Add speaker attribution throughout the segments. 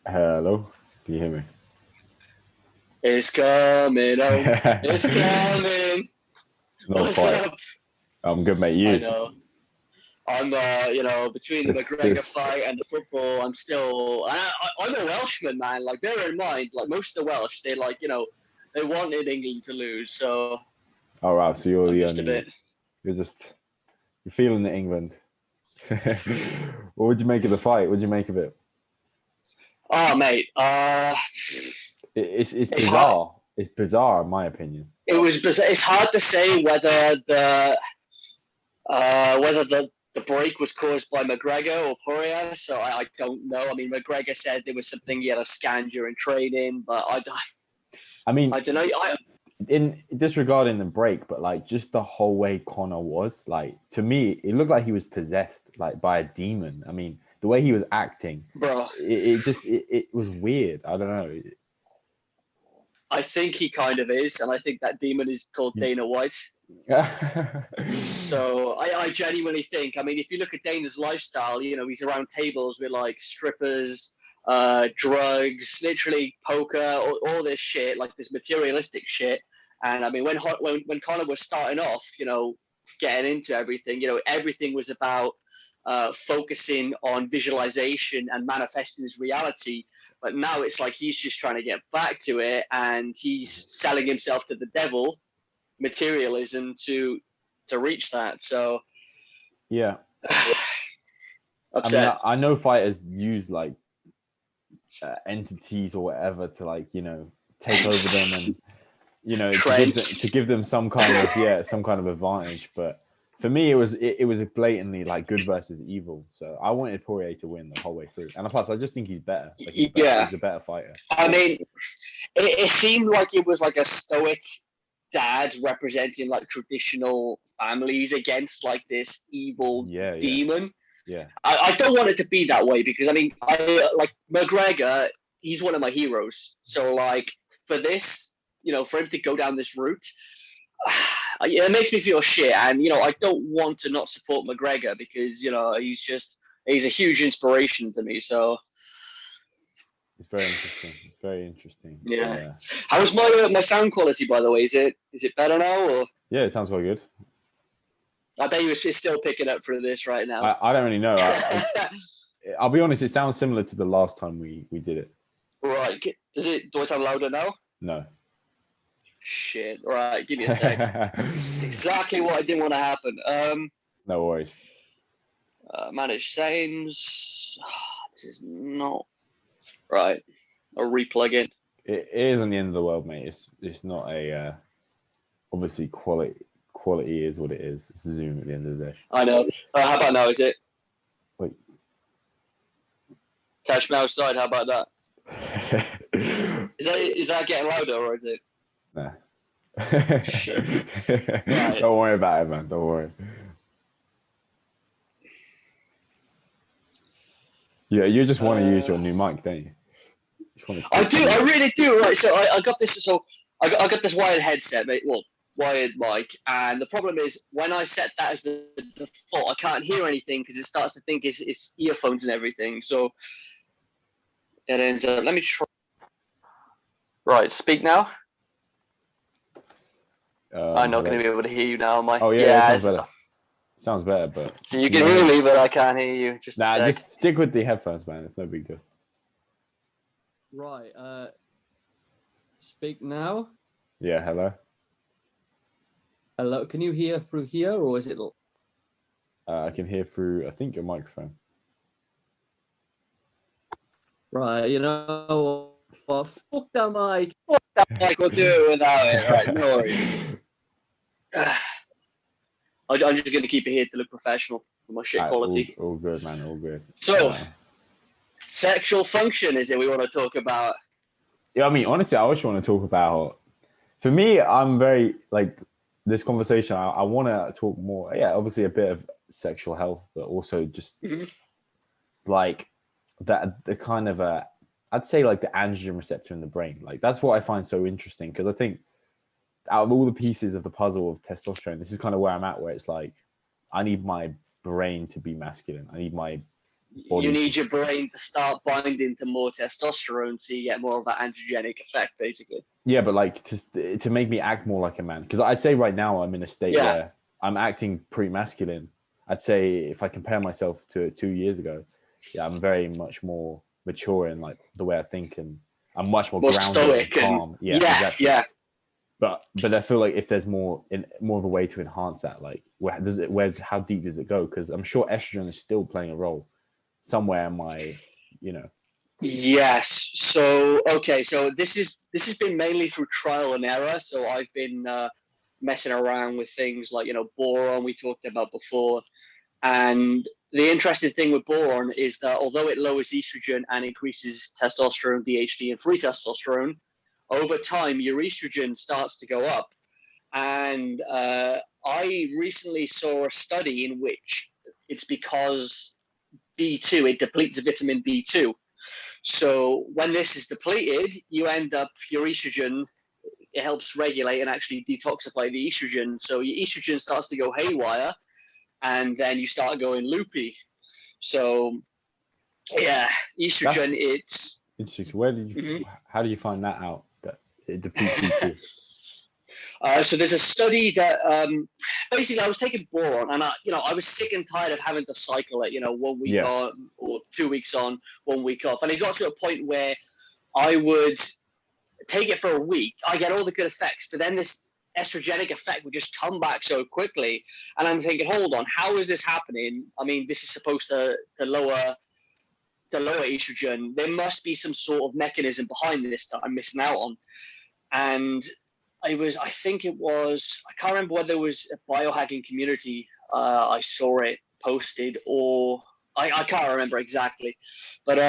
Speaker 1: Hello, can you hear me?
Speaker 2: It's coming home. It's coming.
Speaker 1: Not
Speaker 2: What's
Speaker 1: quite.
Speaker 2: up?
Speaker 1: I'm good, mate.
Speaker 2: I
Speaker 1: You?
Speaker 2: know. I'm, between the
Speaker 1: It's,
Speaker 2: McGregor
Speaker 1: it's,
Speaker 2: fight and the football, I'm still. I'm a Welshman, man. Like, bear in mind, like most of the Welsh, they wanted England to lose. So
Speaker 1: oh wow. So you're
Speaker 2: I'm
Speaker 1: the
Speaker 2: just a
Speaker 1: only.
Speaker 2: bit.
Speaker 1: You're feeling the England. What would you make of the fight? What would you make of it?
Speaker 2: Oh, mate.
Speaker 1: It's
Speaker 2: It's hard.
Speaker 1: bizarre. It's bizarre, in my opinion.
Speaker 2: It was. It's hard to say whether the break was caused by McGregor or Poirier, so I don't know. I mean, McGregor said there was something he had a scan during training, but
Speaker 1: I
Speaker 2: I
Speaker 1: mean,
Speaker 2: don't know.
Speaker 1: in disregarding the break, but like just the whole way Connor was, like to me, it looked like he was possessed, like by a demon. I mean, the way he was acting,
Speaker 2: Bro,
Speaker 1: it was weird. I don't know.
Speaker 2: I think he kind of is, and I think that demon is called Dana White. So I genuinely think, I mean, if you look at Dana's lifestyle, he's around tables with like strippers, drugs, literally poker, all this shit, like this materialistic shit. And I mean, when Connor was starting off, getting into everything, everything was about focusing on visualization and manifesting his reality. But now it's like he's just trying to get back to it, and he's selling himself to the devil, materialism, to reach that. So
Speaker 1: Yeah. I mean,
Speaker 2: upset.
Speaker 1: I know fighters use like entities or whatever to like take over them and
Speaker 2: Trent.
Speaker 1: to give them some kind of some kind of advantage. But for me, it was blatantly like good versus evil. So I wanted Poirier to win the whole way through. And plus, I just think he's better. Like he's better.
Speaker 2: Yeah,
Speaker 1: He's a better fighter.
Speaker 2: I mean, it seemed like it was like a stoic dad representing like traditional families against like this evil
Speaker 1: Yeah, yeah,
Speaker 2: demon.
Speaker 1: yeah,
Speaker 2: I don't want it to be that way because I mean, I like McGregor. He's one of my heroes. So like for this, for him to go down this route, it makes me feel shit. And I don't want to not support McGregor because he's a huge inspiration to me. So
Speaker 1: it's very interesting. It's very interesting.
Speaker 2: yeah.
Speaker 1: Yeah,
Speaker 2: How's my sound quality, by the way? Is it better now, or
Speaker 1: yeah. It sounds quite good.
Speaker 2: I bet you it's still picking up for this right now?
Speaker 1: I don't really know. I'll be honest. It sounds similar to the last time we did it.
Speaker 2: Right. Do I sound louder now?
Speaker 1: No.
Speaker 2: Shit. Right. Give me a sec. It's exactly what I didn't want to happen.
Speaker 1: No worries.
Speaker 2: Manage settings. This is not right. A replug in.
Speaker 1: It is on the end of the world, mate. It's not a obviously quality is what it is. It's Zoom at the end of the day.
Speaker 2: I know. How about now? Is it
Speaker 1: Wait.
Speaker 2: catch me outside? How about that? Is that getting louder or is it?
Speaker 1: Nah.
Speaker 2: Shit. Right.
Speaker 1: Don't worry about it, man. Don't worry. Yeah, you just want to use your new mic, don't you?
Speaker 2: I do. I really do. Right. So I got this. So I got this wired headset, mate. Well, wired mic. And the problem is when I set that as the default, I can't hear anything because it starts to think it's earphones and everything. So it ends up. Let me try. Right. Speak now. I'm not going to be able to hear you now. Am I?
Speaker 1: Oh yeah, it sounds better. Sounds better, but
Speaker 2: so you can hear me, but I can't hear you.
Speaker 1: Just stick with the headphones, man. It's no big deal.
Speaker 2: Right. Speak now.
Speaker 1: Yeah. Hello.
Speaker 2: Hello. Can you hear through here, or is it?
Speaker 1: I can hear through. I think your microphone.
Speaker 2: Right. Well, fuck that mic. Fuck that mic. We'll do it without it. Right. No worries. I'm just going to keep it here to look professional for my shit quality.
Speaker 1: All good, man. All good.
Speaker 2: So, sexual function is it we want to talk about?
Speaker 1: Yeah, I mean, honestly, I just want to talk about. For me, I'm very like this conversation. I want to talk more. Yeah, obviously a bit of sexual health, but also just like that the kind of I'd say like the androgen receptor in the brain. Like that's what I find so interesting because I think out of all the pieces of the puzzle of testosterone, this is kind of where I'm at, where it's like I need my brain to be masculine. I need my
Speaker 2: you need your brain to start binding to more testosterone so you get more of that androgenic effect, basically.
Speaker 1: Yeah, but like to make me act more like a man, because I'd say right now I'm in a state where I'm acting pretty masculine. I'd say if I compare myself to 2 years ago, yeah, I'm very much more mature in like the way I think, and I'm much more grounded and calm. Yeah, exactly.
Speaker 2: Yeah.
Speaker 1: But I feel like if there's more of a way to enhance that, like how deep does it go? Because I'm sure estrogen is still playing a role somewhere in my,
Speaker 2: Yes. So okay. So this has been mainly through trial and error. So I've been messing around with things like boron we talked about before, and the interesting thing with boron is that although it lowers estrogen and increases testosterone, DHT, and free testosterone, over time your estrogen starts to go up. And I recently saw a study in which it's because B2, it depletes vitamin B2. So when this is depleted, you end up, your estrogen, it helps regulate and actually detoxify the estrogen. So your estrogen starts to go haywire, and then you start going loopy. So yeah, estrogen, it's
Speaker 1: interesting. Where did you? How do you find that out? That it depletes B2.
Speaker 2: So there's a study that basically I was taking boron, and I was sick and tired of having to cycle it, 1 week on or 2 weeks on, 1 week off, and it got to a point where I would take it for a week, I get all the good effects, but then this estrogenic effect would just come back so quickly, and I'm thinking, hold on, how is this happening? I mean, this is supposed to lower estrogen. There must be some sort of mechanism behind this that I'm missing out on. And I can't remember whether it was a biohacking community. I saw it posted, or I can't remember exactly, but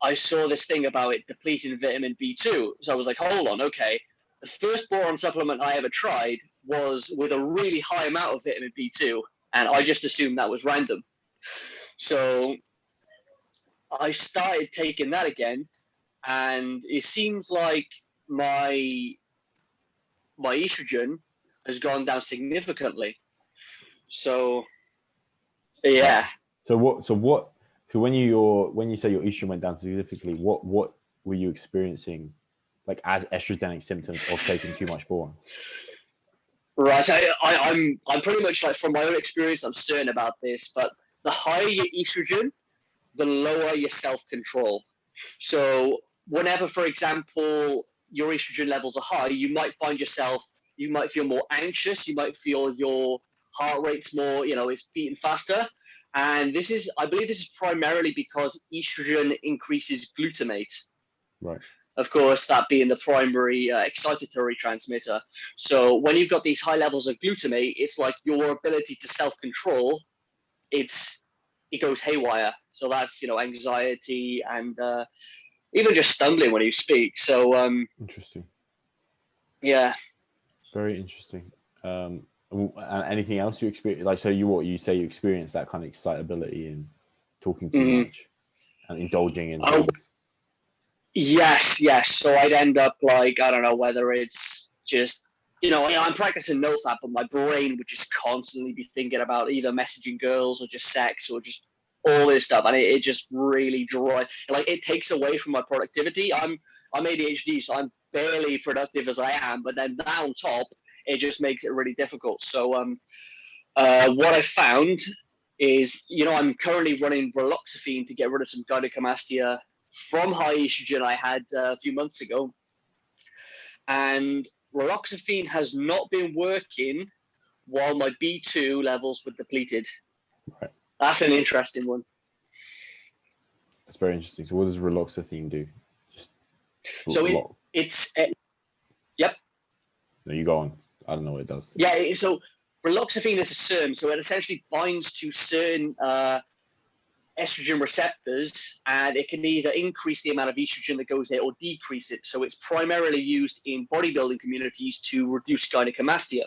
Speaker 2: I saw this thing about it depleting vitamin B2. So I was like, hold on, okay. The first boron supplement I ever tried was with a really high amount of vitamin B2, and I just assumed that was random. So I started taking that again, and it seems like my estrogen has gone down significantly. So yeah.
Speaker 1: So when you say your estrogen went down significantly, what were you experiencing, like as estrogenic symptoms of taking too much boron?
Speaker 2: Right. I'm pretty much, like, from my own experience, I'm certain about this, but the higher your estrogen, the lower your self-control. So whenever, for example, your estrogen levels are high, you might feel more anxious, you might feel your heart rate's more, it's beating faster. And I believe this is primarily because estrogen increases glutamate.
Speaker 1: Right.
Speaker 2: Of course, that being the primary excitatory transmitter. So when you've got these high levels of glutamate, it's like your ability to self-control, it goes haywire. So that's, anxiety and even just stumbling when you speak. So
Speaker 1: interesting.
Speaker 2: Yeah.
Speaker 1: Very interesting. Anything else you experience? Like, so you say you experience that kind of excitability in talking too much and indulging in things.
Speaker 2: Yes. So I'd end up like, I don't know whether it's just, I'm practicing no fap, but my brain would just constantly be thinking about either messaging girls or just sex or just all this stuff, and it just really it takes away from my productivity. I'm ADHD, so I'm barely productive as I am, but then that on top, it just makes it really difficult. So what I found is, I'm currently running raloxifene to get rid of some gynecomastia from high estrogen I had a few months ago, and raloxifene has not been working while my B2 levels were depleted.
Speaker 1: Right.
Speaker 2: That's an interesting one.
Speaker 1: That's very interesting. So what does raloxifene do?
Speaker 2: Yep.
Speaker 1: No, you go on. I don't know what it does.
Speaker 2: Yeah, so raloxifene is a SERM, so it essentially binds to certain estrogen receptors, and it can either increase the amount of estrogen that goes there or decrease it. So it's primarily used in bodybuilding communities to reduce gynecomastia.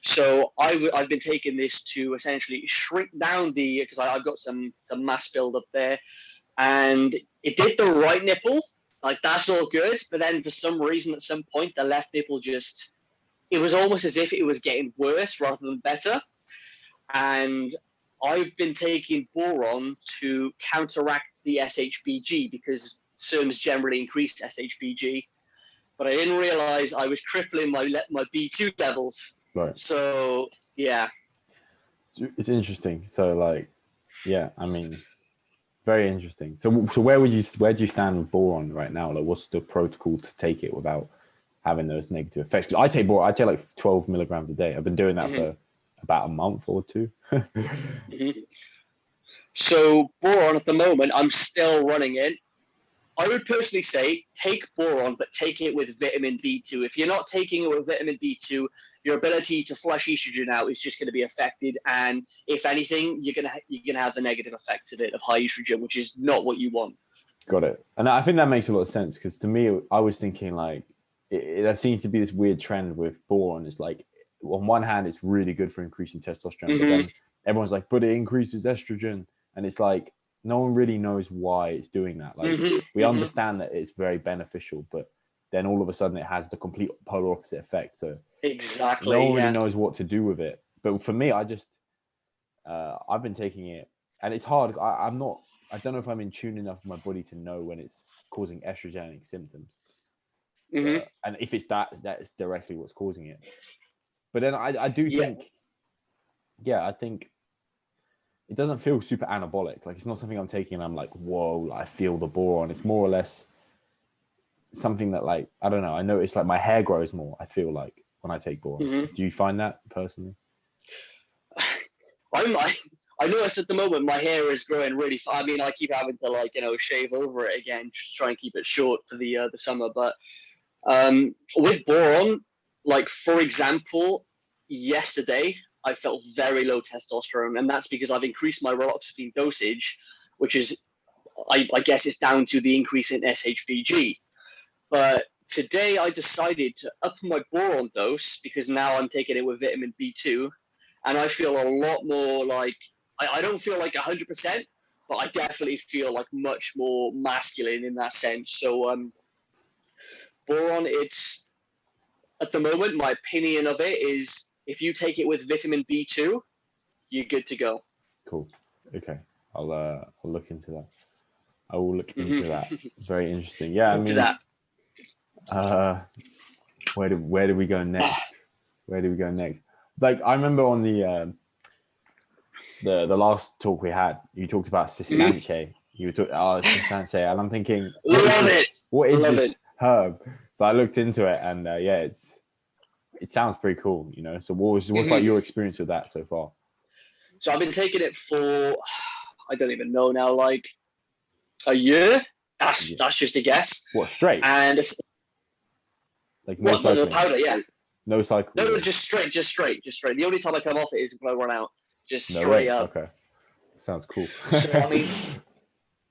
Speaker 2: So I've been taking this to essentially shrink down because I've got some mass build up there, and it did the right nipple, like that's all good. But then for some reason, at some point, the left nipple it was almost as if it was getting worse rather than better. And I've been taking boron to counteract the SHBG because serums generally increase SHBG, but I didn't realize I was crippling my B2 levels.
Speaker 1: Right.
Speaker 2: So yeah,
Speaker 1: it's interesting. So like, yeah, I mean, very interesting. So where do you stand with boron right now? Like, what's the protocol to take it without having those negative effects? 'Cause I take boron. I take like 12 milligrams a day. I've been doing that for about a month or two.
Speaker 2: So boron at the moment, I'm still running it. I would personally say take boron, but take it with vitamin B2. If you're not taking it with vitamin B2, your ability to flush estrogen out is just going to be affected, and if anything, you're gonna have the negative effects of it, of high estrogen, which is not what you want.
Speaker 1: Got it. And I think that makes a lot of sense, because to me, I was thinking like there seems to be this weird trend with boron. It's like on one hand, it's really good for increasing testosterone, but then everyone's like, but it increases estrogen, and it's like no one really knows why it's doing that. Like we understand that it's very beneficial, but then all of a sudden it has the complete polar opposite effect. So
Speaker 2: exactly,
Speaker 1: no one really knows what to do with it. But for me, I just I've been taking it, and it's hard. I don't know if I'm in tune enough with my body to know when it's causing estrogenic symptoms, and if it's that's directly what's causing it. But then I do think, I think it doesn't feel super anabolic. Like it's not something I'm taking and I'm like, whoa, like, I feel the boron. It's more or less something that, like, I don't know. I notice like my hair grows more, I feel like, when I take boron. Do you find that personally?
Speaker 2: I notice at the moment my hair is growing really fast. I mean, I keep having to shave over it again to try and keep it short for the summer. But with boron, like for example, yesterday I felt very low testosterone, and that's because I've increased my raloxifene dosage, which is I guess it's down to the increase in SHBG. But today I decided to up my boron dose because now I'm taking it with vitamin B2, and I feel a lot more like I don't feel like 100%, but I definitely feel like much more masculine in that sense. So boron, it's at the moment, my opinion of it is if you take it with vitamin B2, you're good to go.
Speaker 1: Cool. Okay. I'll look into that. I will look into that. Very interesting. Yeah, I mean, where do we go next? Where do we go next? Like I remember on the last talk we had, you talked about Cistanche. You were talking Cistanche, and I'm thinking, what is this herb? So I looked into it, and it sounds pretty cool, you know. So what's like your experience with that so far?
Speaker 2: So I've been taking it for, I don't even know now, like a year. That's just a guess.
Speaker 1: What, straight?
Speaker 2: And it's
Speaker 1: like no cycling?
Speaker 2: The powder, yeah.
Speaker 1: No cycle.
Speaker 2: No, just straight. The only time I come off it is when I run out. Just straight up.
Speaker 1: Okay. Sounds cool.
Speaker 2: So I mean,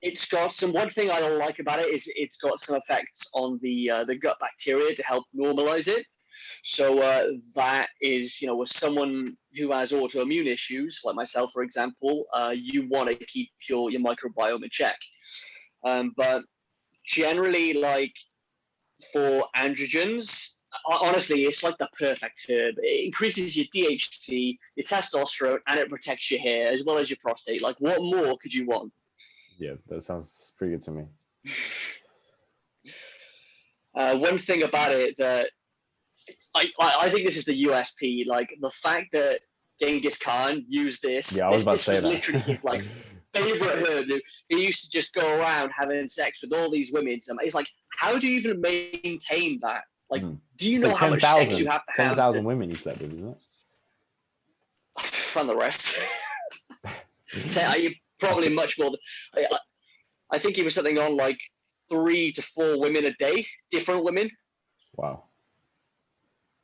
Speaker 2: it's got some. One thing I like about it is it's got some effects on the gut bacteria to help normalize it. So that is, with someone who has autoimmune issues, like myself, for example, you want to keep your microbiome in check. But generally, like for androgens, honestly, it's like the perfect herb. It increases your DHT, your testosterone, and it protects your hair as well as your prostate. Like, what more could you want?
Speaker 1: Yeah, that sounds pretty good to me.
Speaker 2: One thing about it that I think this is the USP, like the fact that Genghis Khan used this.
Speaker 1: Yeah, I was about to say
Speaker 2: was
Speaker 1: that.
Speaker 2: Literally his like favorite herb. He used to just go around having sex with all these women. So it's like, how do you even maintain that? Like, do you know how much sex you have to have?
Speaker 1: 10,000 women he slept with, isn't it?
Speaker 2: From the rest. Probably much more. I think he was something on like 3 to 4 women a day, different women.
Speaker 1: Wow.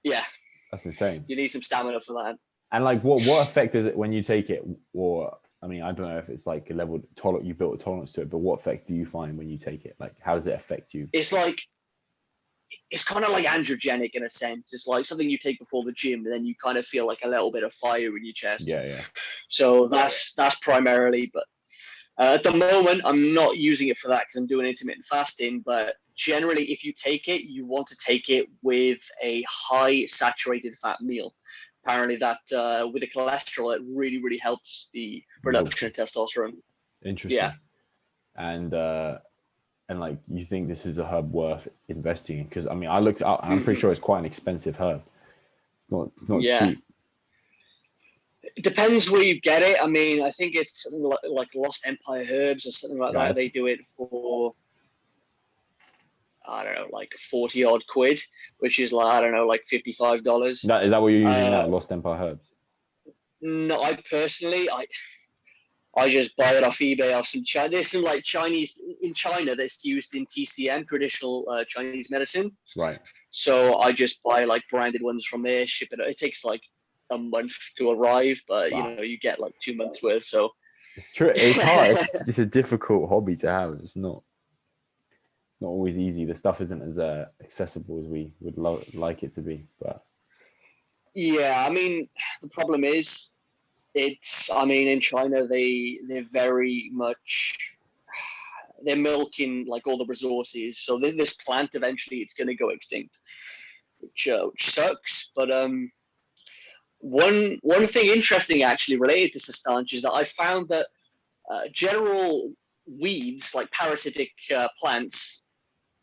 Speaker 2: Yeah.
Speaker 1: That's insane.
Speaker 2: You need some stamina for that.
Speaker 1: And like, what effect is it when you take it? Or, I mean, I don't know if it's like a level you built a tolerance to it, but what effect do you find when you take it? Like, how does it affect you?
Speaker 2: It's like, it's kind of like androgenic in a sense. It's like something you take before the gym, and then you kind of feel like a little bit of fire in your chest.
Speaker 1: Yeah.
Speaker 2: So that's primarily, but at the moment, I'm not using it for that because I'm doing intermittent fasting. But generally, if you take it, you want to take it with a high saturated fat meal. apparently that with the cholesterol, it really, really helps the production of testosterone.
Speaker 1: Interesting.
Speaker 2: Yeah.
Speaker 1: And like, you think this is a herb worth investing in? Because I mean, I looked up, I'm pretty sure it's quite an expensive herb. It's not cheap.
Speaker 2: It depends where you get it. I mean, I think it's something like Lost Empire Herbs or something like that. They do it for, I don't know, like 40 odd quid, which is like, I don't know, like $55.
Speaker 1: Is that what you're using now, Lost Empire Herbs?
Speaker 2: No, I personally, I just buy it off eBay off some China. There's some like Chinese in China that's used in TCM, traditional Chinese medicine.
Speaker 1: Right.
Speaker 2: So I just buy like branded ones from there, ship it. It takes like a month to arrive, but you know, you get like 2 months worth. So
Speaker 1: it's true. It's hard. It's a difficult hobby to have. It's not always easy. The stuff isn't as accessible as we would like it to be. But
Speaker 2: yeah, I mean, the problem is, I mean, in China, they're very much, they're milking like all the resources. So this plant, eventually it's going to go extinct, which sucks. But one thing interesting actually related to sustanche is that I found that general weeds, like parasitic plants,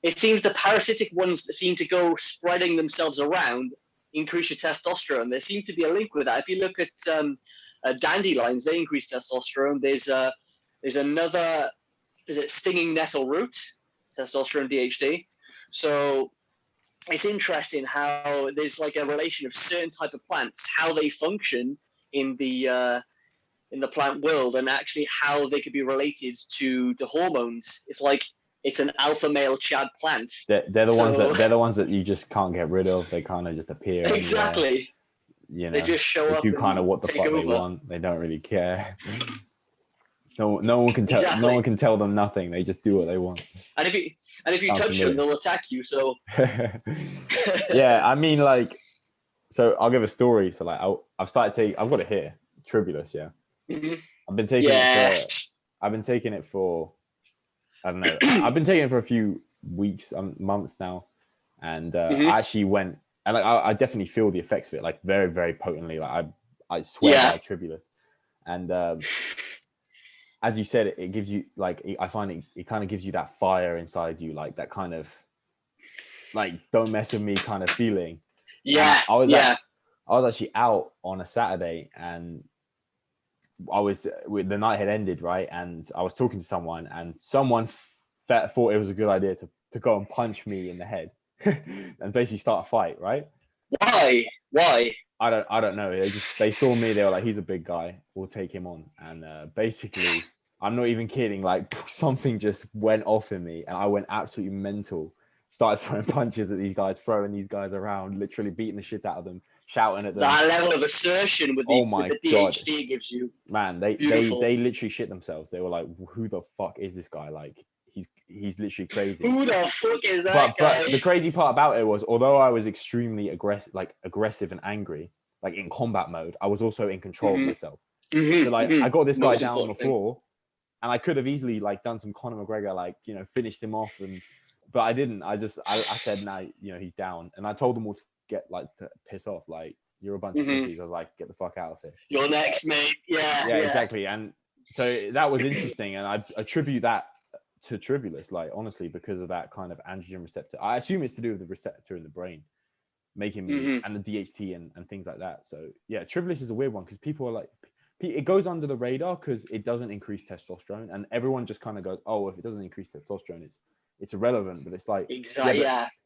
Speaker 2: it seems the parasitic ones that seem to go spreading themselves around increase your testosterone. There seems to be a link with that. If you look at dandelions, they increase testosterone. There's another, is it stinging nettle root, testosterone, DHT. So it's interesting how there's like a relation of certain type of plants, how they function in the plant world, and actually how they could be related to the hormones. It's like it's an alpha male Chad plant.
Speaker 1: They're the ones that you just can't get rid of. They kind of just appear.
Speaker 2: Exactly.
Speaker 1: Anywhere. You know,
Speaker 2: they just show up.
Speaker 1: They do kind of what the fuck they want. They don't really care. No one can tell. Exactly. No one can tell them nothing. They just do what they want.
Speaker 2: And if you touch them, they'll attack you. So.
Speaker 1: Yeah, I mean, like, so I'll give a story. So like, I've started taking. I've got it here. Tribulus, yeah.
Speaker 2: Mm-hmm.
Speaker 1: I've been taking it for. I don't know. I've been taking it for a few weeks, months now, and I actually went, and like, I definitely feel the effects of it, like very, very potently. Like I swear by Tribulus, and as you said, it gives you like, I find it kind of gives you that fire inside you, like that kind of like don't mess with me kind of feeling.
Speaker 2: Yeah,
Speaker 1: I was actually out on a Saturday, and the night had ended, right? And I was talking to someone, and someone thought it was a good idea to go and punch me in the head and basically start a fight, right?
Speaker 2: Why?
Speaker 1: I don't know. They saw me. They were like, he's a big guy. We'll take him on. And basically, I'm not even kidding. Like, something just went off in me, and I went absolutely mental. Started throwing punches at these guys, throwing these guys around, literally beating the shit out of them, shouting at them.
Speaker 2: That level of assertion with the DHT gives you.
Speaker 1: Man, they literally shit themselves. They were like, who the fuck is this guy? Like, he's literally crazy.
Speaker 2: Who the fuck is that guy?
Speaker 1: But the crazy part about it was, although I was extremely aggressive and angry, like in combat mode, I was also in control of myself. So like, I got this guy down on the floor, and I could have easily like done some Conor McGregor, like, you know, finished him off, but I didn't. I said, nah, you know, he's down, and I told them all to get like to piss off, like, you're a bunch of pussies. I was like, get the fuck out of here.
Speaker 2: You're next, mate. Yeah,
Speaker 1: exactly. And so that was interesting, and I attribute that to Tribulus, like, honestly, because of that kind of androgen receptor. I assume it's to do with the receptor in the brain, making me and the DHT and things like that. So yeah, Tribulus is a weird one, because people are like, it goes under the radar because it doesn't increase testosterone, and everyone just kind of goes, oh, if it doesn't increase testosterone, it's irrelevant. But it's like,
Speaker 2: exactly,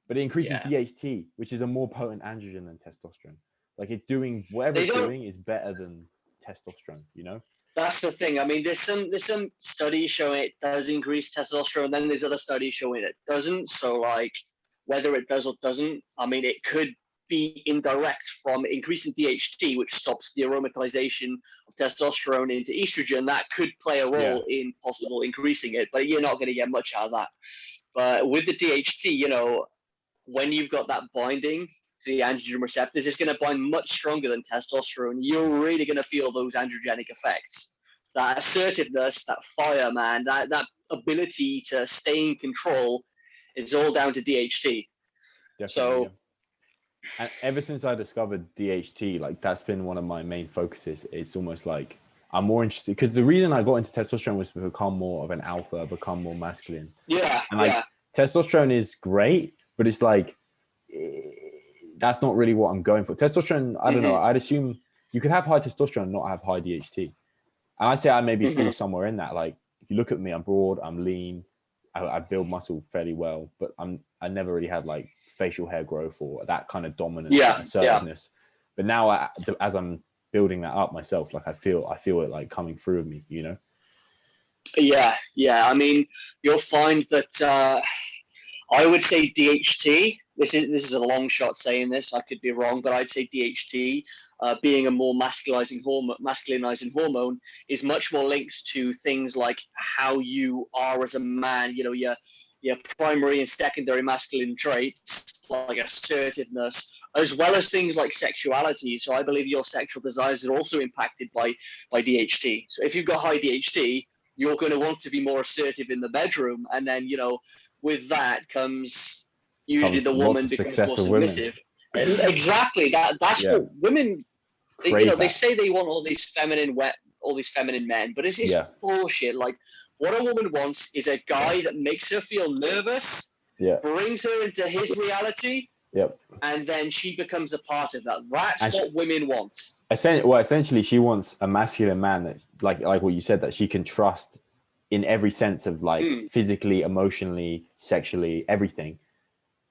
Speaker 1: but it increases DHT, which is a more potent androgen than testosterone. Like, it's doing whatever it's doing is better than testosterone, you know?
Speaker 2: That's the thing. I mean, there's some studies showing it does increase testosterone, then there's other studies showing it doesn't. So like, whether it does or doesn't, I mean, it could be indirect from increasing DHT, which stops the aromatization of testosterone into estrogen. That could play a role in possible increasing it, but you're not going to get much out of that. But with the DHT, you know, when you've got that binding to the androgen receptors, it's going to bind much stronger than testosterone. You're really going to feel those androgenic effects. That assertiveness, that fire, man, that ability to stay in control, is all down to DHT.
Speaker 1: Definitely,
Speaker 2: so
Speaker 1: And ever since I discovered DHT, like that's been one of my main focuses. It's almost like I'm more interested because the reason I got into testosterone was to become more of an alpha, become more masculine.
Speaker 2: Yeah,
Speaker 1: And like testosterone is great, but it's like that's not really what I'm going for. Testosterone, I don't know. I'd assume you could have high testosterone and not have high DHT. And I'd say I maybe fall somewhere in that. Like if you look at me, I'm broad, I'm lean, I build muscle fairly well, but I never really had like facial hair growth or that kind of dominance and assertiveness. But now as I'm building that up myself, like I feel it like coming through of me, you know?
Speaker 2: Yeah. I mean, you'll find that I would say DHT. This is a long shot saying this. I could be wrong, but I'd say DHT, being a more masculinizing hormone, is much more linked to things like how you are as a man. You know, your primary and secondary masculine traits like assertiveness, as well as things like sexuality. So I believe your sexual desires are also impacted by DHT. So if you've got high DHT, you're going to want to be more assertive in the bedroom, and then with that comes usually the woman becomes more submissive. Exactly. That's what women. They say they want all these feminine men, but it's bullshit. Like what a woman wants is a guy that makes her feel nervous, brings her into his reality, and then she becomes a part of that. That's what women want.
Speaker 1: Essentially, she wants a masculine man that, like what you said, that she can trust in every sense of like physically, emotionally, sexually, everything.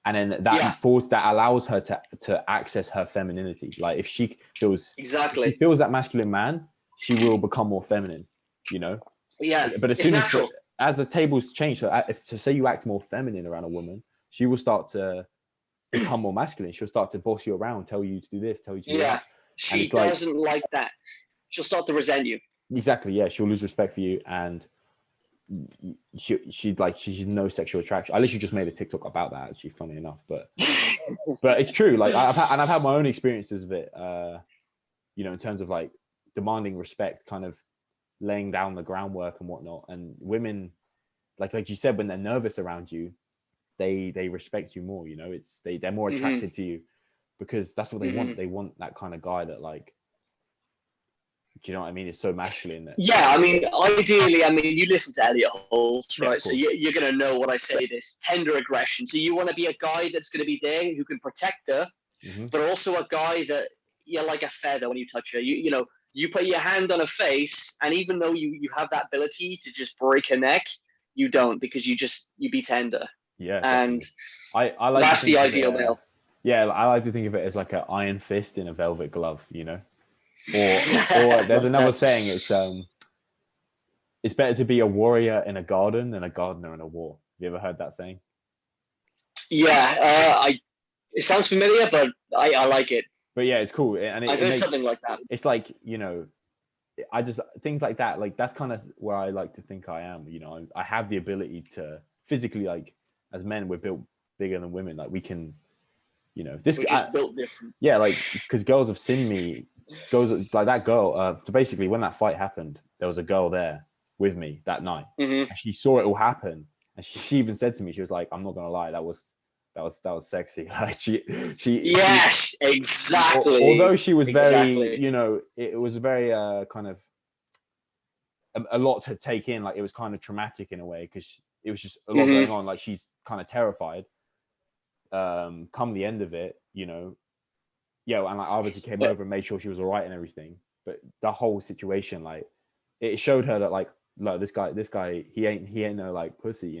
Speaker 1: And then that allows her to access her femininity. Like if she feels that masculine man, she will become more feminine, you know?
Speaker 2: Yeah.
Speaker 1: But as the tables change, so to say you act more feminine around a woman, she will start to become more masculine. She'll start to boss you around, tell you to do this, tell you to do that.
Speaker 2: She doesn't like that. She'll start to resent you.
Speaker 1: Exactly. Yeah. She'll lose respect for you, and she's no sexual attraction. I literally just made a TikTok about that, actually, funny enough, but it's true. Like I've had my own experiences of it, in terms of like demanding respect, kind of laying down the groundwork and whatnot. And women, like you said, when they're nervous around you, they respect you more, they're more attracted to you because that's what they want. They want that kind of guy that, like, do you know what I mean? It's so masculine.
Speaker 2: I mean, ideally, you listen to Elliot Holtz, right? So you're going to know what I say, this tender aggression. So you want to be a guy that's going to be there who can protect her, but also a guy that you're like a feather when you touch her. You put your hand on her face, and even though you have that ability to just break her neck, you don't, because you be tender.
Speaker 1: Yeah.
Speaker 2: And
Speaker 1: I like
Speaker 2: that's the ideal male.
Speaker 1: Yeah, I like to think of it as like an iron fist in a velvet glove, Or there's another saying, it's better to be a warrior in a garden than a gardener in a war. Have you ever heard that saying?
Speaker 2: Yeah, it sounds familiar, but I like it.
Speaker 1: But yeah, it's cool. And
Speaker 2: I've heard something like that.
Speaker 1: It's like, I just, things like that, like that's kind of where I like to think I am. I have the ability to physically, like, as men, we're built bigger than women. Like we can, this
Speaker 2: guy built different.
Speaker 1: Yeah, like, because girls have seen me. Goes like that girl. So basically, when that fight happened, there was a girl there with me that night, and she saw it all happen. And she even said to me, she was like, "I'm not gonna lie, that was sexy." Like
Speaker 2: exactly.
Speaker 1: Although she was very, it was very kind of a lot to take in. Like it was kind of traumatic in a way because it was just a lot going on. Like she's kind of terrified. Come the end of it, and I obviously came over and made sure she was all right and everything. But the whole situation, like, it showed her that, like, look, this guy, he ain't no like pussy,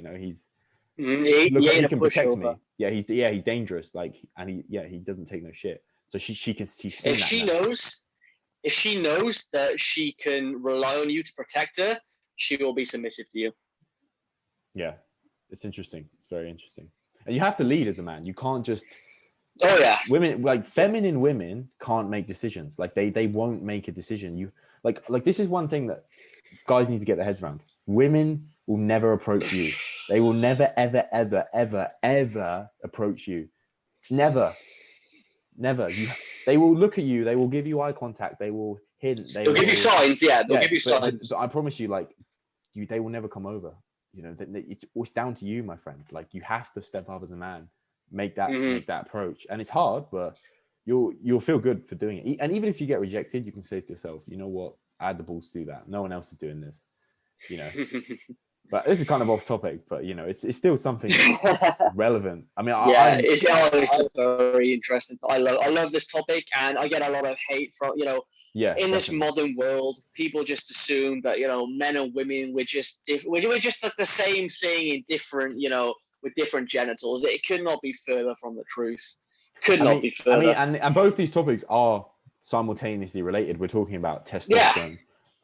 Speaker 1: he can protect me. Yeah, he's dangerous, like, and he doesn't take no shit. So she's seen
Speaker 2: if she knows, if she knows that she can rely on you to protect her, she will be submissive to you.
Speaker 1: Yeah, it's interesting. It's very interesting, and you have to lead as a man. You can't just.
Speaker 2: Oh yeah,
Speaker 1: women, like feminine women, can't make decisions. Like they won't make a decision. You like this is one thing that guys need to get their heads around. Women will never approach you. They will never, ever, ever, ever, ever approach you. Never. They will look at you. They will give you eye contact. They will hint.
Speaker 2: They'll give you signs. Yeah, they'll give you signs.
Speaker 1: But I promise you, like, they will never come over. It's down to you, my friend. Like, you have to step up as a man make that approach. And it's hard, but you'll feel good for doing it. And even if you get rejected, you can say to yourself, you know what, I had the balls to do that. No one else is doing this, you know. But this is kind of off topic, but you know, it's still something relevant. I mean,
Speaker 2: it's very interesting. I love this topic, and I get a lot of hate from, you know, in this modern world, people just assume that, you know, men and women, we're just like the same thing in different, you know, with different genitals. It could not be further from the truth. Could not be further.
Speaker 1: I mean, and both these topics are simultaneously related. We're talking about testosterone. Yeah.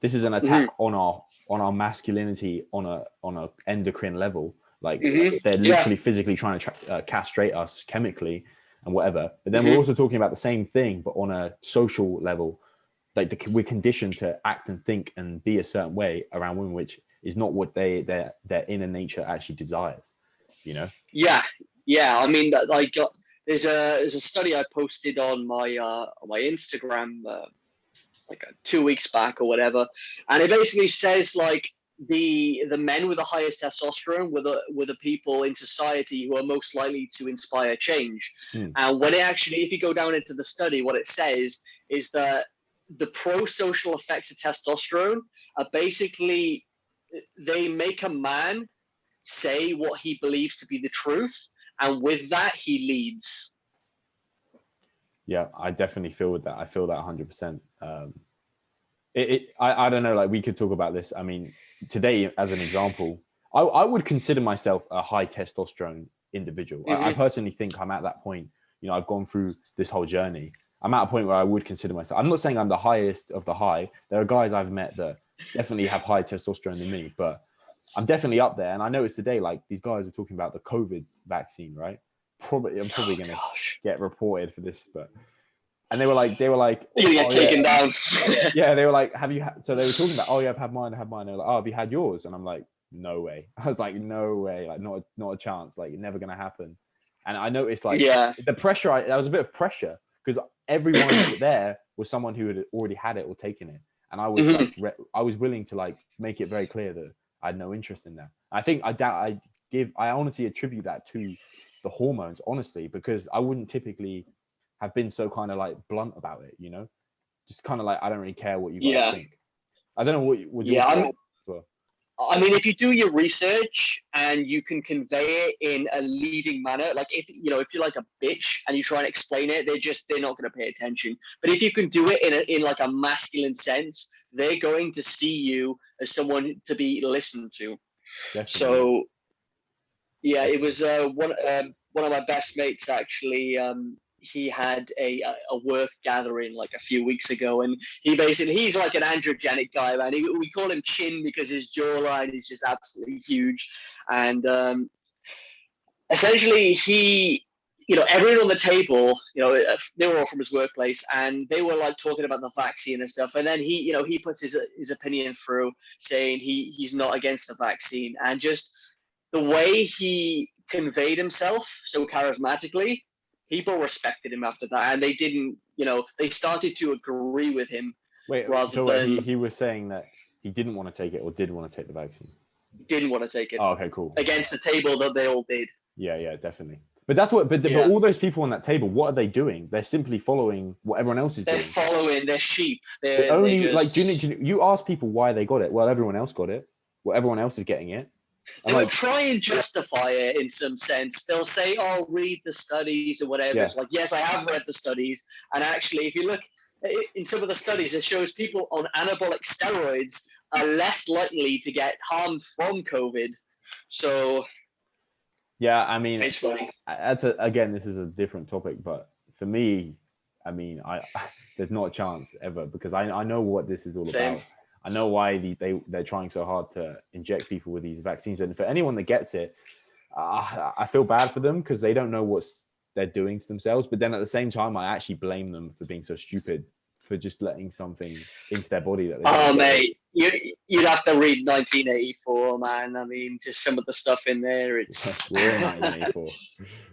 Speaker 1: This is an attack on our masculinity on a endocrine level. Like they're literally physically trying to castrate us chemically and whatever. But then we're also talking about the same thing, but on a social level. Like we're conditioned to act and think and be a certain way around women, which is not what their inner nature actually desires. You know?
Speaker 2: Yeah. I mean, like there's a study I posted on my Instagram. Like 2 weeks back or whatever, and it basically says like the men with the highest testosterone were the people in society who are most likely to inspire change. And when it actually, if you go down into the study, what it says is that the pro-social effects of testosterone are basically, they make a man say what he believes to be the truth, and with that he leads.
Speaker 1: Yeah, I definitely feel with that. I feel that 100%. I don't know, like we could talk about this. I mean, today, as an example, I would consider myself a high testosterone individual. I personally think I'm at that point. You know, I've gone through this whole journey. I'm at a point where I would consider myself. I'm not saying I'm the highest of the high. There are guys I've met that definitely have higher testosterone than me, but I'm definitely up there. And I noticed today, like these guys are talking about the COVID vaccine, right? I'm probably going to get reported for this, and they were like,
Speaker 2: you get taken down.
Speaker 1: Yeah, they were like, so they were talking about, I've had mine. They were like, have you had yours? And I'm like, no way. I was like, no way, like not a chance, like never going to happen. And I noticed like the pressure, there was a bit of pressure because everyone there was someone who had already had it or taken it. And I was like, I was willing to like make it very clear that I had no interest in that. I think I honestly attribute that to the hormones, honestly, because I wouldn't typically have been so kind of like blunt about it, you know, just kind of like, I don't really care what you guys think. I don't know what your thoughts were.
Speaker 2: I mean, if you do your research and you can convey it in a leading manner, like if you're like a bitch and you try and explain it, they're not going to pay attention. But if you can do it in like a masculine sense, they're going to see you as someone to be listened to. Definitely. So yeah, it was one of my best mates actually. He had a work gathering like a few weeks ago, and he's like an androgenic guy, man. We call him Chin because his jawline is just absolutely huge, and essentially everyone on the table, they were all from his workplace, and they were like talking about the vaccine and stuff, and then he puts his opinion through, saying he's not against the vaccine, and just the way he conveyed himself so charismatically, people respected him after that, and they didn't, they started to agree with him.
Speaker 1: Wait, he was saying that he didn't want to take it or did want to take the vaccine?
Speaker 2: Didn't want to take it.
Speaker 1: Oh, okay, cool.
Speaker 2: Against the table that they all did.
Speaker 1: Yeah, definitely. But that's what. But all those people on that table, what are they doing? They're simply following what everyone else is doing.
Speaker 2: They're following. They're sheep.
Speaker 1: They're only just... like. Do you ask people why they got it? Well, everyone else got it. Well, everyone else is getting it.
Speaker 2: They will try and justify it in some sense. They'll say, "Oh, read the studies or whatever." Yeah. It's like, yes, I have read the studies, and actually, if you look in some of the studies, it shows people on anabolic steroids are less likely to get harmed from COVID. So,
Speaker 1: yeah, I mean,
Speaker 2: it's funny.
Speaker 1: Again, this is a different topic, but for me, I mean, there's not a chance ever because I know what this is all about. I know why they're trying so hard to inject people with these vaccines. And for anyone that gets it, I feel bad for them because they don't know what they're doing to themselves. But then at the same time, I actually blame them for being so stupid for just letting something into their body that they don't
Speaker 2: mate, you'd have to read 1984, man. I mean, just some of the stuff in there. It's
Speaker 1: we're in 1984.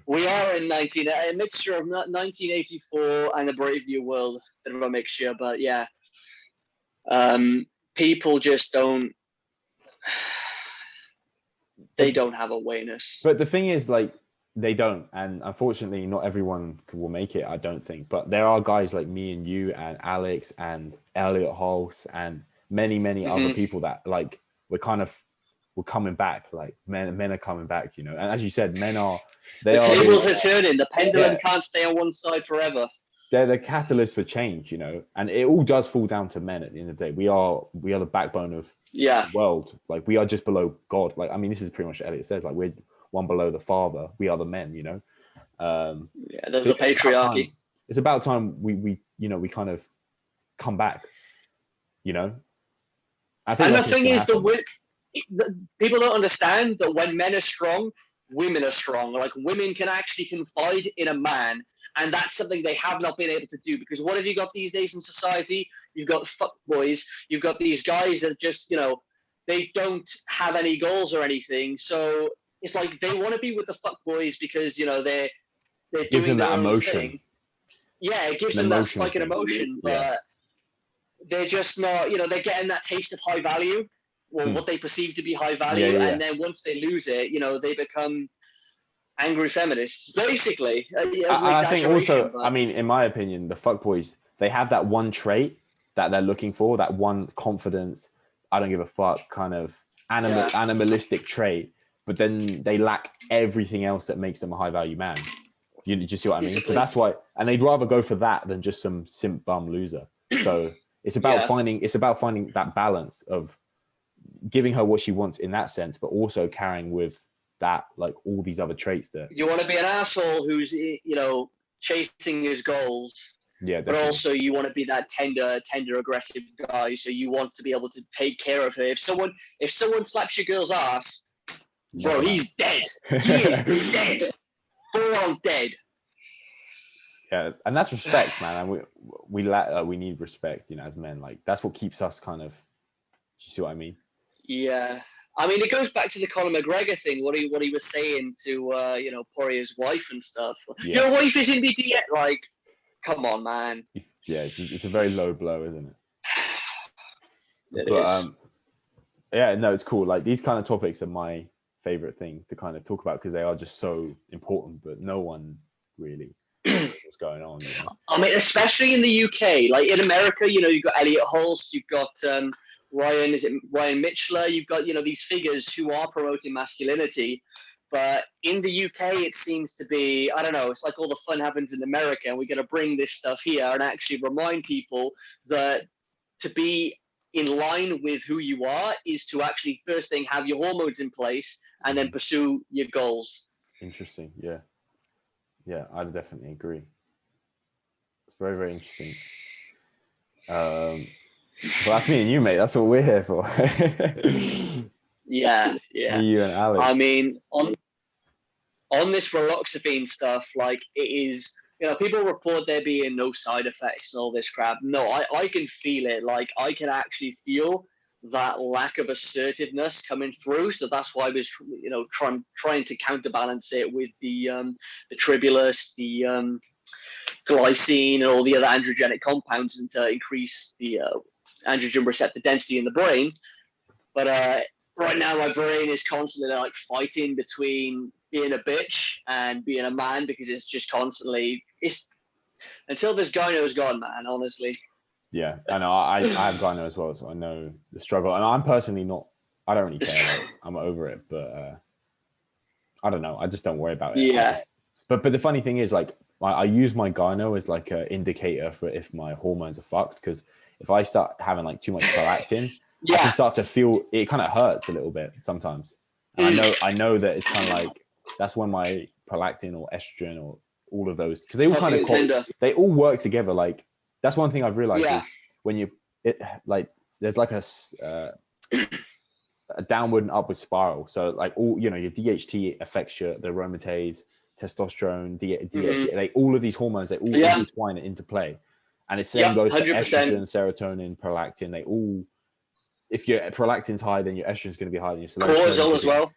Speaker 2: We are in a mixture of 1984 and a Brave New World. Bit of a mixture, but yeah. People just don't have awareness.
Speaker 1: But the thing is, like, They don't, and unfortunately, not everyone will make it. I don't think, but there are guys like me and you and Alex and Elliot Hulse and many other people that like we're coming back. Like men are coming back, you know. And as you said,
Speaker 2: The tables are turning. The pendulum can't stay on one side forever.
Speaker 1: They're the catalyst for change, you know. And it all does fall down to men at the end of the day. We are the backbone of the world. Like we are just below God. Like I mean, this is pretty much what Elliot says. Like we're one below the Father. We are the men, you know.
Speaker 2: There's the patriarchy.
Speaker 1: It's about time we we kind of come back, you know.
Speaker 2: I think and the thing is, the people don't understand that when men are strong, women are strong. Like women can actually confide in a man, and that's something they have not been able to do. Because what have you got these days in society? You've got fuckboys. You've got these guys that just they don't have any goals or anything. So it's like they want to be with the fuckboys because they're doing their own emotion. Thing. Yeah, it gives them that spike in emotion, but they're just not. They're getting that taste of high value, or what they perceive to be high value, and then once they lose it, they become angry feminists, basically.
Speaker 1: I think also, I mean, in my opinion, the fuckboys, they have that one trait that they're looking for, that one confidence, I don't give a fuck kind of animalistic trait, but then they lack everything else that makes them a high value man. You just see what I mean? So that's why, and they'd rather go for that than just some simp bum loser. So it's about finding that balance of giving her what she wants in that sense, but also carrying with that like all these other traits that
Speaker 2: you want to be an asshole who's chasing his goals, but also you want to be that tender aggressive guy, so you want to be able to take care of her. If someone slaps your girl's ass, bro, he's dead. He is dead, full on dead.
Speaker 1: Yeah, and that's respect, man. And we need respect, as men. Like that's what keeps us kind of. You see what I mean?
Speaker 2: Yeah, I mean it goes back to the Conor McGregor thing. What he was saying to Poirier's wife and stuff. Yeah. Your wife is in the DM. Like, come on, man.
Speaker 1: Yeah, it's a very low blow, isn't it?
Speaker 2: It is.
Speaker 1: Yeah, no, it's cool. Like these kind of topics are my favorite thing to kind of talk about because they are just so important, but no one really knows what's going on.
Speaker 2: I mean, especially in the UK, like in America, you've got Elliot Hulse, you've got Ryan Mitchell, you've got these figures who are promoting masculinity, but in the UK it seems to be, I don't know, it's like all the fun happens in America, and we're going to bring this stuff here and actually remind people that to be in line with who you are is to actually first thing have your hormones in place and then pursue your goals.
Speaker 1: Interesting. Yeah, I definitely agree. It's very, very interesting. Well, that's me and you, mate. That's what we're here for.
Speaker 2: Yeah.
Speaker 1: Me, you, and Alex.
Speaker 2: I mean, on this raloxifene stuff, like it is, people report there being no side effects and all this crap. No, I can feel it. Like I can actually feel that lack of assertiveness coming through. So that's why I was, trying to counterbalance it with the tribulus, the glycine, and all the other androgenic compounds, and to increase the androgen receptor density in the brain. But right now my brain is constantly like fighting between being a bitch and being a man, because it's just constantly, until this gyno is gone, man, honestly.
Speaker 1: Yeah, I know. I have gyno as well, so I know the struggle. And I'm personally I don't really care. I'm over it, but I don't know. I just don't worry about it.
Speaker 2: Yeah.
Speaker 1: But the funny thing is, like, I use my gyno as like an indicator for if my hormones are fucked, because if I start having like too much prolactin, I can start to feel it kind of hurts a little bit sometimes. And I know that it's kind of like that's when my prolactin or estrogen or all of those, because they all kind of they all work together. Like that's one thing I've realized is when there's like a downward and upward spiral. So like all your DHT affects the aromatase, testosterone, DHT, all of these hormones, they all intertwine and interplay. And the same goes for estrogen, serotonin, prolactin. They all, if your prolactin's high, then your estrogen's going to be high. Then your
Speaker 2: cortisol as well.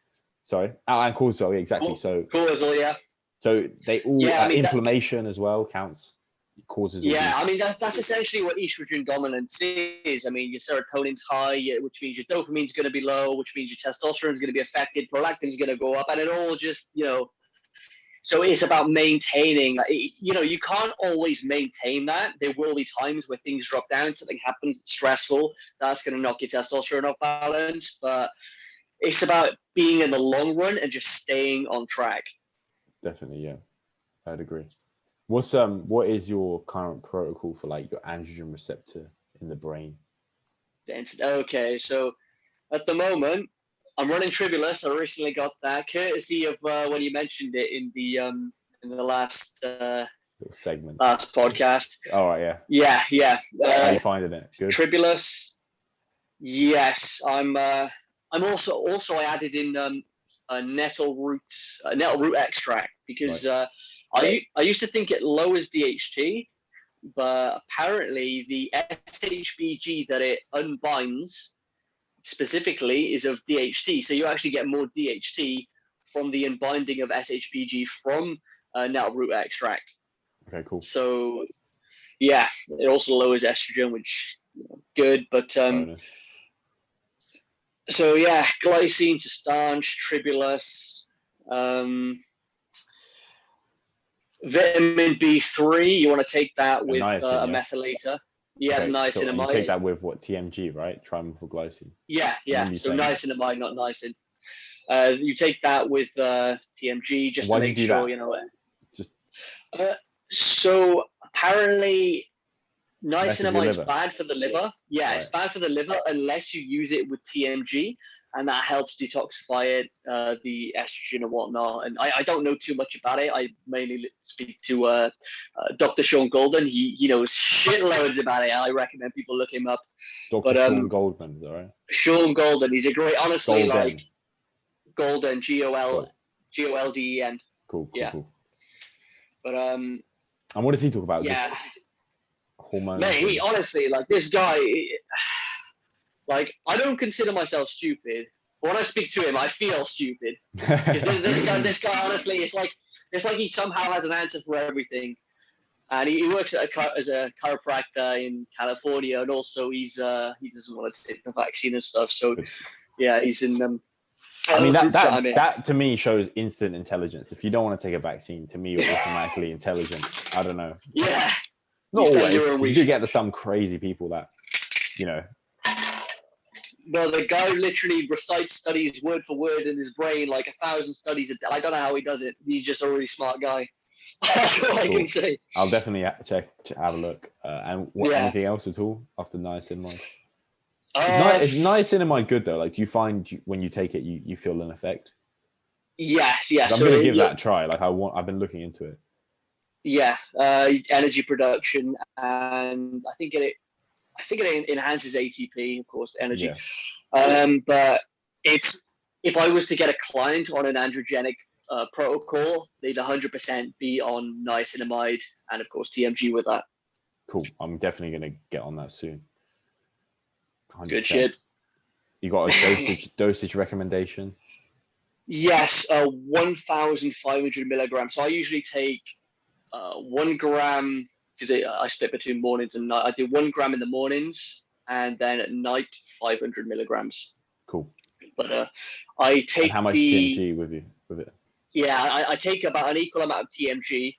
Speaker 1: Sorry, and cortisol, exactly. So
Speaker 2: cortisol, yeah.
Speaker 1: So they all inflammation as well counts. Causes.
Speaker 2: Yeah, I mean that's essentially what estrogen dominance is. I mean your serotonin's high, which means your dopamine's going to be low, which means your testosterone's going to be affected, prolactin's going to go up, and it all just So it's about maintaining. You know, you can't always maintain that. There will be times where things drop down, something happens stressful. That's going to knock your testosterone off balance. But it's about being in the long run and just staying on track.
Speaker 1: Definitely, yeah, I'd agree. What is your current protocol for like your androgen receptor in the brain?
Speaker 2: Okay, so at the moment, I'm running Tribulus. I recently got that, courtesy of when you mentioned it in the last
Speaker 1: Little segment.
Speaker 2: last podcast.
Speaker 1: All right, yeah.
Speaker 2: Yeah.
Speaker 1: How are you finding it? Good.
Speaker 2: Tribulus. Yes, I'm also I added in a nettle root extract because I used to think it lowers DHT, but apparently the SHBG that it unbinds specifically is of DHT. So you actually get more DHT from the unbinding of SHBG from nettle root extract.
Speaker 1: Okay, cool.
Speaker 2: So yeah, it also lowers estrogen, which good, but
Speaker 1: Bonus.
Speaker 2: so yeah, glycine to stanch, Tribulus, vitamin B3. You want to take that with
Speaker 1: niacin,
Speaker 2: a methylator. Yeah,
Speaker 1: okay,
Speaker 2: niacinamide.
Speaker 1: So you take that with what, TMG, right? Trimethylglycine.
Speaker 2: Yeah. So niacinamide, not niacin. You take that with TMG just to make sure, you know.
Speaker 1: Just
Speaker 2: so apparently niacinamide is bad for the liver. Yeah, right. It's bad for the liver unless you use it with TMG, and that helps detoxify it, the estrogen and whatnot. And I don't know too much about it. I mainly speak to Dr. Sean Golden. He knows shitloads about it. I recommend people look him up.
Speaker 1: Dr. Sean Goldman, is that right?
Speaker 2: Sean Golden. He's a great, honestly,
Speaker 1: Golden.
Speaker 2: like Golden, Golden.
Speaker 1: Cool.
Speaker 2: But
Speaker 1: and what does he talk about?
Speaker 2: Yeah.
Speaker 1: Just hormones.
Speaker 2: Mate, honestly, like this guy, like I don't consider myself stupid, but when I speak to him, I feel stupid. Because this guy, honestly, it's like he somehow has an answer for everything, and he works as a chiropractor in California, and also he doesn't want to take the vaccine and stuff. So yeah, he's in
Speaker 1: I mean, that to me shows instant intelligence. If you don't want to take a vaccine, to me, you're automatically intelligent. I don't know.
Speaker 2: Yeah.
Speaker 1: Not always. You do get some crazy people that, you know.
Speaker 2: No, the guy literally recites studies word for word in his brain, like 1,000 studies. I don't know how he does it. He's just a really smart guy. That's all I can say.
Speaker 1: I'll definitely have a look. Anything else at all after niacinamide? Is niacinamide good though? Like, do you find when you take it, you feel an effect?
Speaker 2: Yes.
Speaker 1: I'm going to give that a try. Like I've been looking into it.
Speaker 2: Yeah, energy production, and I think it enhances ATP, of course, energy. Yeah. But if I was to get a client on an androgenic protocol, they'd 100% be on niacinamide and of course TMG with that.
Speaker 1: Cool. I'm definitely going to get on that soon. 100%.
Speaker 2: Good shit.
Speaker 1: You got a dosage recommendation?
Speaker 2: Yes, 1,500 milligrams. So I usually take 1 gram, because I split between mornings and night. I do 1 gram in the mornings, and then at night 500 milligrams.
Speaker 1: Cool.
Speaker 2: But I take
Speaker 1: and how much TMG with it?
Speaker 2: Yeah, I take about an equal amount of TMG,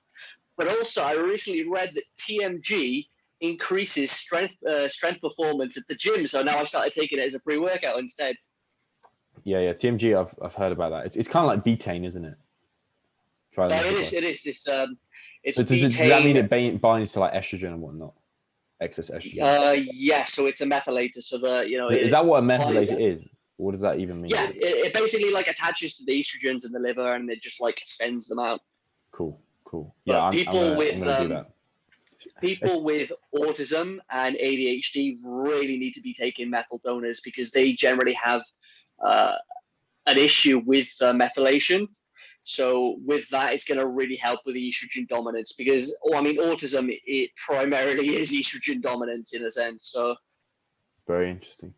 Speaker 2: but also I recently read that TMG increases strength performance at the gym. So now I started taking it as a pre-workout instead. Yeah.
Speaker 1: TMG, I've heard about that. It's kind of like betaine, isn't it?
Speaker 2: It is. It's
Speaker 1: so does that mean it binds to like estrogen and whatnot? Excess estrogen.
Speaker 2: Yeah. So it's a methylator. So
Speaker 1: is that what a methylator is? What does that even mean?
Speaker 2: Yeah, it basically like attaches to the estrogens in the liver and it just like sends them out.
Speaker 1: Cool. Yeah, I'm gonna do that.
Speaker 2: People with autism and ADHD really need to be taking methyl donors because they generally have an issue with methylation. So with that, it's going to really help with the estrogen dominance because, autism, it primarily is estrogen dominance in a sense. So
Speaker 1: very interesting.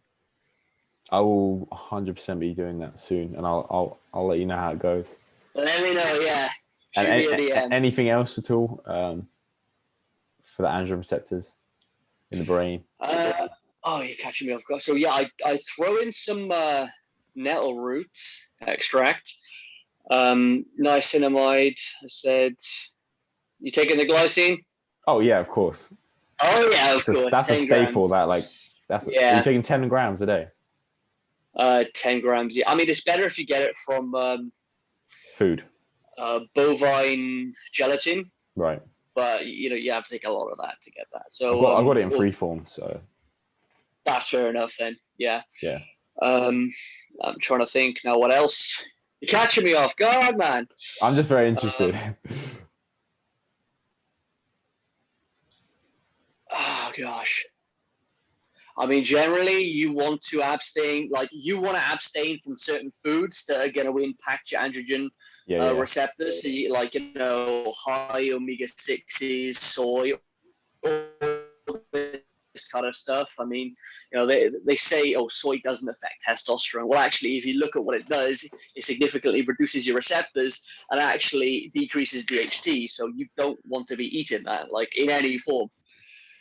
Speaker 1: I will 100% be doing that soon, and I'll let you know how it goes.
Speaker 2: Let me know, yeah.
Speaker 1: And anything else at all for the androgen receptors in the brain?
Speaker 2: You're catching me off guard. So yeah, I throw in some nettle root extract. Niacinamide. I said, you taking the glycine?
Speaker 1: Oh yeah, of course.
Speaker 2: Oh yeah, of course.
Speaker 1: That's a
Speaker 2: 10
Speaker 1: staple.
Speaker 2: grams.
Speaker 1: That like are you
Speaker 2: Yeah,
Speaker 1: taking 10 grams a day?
Speaker 2: 10 grams. Yeah, I mean it's better if you get it from
Speaker 1: Food.
Speaker 2: bovine gelatin,
Speaker 1: Right.
Speaker 2: but you have to take a lot of that to get that. So
Speaker 1: I got it in free form, so
Speaker 2: that's fair enough then. Yeah.
Speaker 1: yeah.
Speaker 2: I'm trying to think now. What else? You're catching me off guard, man.
Speaker 1: I'm just very interested.
Speaker 2: Oh gosh. I mean, generally, you want to abstain. Like, you want to abstain from certain foods that are going to impact your androgen
Speaker 1: Yeah.
Speaker 2: receptors. So like, high omega sixes, soy, all this kind of stuff. I mean, they say, oh, soy doesn't affect testosterone. Well, actually, if you look at what it does, it significantly reduces your receptors and actually decreases DHT. So you don't want to be eating that, like in any form.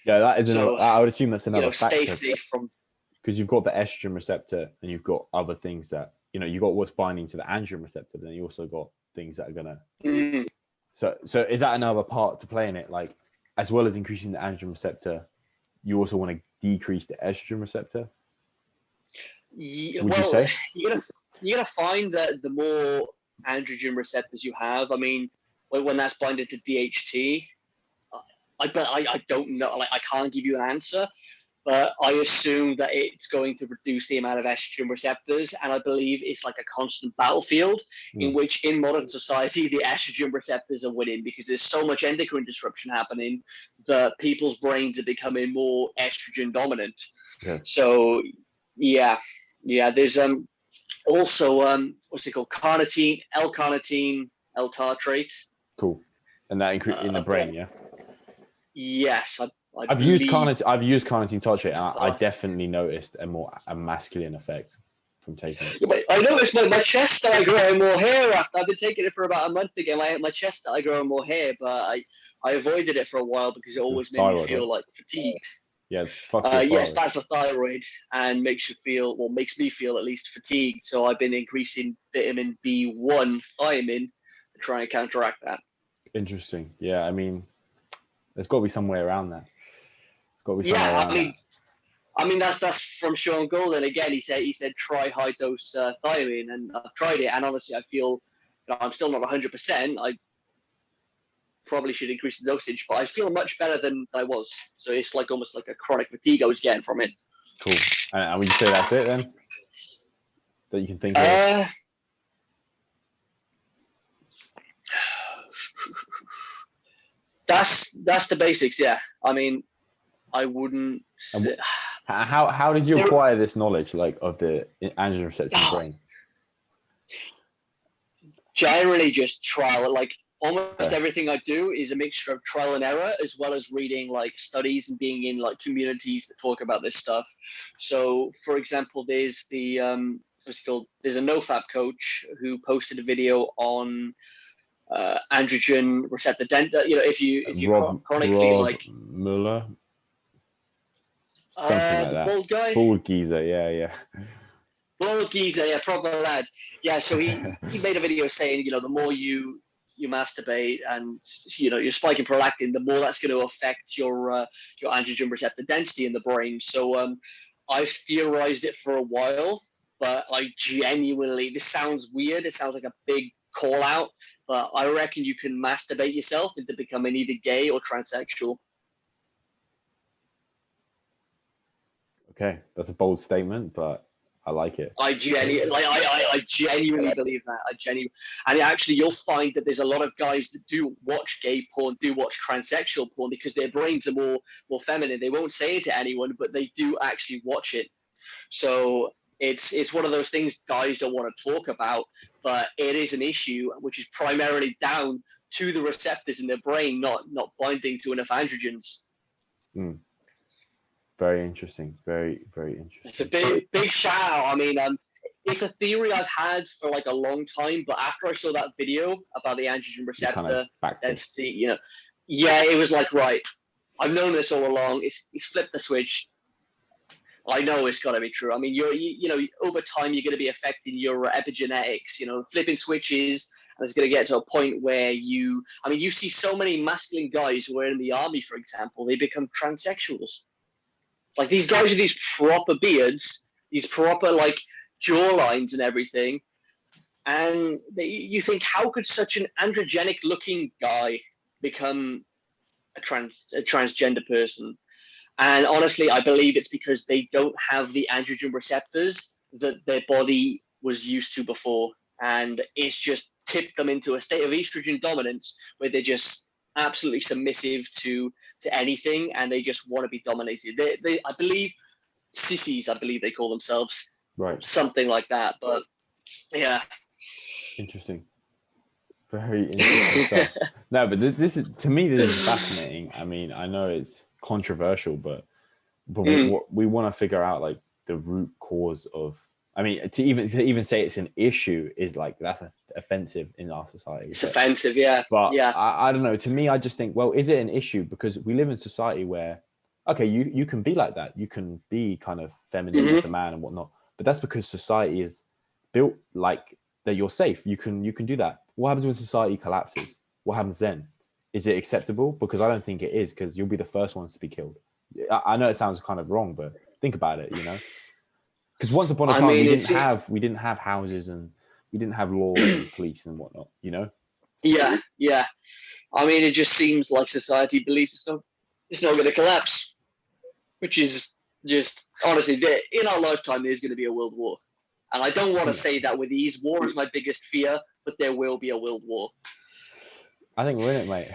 Speaker 1: Yeah, that is another.
Speaker 2: So
Speaker 1: I would assume that's another
Speaker 2: stay
Speaker 1: factor
Speaker 2: safe from.
Speaker 1: because you've got the estrogen receptor and you've got other things that you got what's binding to the androgen receptor. Then you also got things that are gonna.
Speaker 2: Mm.
Speaker 1: So is that another part to play in it? Like, as well as increasing the androgen receptor, you also want to decrease the estrogen receptor.
Speaker 2: Yeah,
Speaker 1: Would you
Speaker 2: well,
Speaker 1: say?
Speaker 2: you're gonna find that the more androgen receptors you have, I mean, when that's binded to DHT, I don't know, like I can't give you an answer, but I assume that it's going to reduce the amount of estrogen receptors, and I believe it's like a constant battlefield in which, in modern society, the estrogen receptors are winning because there's so much endocrine disruption happening that people's brains are becoming more estrogen dominant.
Speaker 1: Yeah.
Speaker 2: So, yeah, there's also what's it called? Carnitine, L-carnitine, L-tartrate.
Speaker 1: Cool. And that in the brain, yeah.
Speaker 2: Yes, I
Speaker 1: I've
Speaker 2: believe.
Speaker 1: used carnitine tartrate, and I definitely noticed a masculine effect from taking it.
Speaker 2: Yeah, but I noticed my chest started growing more hair after I've been taking it for about a month again. My chest started growing more hair, but I avoided it for a while because it always made me feel like fatigued.
Speaker 1: Yeah, fuck your
Speaker 2: Yes,
Speaker 1: thyroid.
Speaker 2: bad for thyroid and makes me feel at least fatigued. So I've been increasing vitamin B1 thiamine to try and counteract that.
Speaker 1: Interesting. Yeah, I mean, there's got to be some way around that. There's got to be some way around that.
Speaker 2: I mean that's from Sean Golden again. He said try high dose thiamine, and I've tried it, and honestly, I feel I'm still not 100%. I probably should increase the dosage, but I feel much better than I was. So it's like almost like a chronic fatigue I was getting from it.
Speaker 1: Cool. And would you say that's it then? That you can think of?
Speaker 2: That's the basics. Yeah, I mean, I wouldn't.
Speaker 1: How did you acquire this knowledge, like of the androgen receptor in the brain?
Speaker 2: Generally, just trial. Like almost everything I do is a mixture of trial and error, as well as reading like studies and being in like communities that talk about this stuff. So, for example, there's the what's it called? There's a NoFap coach who posted a video on androgen receptor if you chronically
Speaker 1: Rob
Speaker 2: like
Speaker 1: Mueller, something like
Speaker 2: the
Speaker 1: that.
Speaker 2: bald guy,
Speaker 1: bald geezer, yeah.
Speaker 2: Bald geezer, yeah, proper lad. Yeah, so he made a video saying, the more you masturbate and you're spiking prolactin, the more that's going to affect your androgen receptor density in the brain. So I've theorized it for a while, but I genuinely, this sounds weird. It sounds like a big call out, but I reckon you can masturbate yourself into becoming either gay or transsexual.
Speaker 1: Okay, that's a bold statement, but I like it.
Speaker 2: I genuinely believe that. And actually, you'll find that there's a lot of guys that do watch gay porn, do watch transsexual porn because their brains are more feminine. They won't say it to anyone, but they do actually watch it. So it's one of those things guys don't want to talk about, but it is an issue which is primarily down to the receptors in their brain not binding to enough androgens.
Speaker 1: Very interesting. Very, very interesting.
Speaker 2: It's a big shout out. I mean, it's a theory I've had for like a long time, but after I saw that video about the androgen receptor, that's it was like, right, I've known this all along. It's flipped the switch. I know it's got to be true. I mean, over time you're going to be affecting your epigenetics. Flipping switches And it's going to get to a point where you see so many masculine guys who are in the army, for example, they become transsexuals. Like these guys with these proper beards, these proper like jawlines and everything. And you think, how could such an androgenic looking guy become a transgender person? And honestly, I believe it's because they don't have the androgen receptors that their body was used to before. And it's just tipped them into a state of estrogen dominance where they're just absolutely submissive to anything, and they just want to be dominated. They I believe, sissies, I believe they call themselves.
Speaker 1: Right.
Speaker 2: Something like that. But yeah.
Speaker 1: Interesting. Very interesting stuff. No, but this is, to me, this is fascinating. I mean, I know it's controversial, but what we want to figure out, like the root cause of, I mean, to even say it's an issue is like, that's offensive in our society.
Speaker 2: It's offensive, yeah.
Speaker 1: But
Speaker 2: yeah.
Speaker 1: I don't know. To me, I just think, well, is it an issue? Because we live in society where, okay, you can be like that. You can be kind of feminine as a man and whatnot. But that's because society is built like that you're safe. You can do that. What happens when society collapses? What happens then? Is it acceptable? Because I don't think it is, because you'll be the first ones to be killed. I know it sounds kind of wrong, but think about it, you know? Because once upon a time, we didn't have houses, and we didn't have laws and police and whatnot, you know?
Speaker 2: Yeah, yeah. I mean, it just seems like society believes it's not going to collapse, which is just, honestly, in our lifetime, there's going to be a world war. And I don't want to say that with ease. War is my biggest fear, but there will be a world war.
Speaker 1: I think we're in it, mate.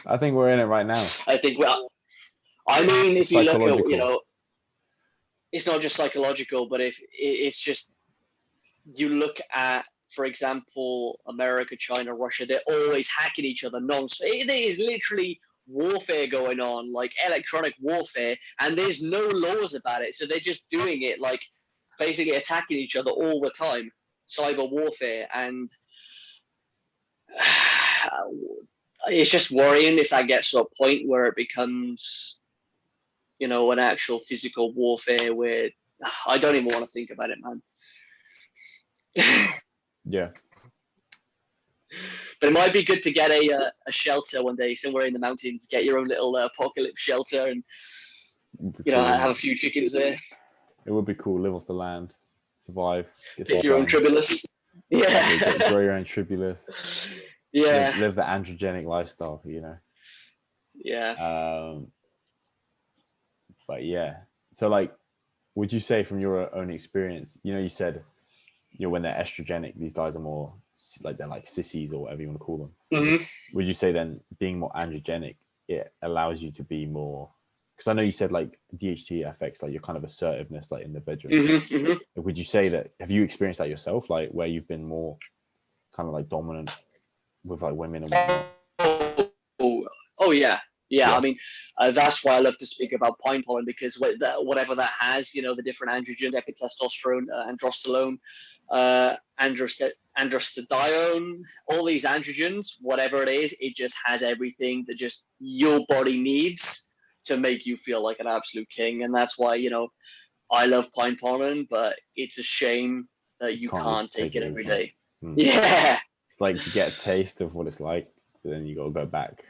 Speaker 1: I think we're in it right now.
Speaker 2: I think, well, I mean, if you look at, you know, it's not just psychological, but if it's just, you look at, for example, America, China, Russia, they're always hacking each other non-stop. There is literally warfare going on, like electronic warfare, and there's no laws about it. So they're just doing it, like basically attacking each other all the time, cyber warfare. And it's just worrying if that gets to a point where it becomes, you know, an actual physical warfare where I don't even want to think about it, man.
Speaker 1: Yeah.
Speaker 2: But it might be good to get a shelter one day somewhere in the mountains, get your own little apocalypse shelter, and you know, have a few chickens there.
Speaker 1: It would be cool. Live off the land, survive.
Speaker 2: Get your own tribulus. Yeah.
Speaker 1: Grow your own tribulus.
Speaker 2: Yeah.
Speaker 1: Live the androgenic lifestyle, you know.
Speaker 2: Yeah.
Speaker 1: But yeah. So like, would you say from your own experience, you know, you said, you know, when they're estrogenic, these guys are more like, they're like sissies or whatever you want to call them.
Speaker 2: Mm-hmm.
Speaker 1: Would you say then being more androgenic, it allows you to be more, because I know you said like DHT affects like your kind of assertiveness, like in the bedroom.
Speaker 2: Mm-hmm, mm-hmm.
Speaker 1: Would you say that, have you experienced that yourself, like where you've been more kind of like dominant with like women and whatnot?
Speaker 2: Oh yeah. Yeah, I mean, that's why I love to speak about pine pollen, because whatever that has, you know, the different androgens, epitestosterone, androsterone, androstenedione, all these androgens, whatever it is, it just has everything that just your body needs to make you feel like an absolute king. And that's why, you know, I love pine pollen, but it's a shame that you can't take it every day. Yeah.
Speaker 1: It's like you get a taste of what it's like, but then you got to go back.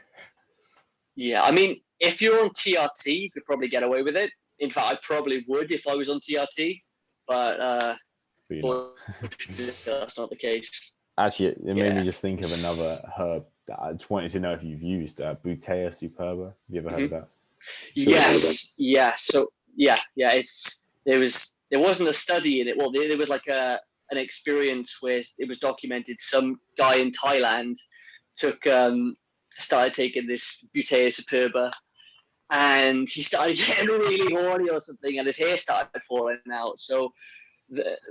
Speaker 2: Yeah, I mean, if you're on TRT, you could probably get away with it. In fact, I probably would if I was on TRT, but that's not the case.
Speaker 1: Actually, it made me just think of another herb that I just wanted to know if you've used, Boutea superba. Have you ever heard of that?
Speaker 2: Yes, yeah. So yeah. There wasn't a study in it. Well, there was like an experience where it was documented. Some guy in Thailand started taking this Boutea superba, and he started getting really horny or something, and his hair started falling out. So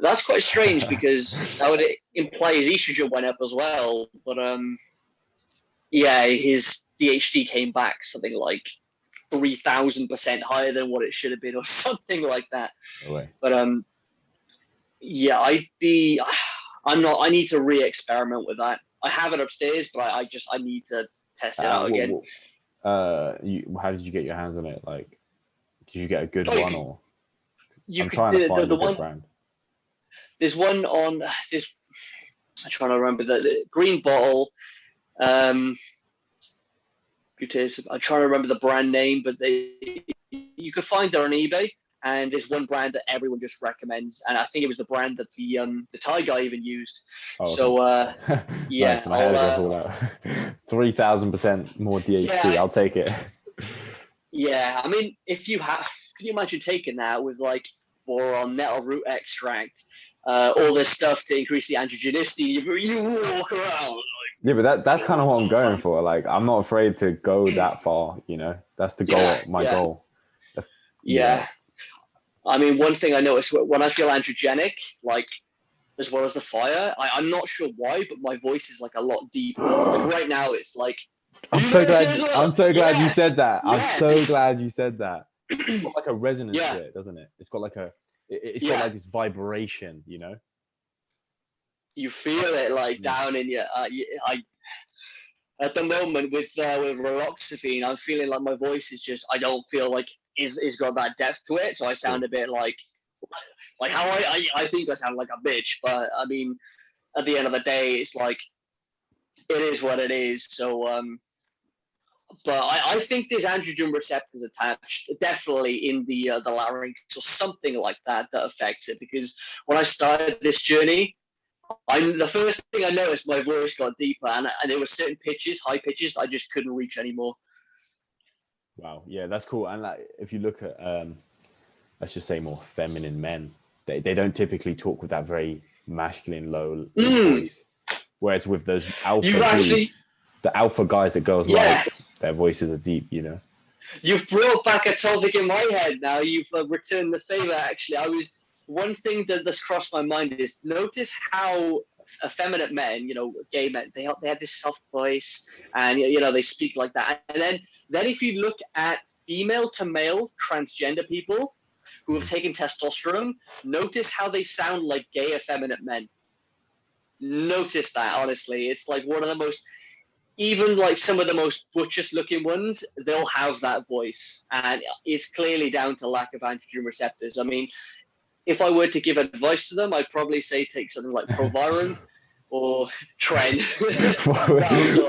Speaker 2: that's quite strange, because that would imply his estrogen went up as well. But yeah, his DHT came back something like 3,000% higher than what it should have been, or something like that.
Speaker 1: Okay.
Speaker 2: But yeah, I need to re-experiment with that. I have it upstairs, but I need to test it out again.
Speaker 1: How did you get your hands on it? Like, did you get a good one, or I'm trying to find a good brand.
Speaker 2: There's one on this. I'm trying to remember the green bottle. I'm trying to remember the brand name, but you could find it on eBay. And there's one brand that everyone just recommends, and I think it was the brand that the Thai guy even used.
Speaker 1: Oh,
Speaker 2: so yeah,
Speaker 1: nice. My hair goes all out. 3,000% more DHT.
Speaker 2: Yeah,
Speaker 1: I'll take it.
Speaker 2: yeah. I mean, if you have, can you imagine taking that with like boron, nettle root extract, all this stuff to increase the androgenicity? You walk around. Like,
Speaker 1: Yeah, but that's kind of what I'm going for. Like, I'm not afraid to go that far. That's the goal.
Speaker 2: yeah,
Speaker 1: My
Speaker 2: yeah,
Speaker 1: goal. That's,
Speaker 2: yeah. I mean, one thing I noticed when I feel androgenic, like as well as the fire, I'm not sure why, but my voice is like a lot deeper. Like right now, it's like.
Speaker 1: I'm so glad. I'm so glad you
Speaker 2: Yes,
Speaker 1: said that. I'm
Speaker 2: yes.
Speaker 1: so glad you said that. It's got like a resonance
Speaker 2: Yeah,
Speaker 1: to it, doesn't it? It's got like it's got
Speaker 2: yeah.
Speaker 1: like this vibration.
Speaker 2: You feel it like down in your. At the moment with raloxifene, I'm feeling like my voice is just. I don't feel like is got that depth to it, so I sound a bit like how I think I sound like a bitch, but I mean, at the end of the day, it's like it is what it is. So but I think there's androgen receptors attached, definitely in the larynx or something like that affects it. Because when I started this journey, the first thing I noticed, my voice got deeper, and there were certain pitches, high pitches, I just couldn't reach anymore.
Speaker 1: Wow, yeah, that's cool. And like, if you look at, let's just say more feminine men, they don't typically talk with that very masculine low voice. Whereas with those alpha dudes, the alpha guys that girls like, their voices are deep.
Speaker 2: You've brought back a topic in my head now. You've returned the favor. Actually, one thing that's crossed my mind is notice how effeminate men, gay men, they have this soft voice, and they speak like that. And then if you look at female to male transgender people who have taken testosterone, notice how they sound like gay effeminate men. Notice that, honestly, it's like one of the most. Even like some of the most butchest looking ones, they'll have that voice, and it's clearly down to lack of androgen receptors. I mean, if I were to give advice to them, I'd probably say take something like Proviron or Tren.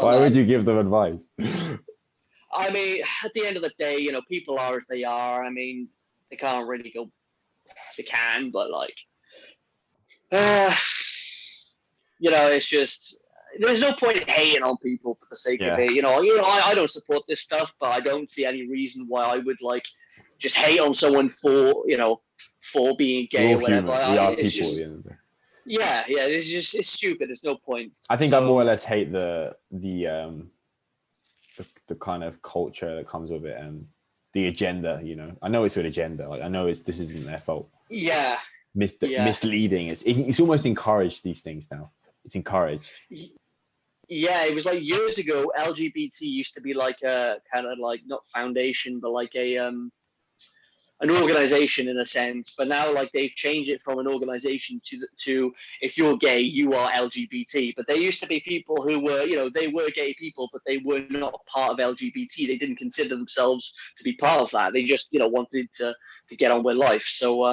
Speaker 1: Why would you give them advice?
Speaker 2: I mean, at the end of the day, people are as they are. I mean, they can't really go. They can, but like, it's just. There's no point hating on people for the sake of it. I don't support this stuff, but I don't see any reason why I would like just hate on someone for being gay or whatever.
Speaker 1: We are people at the end of the day.
Speaker 2: Yeah, it's stupid. There's no point.
Speaker 1: I think I more or less hate the kind of culture that comes with it and the agenda. I know it's an agenda. Like I know this isn't their fault.
Speaker 2: Yeah.
Speaker 1: Misleading. It's almost encouraged, these things now. It's encouraged.
Speaker 2: Yeah, it was like years ago. LGBT used to be like a kind of like not foundation, but like an organization in a sense. But now like they've changed it from an organization to if you're gay, you are LGBT. But there used to be people who were they were gay people, but they were not part of LGBT. They didn't consider themselves to be part of that. They just wanted to get on with life. So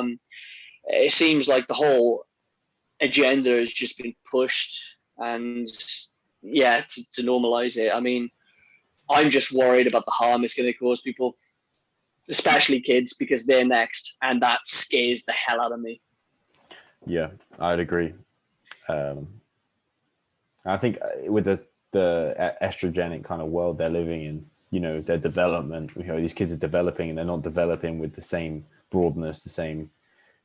Speaker 2: it seems like the whole agenda has just been pushed, and to normalize it. I mean, I'm just worried about the harm it's going to cause people, especially kids, because they're next, and that scares the hell out of me.
Speaker 1: Yeah, I'd agree. I think with the estrogenic kind of world they're living in, their development, these kids are developing and they're not developing with the same broadness, the same,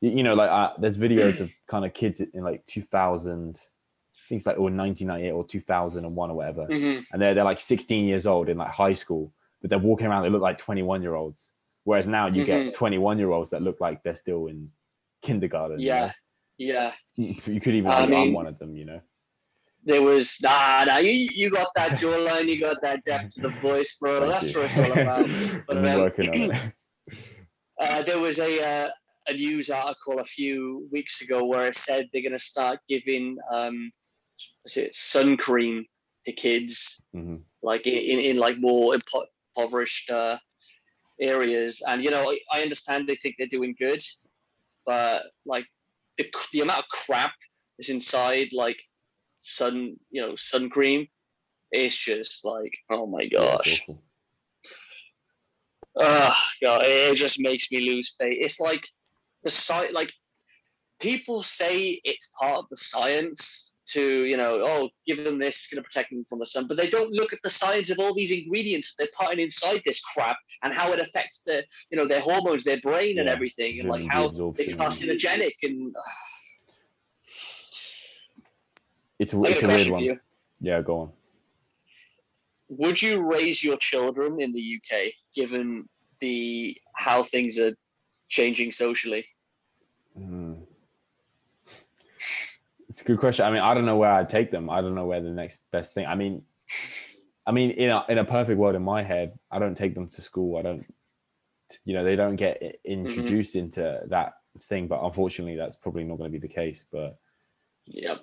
Speaker 1: there's videos of kind of kids in like 2000, I think it's like, or 1998 or 2001 or whatever.
Speaker 2: Mm-hmm.
Speaker 1: And they're like 16 years old in like high school, but they're walking around, they look like 21-year-olds. Whereas now you get 21-year-olds that look like they're still in kindergarten.
Speaker 2: Yeah.
Speaker 1: You could even argue I'm one of them,
Speaker 2: There was you got that jawline, you got that depth to the voice, bro. That's what it's all about. But
Speaker 1: I'm working on
Speaker 2: it. There was a news article a few weeks ago where it said they're going to start giving sun cream to kids, like in like more impoverished areas. And I understand they think they're doing good, but like the amount of crap is inside like sun cream. It's just like, oh my
Speaker 1: Yeah, it's
Speaker 2: gosh.
Speaker 1: awful.
Speaker 2: God, it just makes me lose faith. It's like like people say it's part of the science to, give them this, it's going to protect them from the sun, but they don't look at the science of all these ingredients they're putting inside this crap and how it affects their hormones, their brain and
Speaker 1: Yeah,
Speaker 2: everything, and like
Speaker 1: vitamin D
Speaker 2: how they're
Speaker 1: absorption.
Speaker 2: carcinogenic. And
Speaker 1: It's
Speaker 2: I got
Speaker 1: a
Speaker 2: a
Speaker 1: weird
Speaker 2: question for
Speaker 1: one.
Speaker 2: you.
Speaker 1: Yeah, go on.
Speaker 2: Would you raise your children in the UK given how things are changing socially?
Speaker 1: It's a good question. I mean, I don't know where I'd take them. I don't know where the next best thing. I mean, in a perfect world in my head, I don't take them to school. I don't, they don't get introduced into that thing. But unfortunately, that's probably not going to be the case. But
Speaker 2: yeah,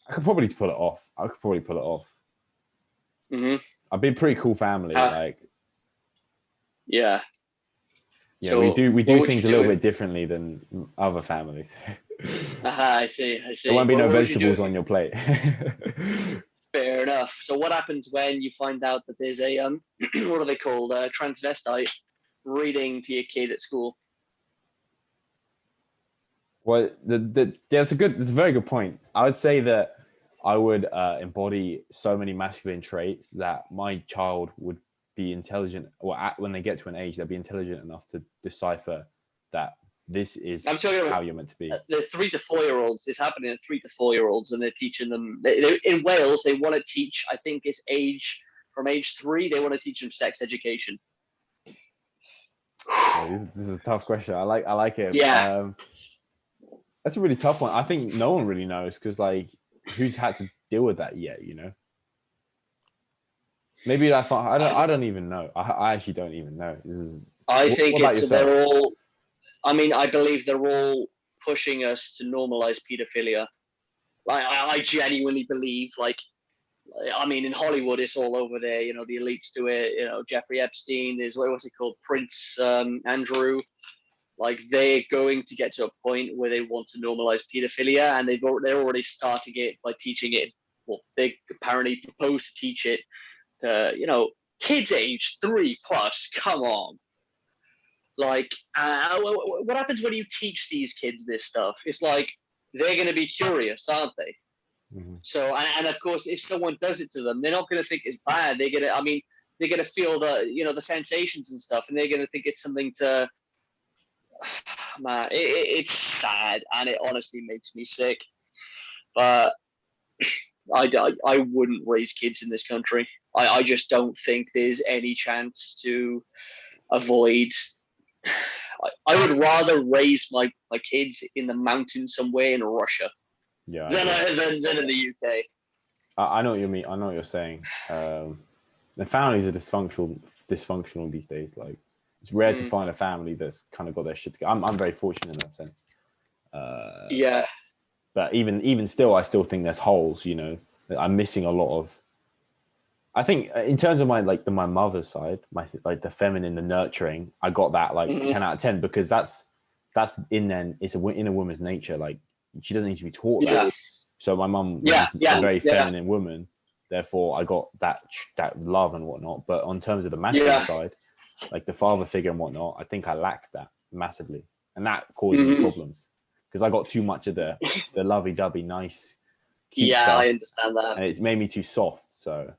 Speaker 1: I could probably pull it off.
Speaker 2: Mm-hmm.
Speaker 1: I've been pretty cool family.
Speaker 2: Yeah.
Speaker 1: Yeah,
Speaker 2: so
Speaker 1: we do things a little bit differently than other families.
Speaker 2: I see.
Speaker 1: There won't be no vegetables on your plate.
Speaker 2: Fair enough. So what happens when you find out that there's a what are they called? Transvestite reading to your kid at school?
Speaker 1: Well, that's a very good point. I would say that I would embody so many masculine traits that my child would be intelligent, or when they get to an age, they'll be intelligent enough to decipher that this is how you're meant to be.
Speaker 2: There's 3 to 4 year olds. It's happening to 3 to 4 year olds, and they're teaching them. In Wales, they want to teach. I think it's from age 3. They want to teach them sex education.
Speaker 1: Yeah, this is a tough question. I like it.
Speaker 2: Yeah.
Speaker 1: That's a really tough one. I think no one really knows because who's had to deal with that yet? Maybe I don't even know. I actually don't even know.
Speaker 2: I think they're all. I mean, I believe they're all pushing us to normalize pedophilia. I genuinely believe, in Hollywood, it's all over there. The elites do it. Jeffrey Epstein is what's it called, Prince Andrew. They're going to get to a point where they want to normalize pedophilia, and they're already starting it by teaching it. Well, they apparently propose to teach it to kids age 3 plus. Come on. What happens when you teach these kids this stuff? It's like they're going to be curious, aren't they?
Speaker 1: Mm-hmm.
Speaker 2: So, and of course, if someone does it to them, they're not going to think it's bad. They're going to feel the sensations and stuff, and they're going to think it's something to. Man, it's sad, and it honestly makes me sick. But I wouldn't raise kids in this country. I just don't think there's any chance to avoid. I would rather raise my kids in the mountains somewhere in Russia than in the UK.
Speaker 1: I know what you mean. I know what you're saying. The families are dysfunctional these days. It's rare to find a family that's kind of got their shit together. I'm very fortunate in that sense.
Speaker 2: Yeah.
Speaker 1: But even still, I still think there's holes. I'm missing a lot of. I think in terms of my mother's side, the feminine, the nurturing, I got that 10 out of 10 because that's in a woman's nature. She doesn't need to be taught that. So my mum was a very feminine woman. Therefore, I got that love and whatnot. But on terms of the masculine side, the father figure and whatnot, I think I lacked that massively, and that caused me problems because I got too much of the lovey-dovey, nice, cute stuff.
Speaker 2: I understand that,
Speaker 1: and it made me too soft. So.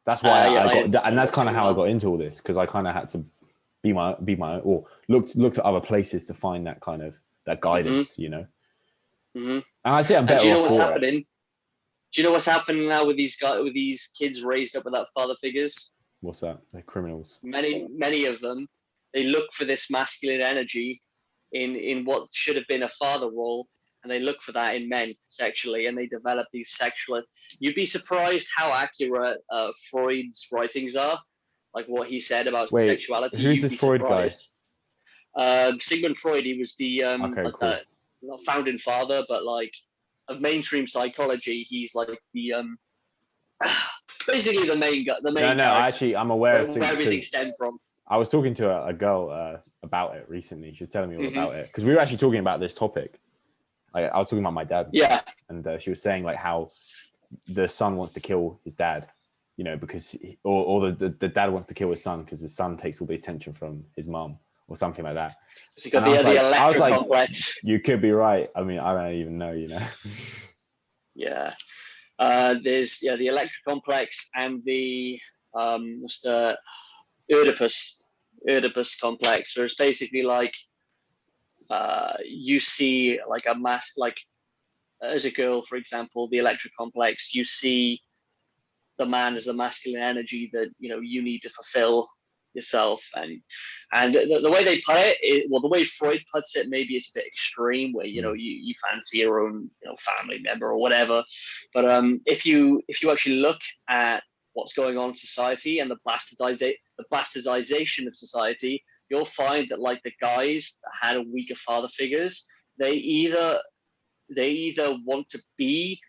Speaker 1: That's why I got, and that's kind of how I got into all this because I kind of had to be my own, or look to other places to find that kind of that guidance, And I'd say I'm better.
Speaker 2: Do you know what's happening? Do you know what's happening now with these kids raised up without father figures?
Speaker 1: What's that? They're criminals.
Speaker 2: Many of them, they look for this masculine energy in what should have been a father role. And they look for that in men sexually, and they develop these sexual. You'd be surprised how accurate Freud's writings are, what he said about sexuality.
Speaker 1: Who's this Freud guy?
Speaker 2: Sigmund Freud. He was the not founding father, but of mainstream psychology. He's the basically the main guy. The main.
Speaker 1: No. Actually, I'm aware of
Speaker 2: where everything stemmed from.
Speaker 1: I was talking to a girl about it recently. She was telling me all about it because we were actually talking about this topic. I was talking about my dad.
Speaker 2: Yeah.
Speaker 1: And she was saying how the son wants to kill his dad, you know, because or the dad wants to kill his son because his son takes all the attention from his mom or something like that.
Speaker 2: So you got the electric complex.
Speaker 1: You could be right. I mean, I don't even know, you know.
Speaker 2: Yeah. There's the electric complex and the what's the Oedipus complex, where it's basically like you see like a mass, like as a girl, for example, the electric complex, you see the man as the masculine energy that you need to fulfill yourself, and the way they put it, well, the way Freud puts it, maybe it's a bit extreme, where you fancy your own family member or whatever, but if you actually look at what's going on in society and the bastardization of society, you'll find that like the guys that had weaker father figures, they either want to be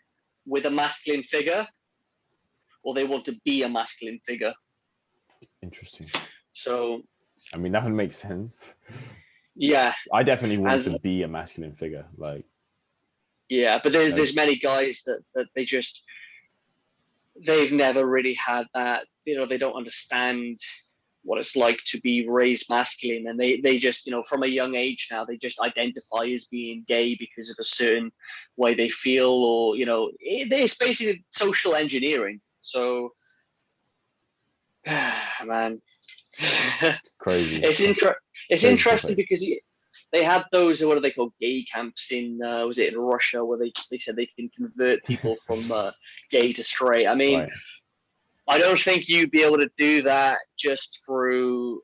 Speaker 2: with a masculine figure or they want to be a masculine figure.
Speaker 1: Interesting.
Speaker 2: So,
Speaker 1: I mean, that would make sense.
Speaker 2: Yeah.
Speaker 1: I definitely want to be a masculine figure. Like,
Speaker 2: yeah, but there's many guys that they've never really had that, they don't understand what it's like to be raised masculine, and they just from a young age now, they just identify as being gay because of a certain way they feel, or it's basically social engineering. So man,
Speaker 1: it's crazy.
Speaker 2: It's interesting because they had those, what are they called, gay camps in was it in Russia, where they said they can convert people from gay to straight. I mean, right. I don't think you'd be able to do that just through.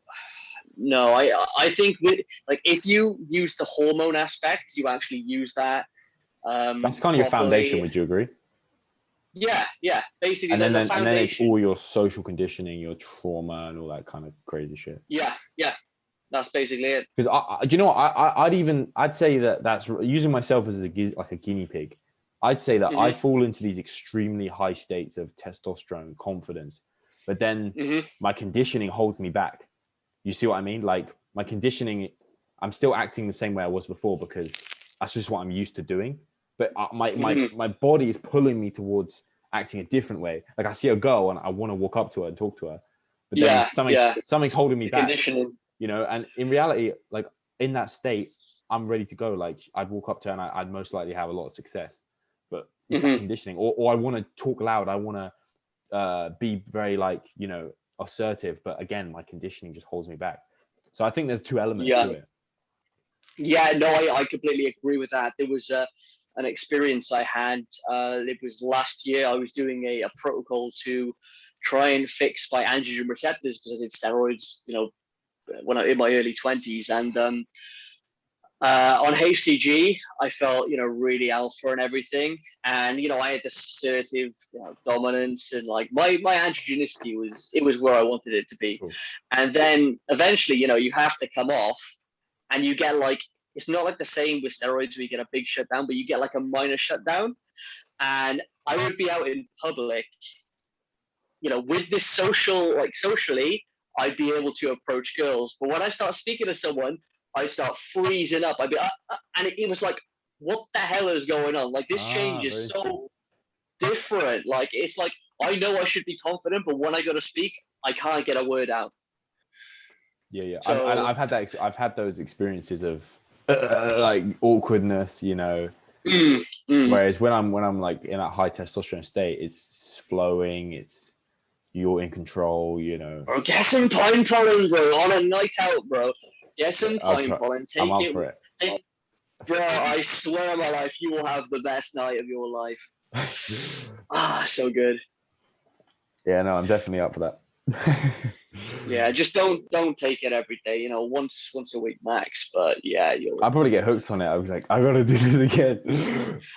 Speaker 2: No, I think if you use the hormone aspect, you actually use that.
Speaker 1: That's kind of your foundation. Would you agree?
Speaker 2: Yeah. Basically,
Speaker 1: and then it's all your social conditioning, your trauma, and all that kind of crazy shit.
Speaker 2: Yeah. That's basically it.
Speaker 1: Because do you know what? I'd say that's using myself as a guinea pig. I'd say that I fall into these extremely high states of testosterone, confidence, but then my conditioning holds me back. You see what I mean? Like my conditioning, I'm still acting the same way I was before because that's just what I'm used to doing. But my body is pulling me towards acting a different way. Like I see a girl and I want to walk up to her and talk to her, but then something's holding me back. Conditioning. And in reality, like in that state, I'm ready to go. Like I'd walk up to her and I'd most likely have a lot of success. But it's that conditioning, or I want to talk loud. I want to be very assertive. But again, my conditioning just holds me back. So I think there's two elements to it.
Speaker 2: Yeah, no, I completely agree with that. There was an experience I had. It was last year. I was doing a protocol to try and fix my androgen receptors because I did steroids, when I in my early 20s, and on HCG I felt really alpha and everything, and I had this assertive dominance, and like my androgenicity was where I wanted it to be. Cool. And then eventually you have to come off, and you get it's not like the same with steroids where you get a big shutdown, but you get like a minor shutdown. And I would be out in public, with this socially, I'd be able to approach girls. But when I start speaking to someone, I start freezing up. I'd be, and it was like, what the hell is going on? Like this change is so different. Like it's like I know I should be confident, but when I go to speak, I can't get a word out.
Speaker 1: Yeah. So, I've had that. I've had those experiences of like awkwardness, Whereas when I'm like in a high testosterone state, it's flowing. It's you're in control,
Speaker 2: Bro, get some pine pollen, bro, on a night out, bro. Get some pine pollen.
Speaker 1: I'm up for it.
Speaker 2: Bro, I swear on my life, you will have the best night of your life. So good.
Speaker 1: Yeah, no, I'm definitely up for that.
Speaker 2: Yeah, just don't take it every day, once a week max. But yeah,
Speaker 1: I'll probably get hooked on it. I'll be like, I gotta do this again.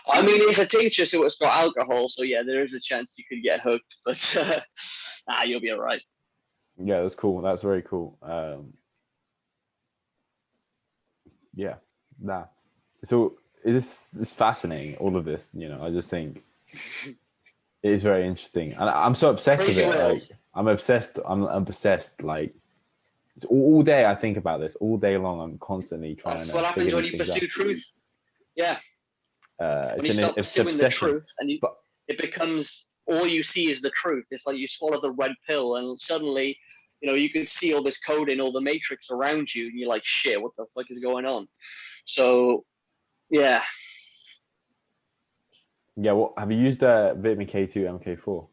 Speaker 2: I mean, it's a tincture, so it's got alcohol, so yeah, there is a chance you could get hooked, but you'll be all right.
Speaker 1: Yeah, that's cool. That's very cool. Yeah, nah. So it's fascinating, all of this. I just think it is very interesting, and I'm so obsessed with it. Like, I'm obsessed. I'm obsessed. Like, it's all day. I think about this all day long. I'm constantly trying. That's
Speaker 2: what happens when you pursue truth. Yeah.
Speaker 1: It's an obsession.
Speaker 2: it becomes all you see is the truth. It's like you swallow the red pill, and suddenly, you could see all this code in all the matrix around you, and you're like, shit, what the fuck is going on? So, yeah.
Speaker 1: Yeah, well, have you used vitamin K2 MK4?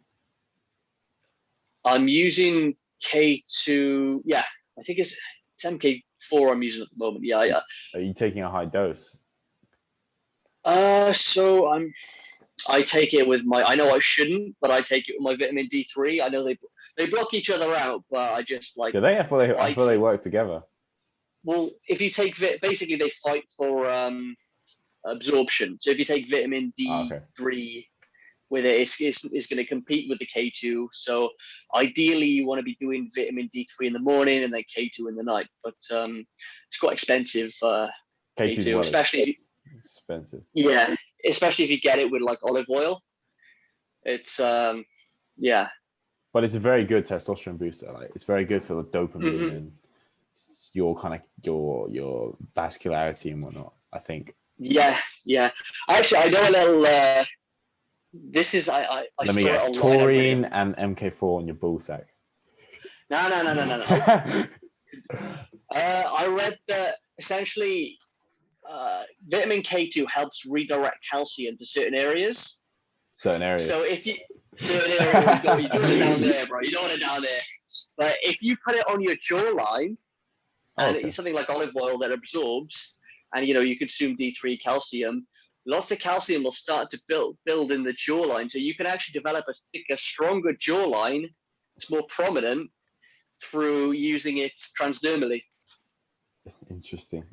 Speaker 2: I'm using K2. Yeah, I think it's MK4 I'm using at the moment. Yeah, yeah.
Speaker 1: Are you taking a high dose?
Speaker 2: So I take it with my. I know I shouldn't, but I take it with my vitamin D3. I know they block each other out, but I just like.
Speaker 1: Do they? I thought they work together.
Speaker 2: Well, if you take basically they fight for absorption. So if you take vitamin D3 with it, it's going to compete with the K2. So ideally, you want to be doing vitamin D3 in the morning and then K2 in the night. But it's quite expensive. K2, especially
Speaker 1: expensive.
Speaker 2: Yeah, especially if you get it with like olive oil. It's yeah.
Speaker 1: But it's a very good testosterone booster. Like it's very good for the dopamine and your kind of your vascularity and whatnot, I think.
Speaker 2: Yeah. Actually, I know a little. This is I.
Speaker 1: Let me guess. Taurine and MK4 on your ball sack.
Speaker 2: No. I read that essentially vitamin K2 helps redirect calcium to certain areas.
Speaker 1: So
Speaker 2: if you certain areas, you don't want it down there, bro. You don't want it down there. But if you put it on your jawline, and it's something like olive oil that absorbs, and you consume D3 calcium, lots of calcium will start to build in the jawline, so you can actually develop a thicker, stronger jawline. It's more prominent through using it transdermally.
Speaker 1: Interesting.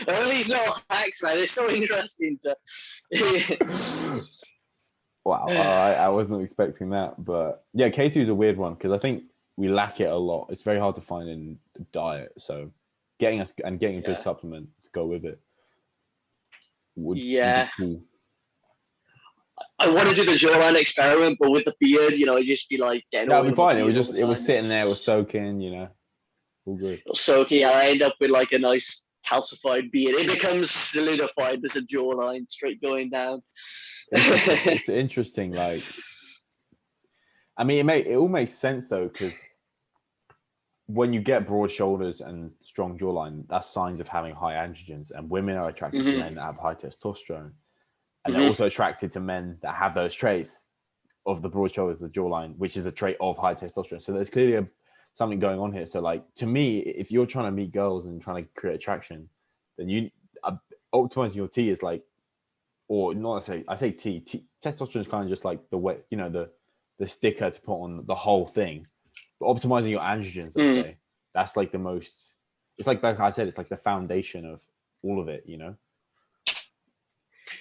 Speaker 2: All these little hacks, man, they're so interesting to.
Speaker 1: Wow, I wasn't expecting that, but yeah, K2 is a weird one because I think we lack it a lot. It's very hard to find in the diet, so getting a good supplement to go with it would be cool.
Speaker 2: I want to do the jawline experiment, but with the beard, it'd just be like getting.
Speaker 1: That'd be fine. It was sitting there, it was soaking, all good.
Speaker 2: Soaking, I end up with like a nice calcified beard. It becomes solidified. There's a jawline straight going down.
Speaker 1: It's interesting. Like, I mean, it all makes sense though, because when you get broad shoulders and strong jawline, that's signs of having high androgens, and women are attracted to men that have high testosterone, and they're also attracted to men that have those traits of the broad shoulders, the jawline, which is a trait of high testosterone. So there's clearly something going on here. So like, to me, if you're trying to meet girls and trying to create attraction, then you optimizing your T is like, or not necessarily, I say T testosterone is kind of just like the way, the sticker to put on the whole thing. But optimizing your androgens, let's say, that's like the most, it's like I said, it's like the foundation of all of it,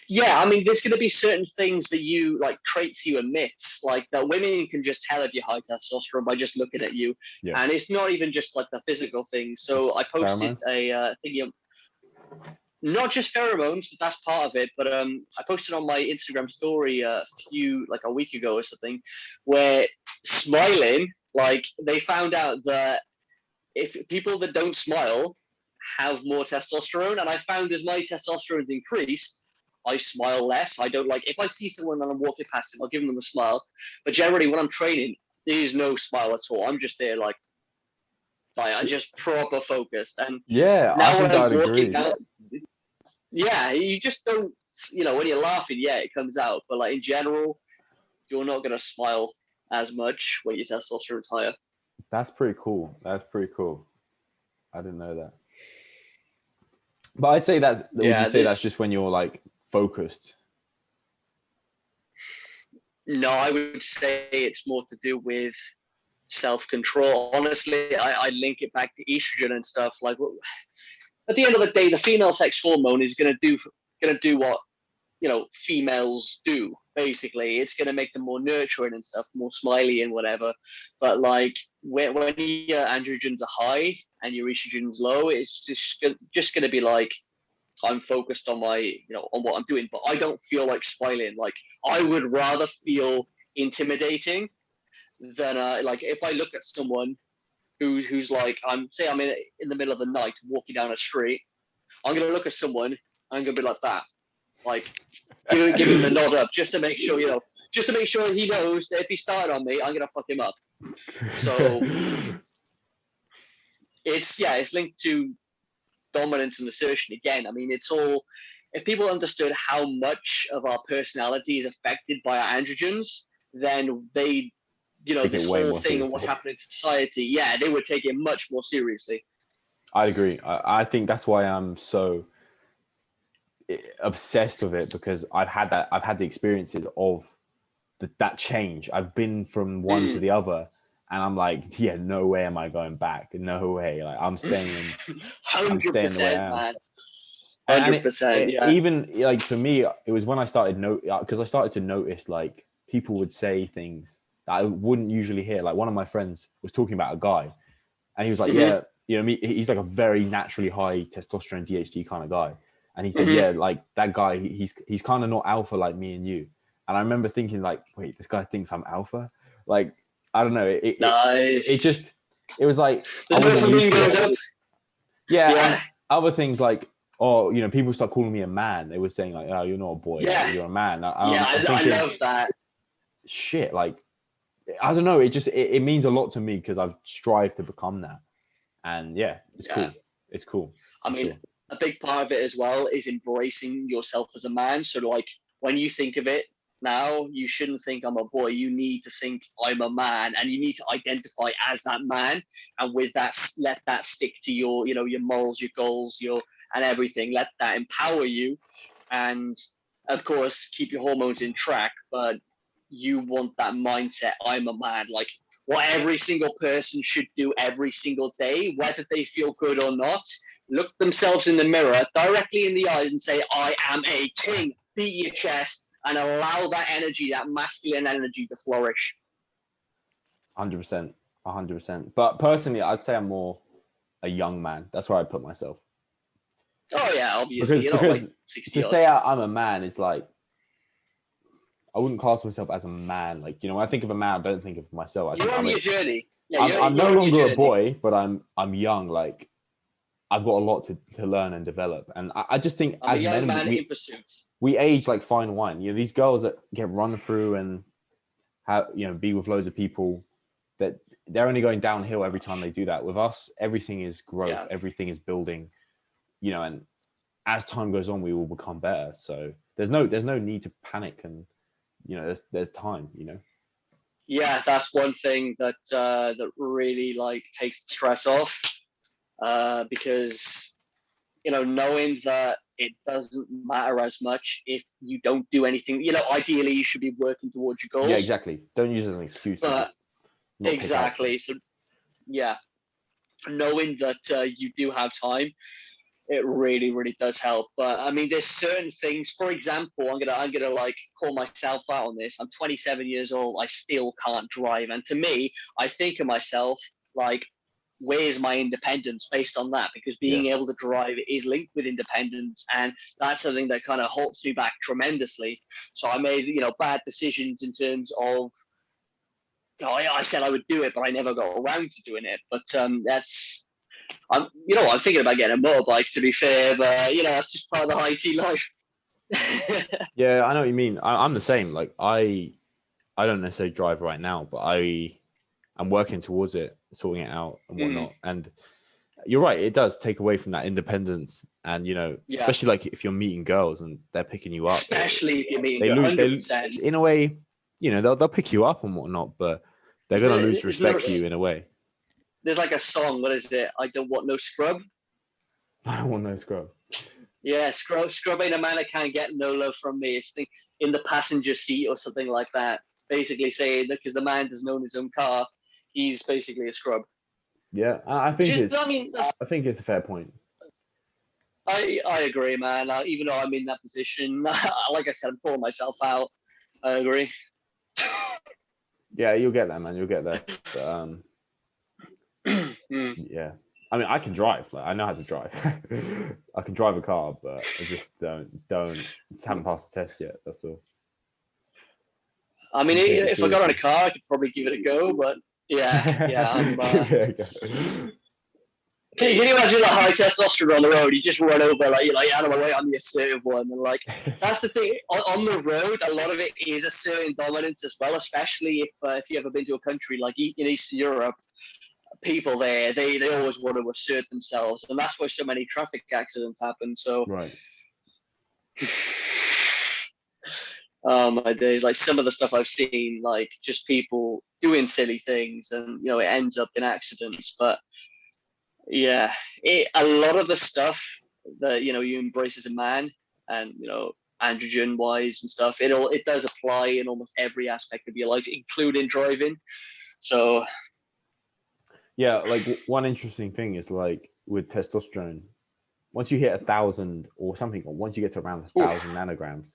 Speaker 2: Yeah, I mean, there's going to be certain things that you like, traits you emit, like that women can just tell if you're high testosterone by just looking at you. Yeah. And it's not even just like the physical thing. So I posted a thing, not just pheromones, but that's part of it. But I posted on my Instagram story a week ago or something, where smiling, like they found out that if people that don't smile have more testosterone, and I found as my testosterone's increased, I smile less. I don't like, if I see someone and I'm walking past them, I'll give them a smile. But generally, when I'm training, there's no smile at all. I'm just there like I just proper focused. And
Speaker 1: yeah,
Speaker 2: now
Speaker 1: I think I'd agree.
Speaker 2: Yeah, you just don't, when you're laughing, yeah, it comes out. But like in general, you're not going to smile as much when your testosterone's higher.
Speaker 1: That's pretty cool. I didn't know that. But I'd say would you say that's just when you're like focused?
Speaker 2: No, I would say it's more to do with self-control. Honestly, I link it back to estrogen and stuff. Like, at the end of the day, the female sex hormone is going to do what females do. Basically, it's going to make them more nurturing and stuff, more smiley and whatever. But like when your androgens are high and your estrogen's low, it's just going to be like, I'm focused on my, on what I'm doing, but I don't feel like smiling. Like I would rather feel intimidating than like if I look at someone who's like, I'm in the middle of the night walking down a street, I'm gonna look at someone, I'm gonna be like that. like give him the nod up, just to make sure, just to make sure he knows that if he started on me, I'm gonna fuck him up. So it's linked to dominance and assertion again. I mean, it's all, if people understood how much of our personality is affected by our androgens, then they, this whole thing and what's happening to society, yeah, they would take it much more seriously.
Speaker 1: I agree. I think that's why I'm so obsessed with it, because I've had the experiences of that change. I've been from one to the other, and I'm like, yeah, no way am I going back. No way. Like, I'm staying
Speaker 2: 100%, man.
Speaker 1: 100%. Yeah. Even like for me, it was when I started because I started to notice like people would say things that I wouldn't usually hear. Like, one of my friends was talking about a guy, and he was like, yeah, he's like a very naturally high testosterone DHT kind of guy. And he said, yeah, like that guy, he's kind of not alpha like me and you. And I remember thinking like, wait, this guy thinks I'm alpha? Like, I don't know. It was like, I wasn't used to it. Yeah. And other things like, people start calling me a man. They were saying like, oh, you're not a boy, you're a man.
Speaker 2: I'm thinking, I love that.
Speaker 1: Shit, like, I don't know. It means a lot to me because I've strived to become that. And yeah, it's cool. It's cool.
Speaker 2: I mean, a big part of it as well is embracing yourself as a man. So like, when you think of it now, you shouldn't think I'm a boy. You need to think I'm a man, and you need to identify as that man. And with that, let that stick to your, your morals, your goals, and everything. Let that empower you. And of course, keep your hormones in track, but you want that mindset. I'm a man. Like, what every single person should do every single day, whether they feel good or not, look themselves in the mirror directly in the eyes and say, I am a king. Beat your chest and allow that energy, that masculine energy, to flourish.
Speaker 1: 100%. But personally, I'd say I'm more a young man. That's where I put myself.
Speaker 2: Oh yeah, obviously.
Speaker 1: Because to say I'm a man is like, I wouldn't class myself as a man. Like, when I think of a man, I don't think of myself.
Speaker 2: You're on your journey. Yeah,
Speaker 1: I'm no longer a boy, but I'm young. Like, I've got a lot to learn and develop. And I just think as men, we age like fine wine. These girls that get run through and have, be with loads of people, that they're only going downhill every time they do that. With us, everything is growth, everything is building, and as time goes on, we will become better. So there's no need to panic, and there's time.
Speaker 2: Yeah, that's one thing that that really like takes the stress off, because knowing that it doesn't matter as much if you don't do anything. Ideally you should be working towards your goals.
Speaker 1: Yeah, exactly. Don't use it as an excuse.
Speaker 2: Exactly. So yeah, knowing that you do have time, it really, really does help. But I mean, there's certain things. For example, I'm gonna like call myself out on this. I'm 27 years old. I still can't drive, and to me, I think of myself like, where's my independence based on that? Because being able to drive is linked with independence, and that's something that kind of holds me back tremendously. So I made bad decisions in terms of. I said I would do it, but I never got around to doing it. But that's. I'm thinking about getting a motorbike, to be fair, but that's just part of the high tea life.
Speaker 1: Yeah, I know what you mean. I'm the same. Like, I don't necessarily drive right now, but I'm working towards it, sorting it out and whatnot. And you're right, it does take away from that independence. And especially like if you're meeting girls and they're picking you up,
Speaker 2: especially if you're meeting girls, 100%.
Speaker 1: In a way, they'll pick you up and whatnot, but they're gonna lose respect for you in a way.
Speaker 2: There's like a song, what is it? I don't want no scrub.
Speaker 1: I don't want no scrub.
Speaker 2: Yeah, scrub ain't a man that can't get no love from me. It's in the passenger seat or something like that. Basically saying that because the man doesn't own his own car, he's basically a scrub.
Speaker 1: Yeah, I think it's a fair point.
Speaker 2: I agree, man. Even though I'm in that position, like I said, I'm pulling myself out. I agree.
Speaker 1: Yeah, you'll get there, man. You'll get there. But, yeah, I mean, I can drive. Like, I know how to drive. I can drive a car, but I just haven't passed the test yet. That's all.
Speaker 2: I mean, if I got on a car, I could probably give it a go. But yeah, Can you imagine like high testosterone on the road? You just run over like you're like out of my way, I'm the assertive one, and like that's the thing. On the road, a lot of it is asserting dominance as well, especially if you ever been to a country like in Eastern Europe. People there, they always want to assert themselves, and that's why so many traffic accidents happen. So,
Speaker 1: Right.
Speaker 2: oh my days! Like some of the stuff I've seen, like just people doing silly things, and it ends up in accidents. But yeah, a lot of the stuff that you embrace as a man, and androgen wise and stuff, it does apply in almost every aspect of your life, including driving. So
Speaker 1: Yeah, like one interesting thing is like with testosterone, once you hit 1,000 or something, or once you get to around 1,000 nanograms,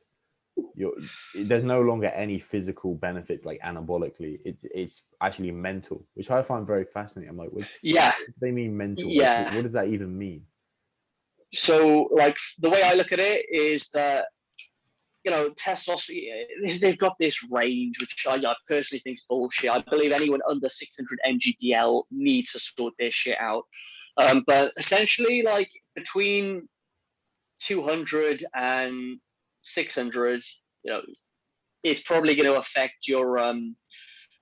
Speaker 1: there's no longer any physical benefits like anabolically. It's actually mental, which I find very fascinating. I'm like, what do they mean mental?
Speaker 2: Yeah.
Speaker 1: Like, what does that even mean?
Speaker 2: So, like the way I look at it is that testosterone, they've got this range, which I personally think is bullshit. I believe anyone under 600 mgdl needs to sort their shit out. But essentially, like between 200 and 600, it's probably going to affect your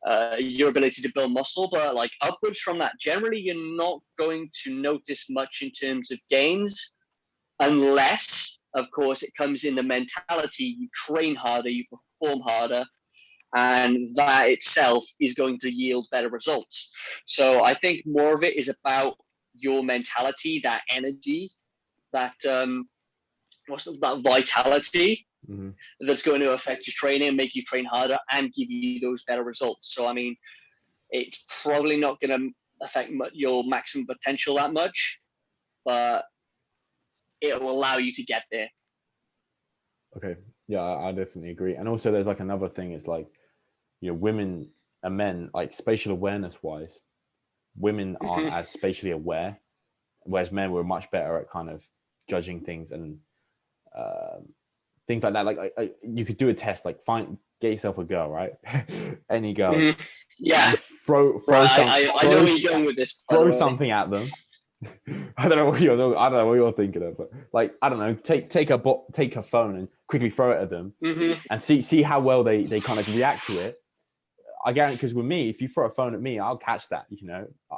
Speaker 2: ability to build muscle. But like upwards from that, generally, you're not going to notice much in terms of gains, unless, of course, it comes in the mentality. You train harder, you perform harder, and that itself is going to yield better results. So I think more of it is about your mentality, that energy, that that vitality, that's going to affect your training, make you train harder, and give you those better results. So I mean, it's probably not going to affect your maximum potential that much, but it will allow you to get there.
Speaker 1: Okay, yeah, I definitely agree. And also, there's like another thing. It's like, women and men, like spatial awareness wise, women aren't as spatially aware, whereas men were much better at kind of judging things and things like that. Like you could do a test, like get yourself a girl, right? Any girl.
Speaker 2: Yeah.
Speaker 1: Throw
Speaker 2: I know where you're going with this.
Speaker 1: Throw something at them. I don't know what you're thinking of, but like I don't know, take a phone and quickly throw it at them, and see how well they kind of react to it. I guarantee, because with me, if you throw a phone at me, I'll catch that.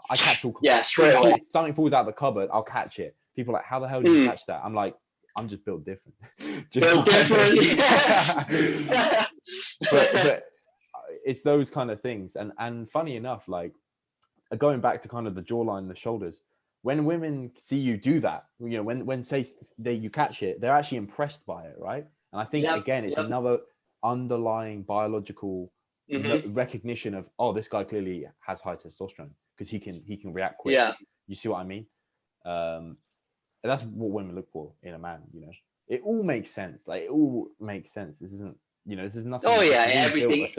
Speaker 1: I catch all.
Speaker 2: Yeah, straight away.
Speaker 1: Something falls out of the cupboard, I'll catch it. People are like, how the hell did you catch that? I'm like, I'm just built different.
Speaker 2: Built different, yes.
Speaker 1: but it's those kind of things, and funny enough, like going back to kind of the jawline, the shoulders. When women see you do that, when say you catch it, they're actually impressed by it, right? And I think again, it's another underlying biological recognition of, oh, this guy clearly has high testosterone because he can react quick.
Speaker 2: Yeah,
Speaker 1: you see what I mean? That's what women look for in a man. It all makes sense. Like it all makes sense. This isn't. This is nothing.
Speaker 2: Oh yeah, everything is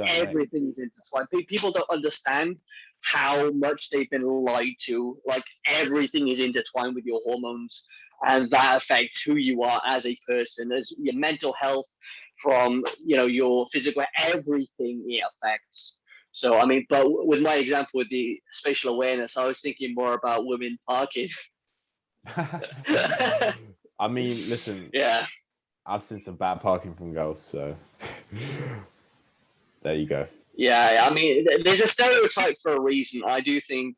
Speaker 2: intertwined. People don't understand how much they've been lied to. Like everything is intertwined with your hormones, and that affects who you are as a person, as your mental health, from your physical, everything it affects. So I mean, but with my example with the spatial awareness, I was thinking more about women parking.
Speaker 1: I mean, listen.
Speaker 2: Yeah.
Speaker 1: I've seen some bad parking from girls, so there you go.
Speaker 2: Yeah, I mean, there's a stereotype for a reason. I do think,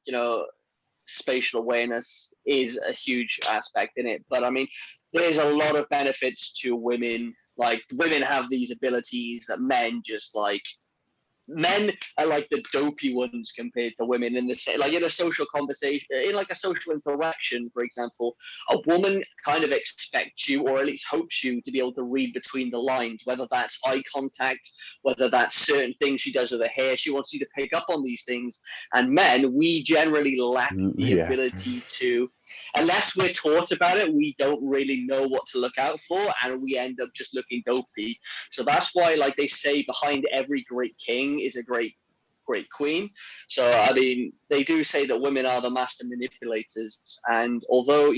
Speaker 2: spatial awareness is a huge aspect in it. But I mean, there's a lot of benefits to women. Like, women have these abilities that men just like. Men are like the dopey ones compared to women in in a social conversation, in like a social interaction, for example. A woman kind of expects you, or at least hopes you, to be able to read between the lines, whether that's eye contact, whether that's certain things she does with her hair. She wants you to pick up on these things. And men, we generally lack the ability to, unless we're taught about it, we don't really know what to look out for, and we end up just looking dopey. So that's why, like they say, behind every great king is a great queen. So I mean, they do say that women are the master manipulators, and although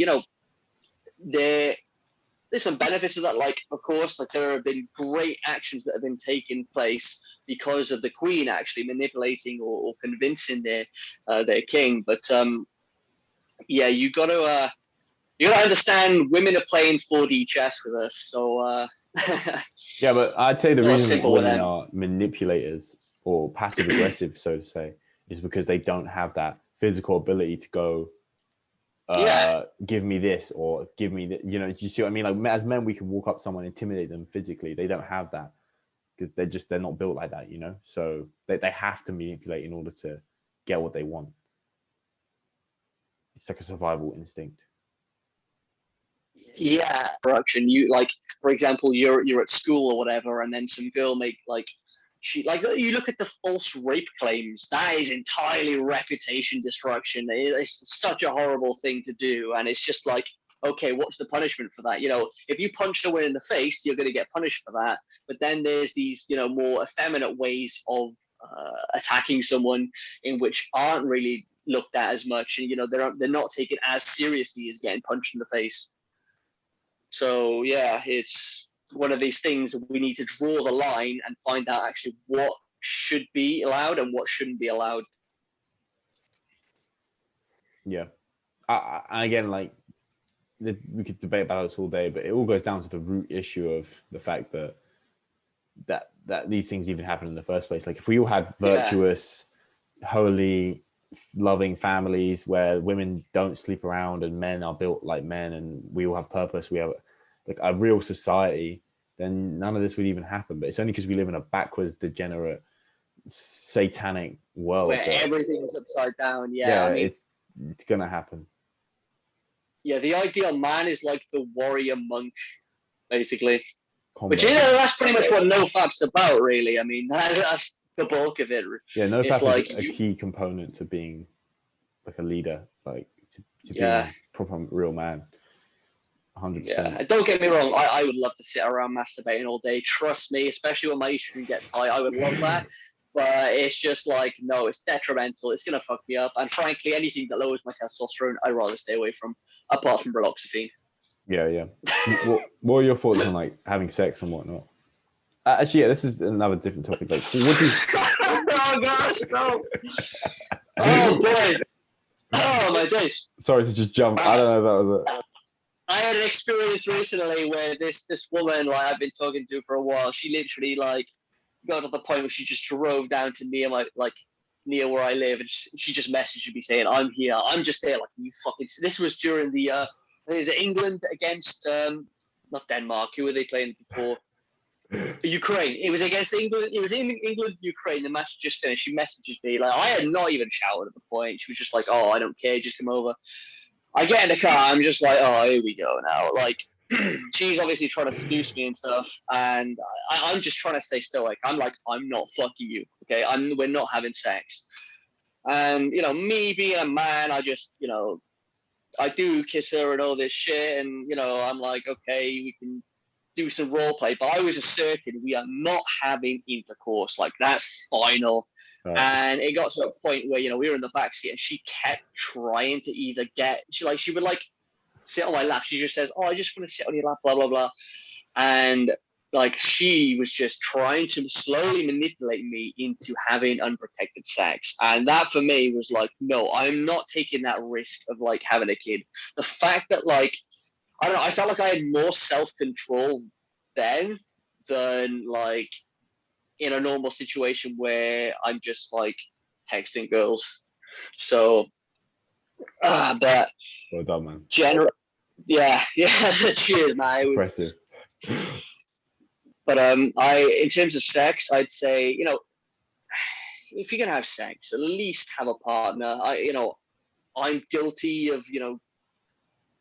Speaker 2: there's some benefits of that, like of course, like there have been great actions that have been taking place because of the queen actually manipulating or convincing their king. But yeah, you gotta understand women are playing 4D chess with us, so
Speaker 1: Yeah, but I'd say the
Speaker 2: not
Speaker 1: reason that
Speaker 2: simple with
Speaker 1: women
Speaker 2: them.
Speaker 1: are manipulators or passive aggressive, so to say, is because they don't have that physical ability to go,
Speaker 2: Yeah,
Speaker 1: give me this or give me that. You know, you see what I mean? Like as men, we can walk up to someone, intimidate them physically. They don't have that because they're not built like that. You know, so they have to manipulate in order to get what they want. It's like a survival instinct.
Speaker 2: yeah. Production. You like, for example, you're at school or whatever, and then some girl make like she like you look at the false rape claims. That is entirely reputation destruction. It's such a horrible thing to do, and it's just like, okay, what's the punishment for that? You know, if you punch someone in the face, you're going to get punished for that. But then there's these, more effeminate ways of attacking someone in which aren't really looked at as much, and they're not taken as seriously as getting punched in the face. So yeah, it's one of these things that we need to draw the line and find out actually what should be allowed and what shouldn't be allowed.
Speaker 1: Yeah. Again, like we could debate about this all day, but it all goes down to the root issue of the fact that these things even happen in the first place. Like if we all had
Speaker 2: Yeah,
Speaker 1: virtuous, holy, loving families where women don't sleep around and men are built like men and we all have purpose, we have like a real society, then none of this would even happen. But it's only because we live in a backwards, degenerate, satanic world
Speaker 2: where
Speaker 1: that
Speaker 2: everything is upside down. Yeah,
Speaker 1: yeah,
Speaker 2: I mean,
Speaker 1: it's gonna happen.
Speaker 2: yeah, the ideal man is like the warrior monk, basically. Which
Speaker 1: Combat, yeah.
Speaker 2: that's pretty much what NoFap's about, really. I mean, that's the bulk of it.
Speaker 1: Yeah, no
Speaker 2: It's
Speaker 1: fap is
Speaker 2: like
Speaker 1: a
Speaker 2: you,
Speaker 1: key component to being like a leader, like to being
Speaker 2: yeah,
Speaker 1: a proper real man. 100%.
Speaker 2: yeah. And don't get me wrong, I would love to sit around masturbating all day. Trust me, especially when my estrogen gets high, I would love that. But it's just like, no, it's detrimental. It's gonna fuck me up. And frankly, anything that lowers my testosterone, I'd rather stay away from, apart from raloxifene.
Speaker 1: Yeah, yeah. What are your thoughts on like having sex and whatnot? Actually, yeah, this is another different topic. Like, what do you?
Speaker 2: Oh gosh, no! Oh boy! Oh my days!
Speaker 1: Sorry to just jump. I don't know if that was it.
Speaker 2: I had an experience recently where this woman, like I've been talking to for a while, she literally like got to the point where she just drove down to near where I live, and she just messaged me saying, "I'm here. I'm just there." Like, you fucking. This was during the is it England against not Denmark? Who were they playing before? Ukraine. It was against England. It was in England, Ukraine. The match just finished. She messages me like I had not even showered at the point. She was just like, "Oh, I don't care. Just come over." I get in the car. I'm just like, "Oh, here we go now." Like, she's obviously trying to seduce me and stuff, and I'm just trying to stay stoic. I'm like, I'm not fucking you, okay? We're not having sex. And me being a man, I just I do kiss her and all this shit, and I'm like, okay, we can do some role play, but I was asserting we are not having intercourse. Like, that's final.
Speaker 1: Right.
Speaker 2: And it got to a point where we were in the back seat, and she kept trying to either she would like sit on my lap. She just says, "Oh, I just want to sit on your lap," blah blah blah. And like, she was just trying to slowly manipulate me into having unprotected sex, and that for me was like, no, I'm not taking that risk of like having a kid. The fact that like, I don't know, I felt like I had more self-control then than like in a normal situation where I'm just like texting girls. So but
Speaker 1: Well done, man.
Speaker 2: general, yeah, yeah. Cheers, man.
Speaker 1: Impressive.
Speaker 2: But in terms of sex, I'd say if you're gonna have sex, at least have a partner. I'm guilty of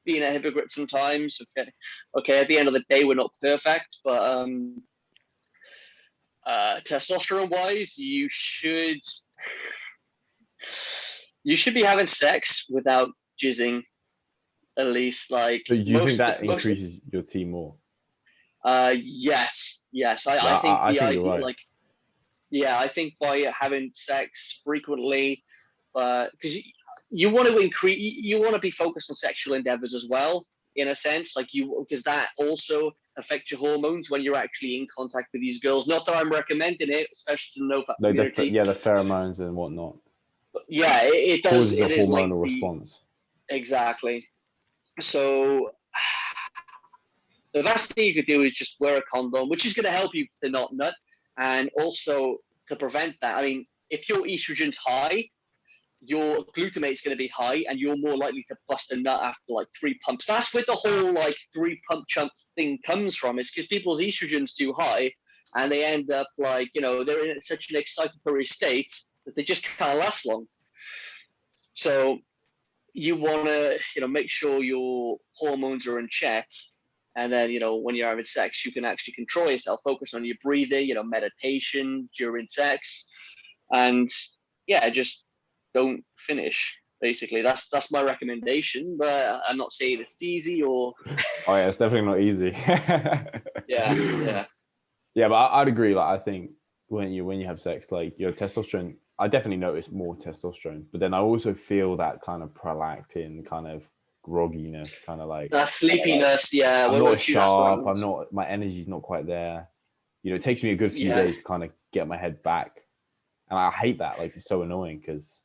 Speaker 2: being a hypocrite sometimes. Okay, okay. At the end of the day, we're not perfect, but testosterone wise, you should be having sex without jizzing, at least like
Speaker 1: But do you think
Speaker 2: most
Speaker 1: that
Speaker 2: most.
Speaker 1: increases your team more?
Speaker 2: Yes, yes. I
Speaker 1: Yeah,
Speaker 2: think
Speaker 1: I
Speaker 2: the
Speaker 1: think you're
Speaker 2: idea,
Speaker 1: right.
Speaker 2: like, yeah, I think by having sex frequently, because you want to increase, you want to be focused on sexual endeavors as well, in a sense, like because that also affects your hormones when you're actually in contact with these girls. Not that I'm recommending it, especially to the no fat
Speaker 1: Like
Speaker 2: community.
Speaker 1: yeah, the pheromones and whatnot
Speaker 2: But yeah, it does.
Speaker 1: causes a
Speaker 2: It is like
Speaker 1: hormonal
Speaker 2: the
Speaker 1: response.
Speaker 2: exactly. So the best thing you could do is just wear a condom, which is going to help you to not nut, and also to prevent that. I mean, if your estrogen's high, your glutamate's going to be high, and you're more likely to bust a nut after like 3 pumps. That's where the whole like 3 pump chump thing comes from. Is because people's estrogen's too high, and they end up like they're in such an excitatory state that they just can't last long. So you want to make sure your hormones are in check, and then when you're having sex, you can actually control yourself, focus on your breathing, meditation during sex, and yeah, just don't finish. Basically, that's my recommendation, but I'm not saying it's easy or
Speaker 1: Oh yeah, it's definitely not easy.
Speaker 2: yeah
Speaker 1: But I'd agree. Like, I think when you have sex, like, your testosterone, I definitely notice more testosterone, but then I also feel that kind of prolactin, kind of grogginess, kind of like
Speaker 2: that sleepiness. Yeah,
Speaker 1: I'm not as sharp. I'm not. My energy's not quite there. It takes me a good few days to kind of get my head back, and I hate that. Like, it's so annoying because.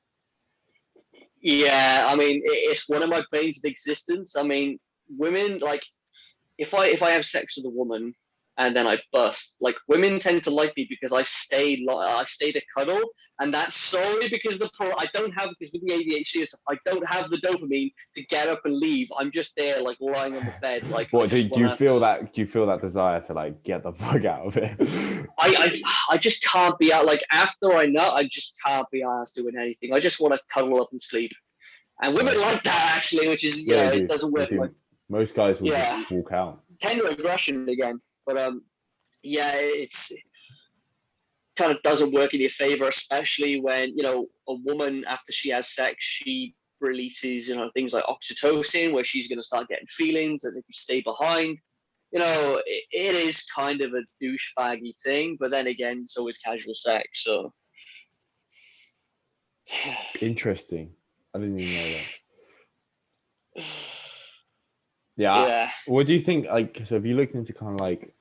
Speaker 2: Yeah, I mean, it's one of my pains of existence. I mean, women, like, if I have sex with a woman and then I bust, like, women tend to like me because I stay to cuddle, and that's solely because I don't have, because with the ADHD and stuff, I don't have the dopamine to get up and leave. I'm just there, like, lying on the bed, like.
Speaker 1: What do you feel that? Do you feel that desire to like get the fuck out of it?
Speaker 2: I just can't be out. Like, after I nut, I just can't be asked doing anything. I just want to cuddle up and sleep. And women like that, actually, which is it doesn't work. Like,
Speaker 1: most guys will just walk out.
Speaker 2: Tender aggression again, but it's kind of doesn't work in your favor, especially when a woman, after she has sex, she releases things like oxytocin, where she's going to start getting feelings, and if you stay behind, it is kind of a douchebaggy thing. But then again, so is casual sex. So
Speaker 1: interesting. I didn't even know that. Yeah. What do you think? Like, so have you looked into kind of like,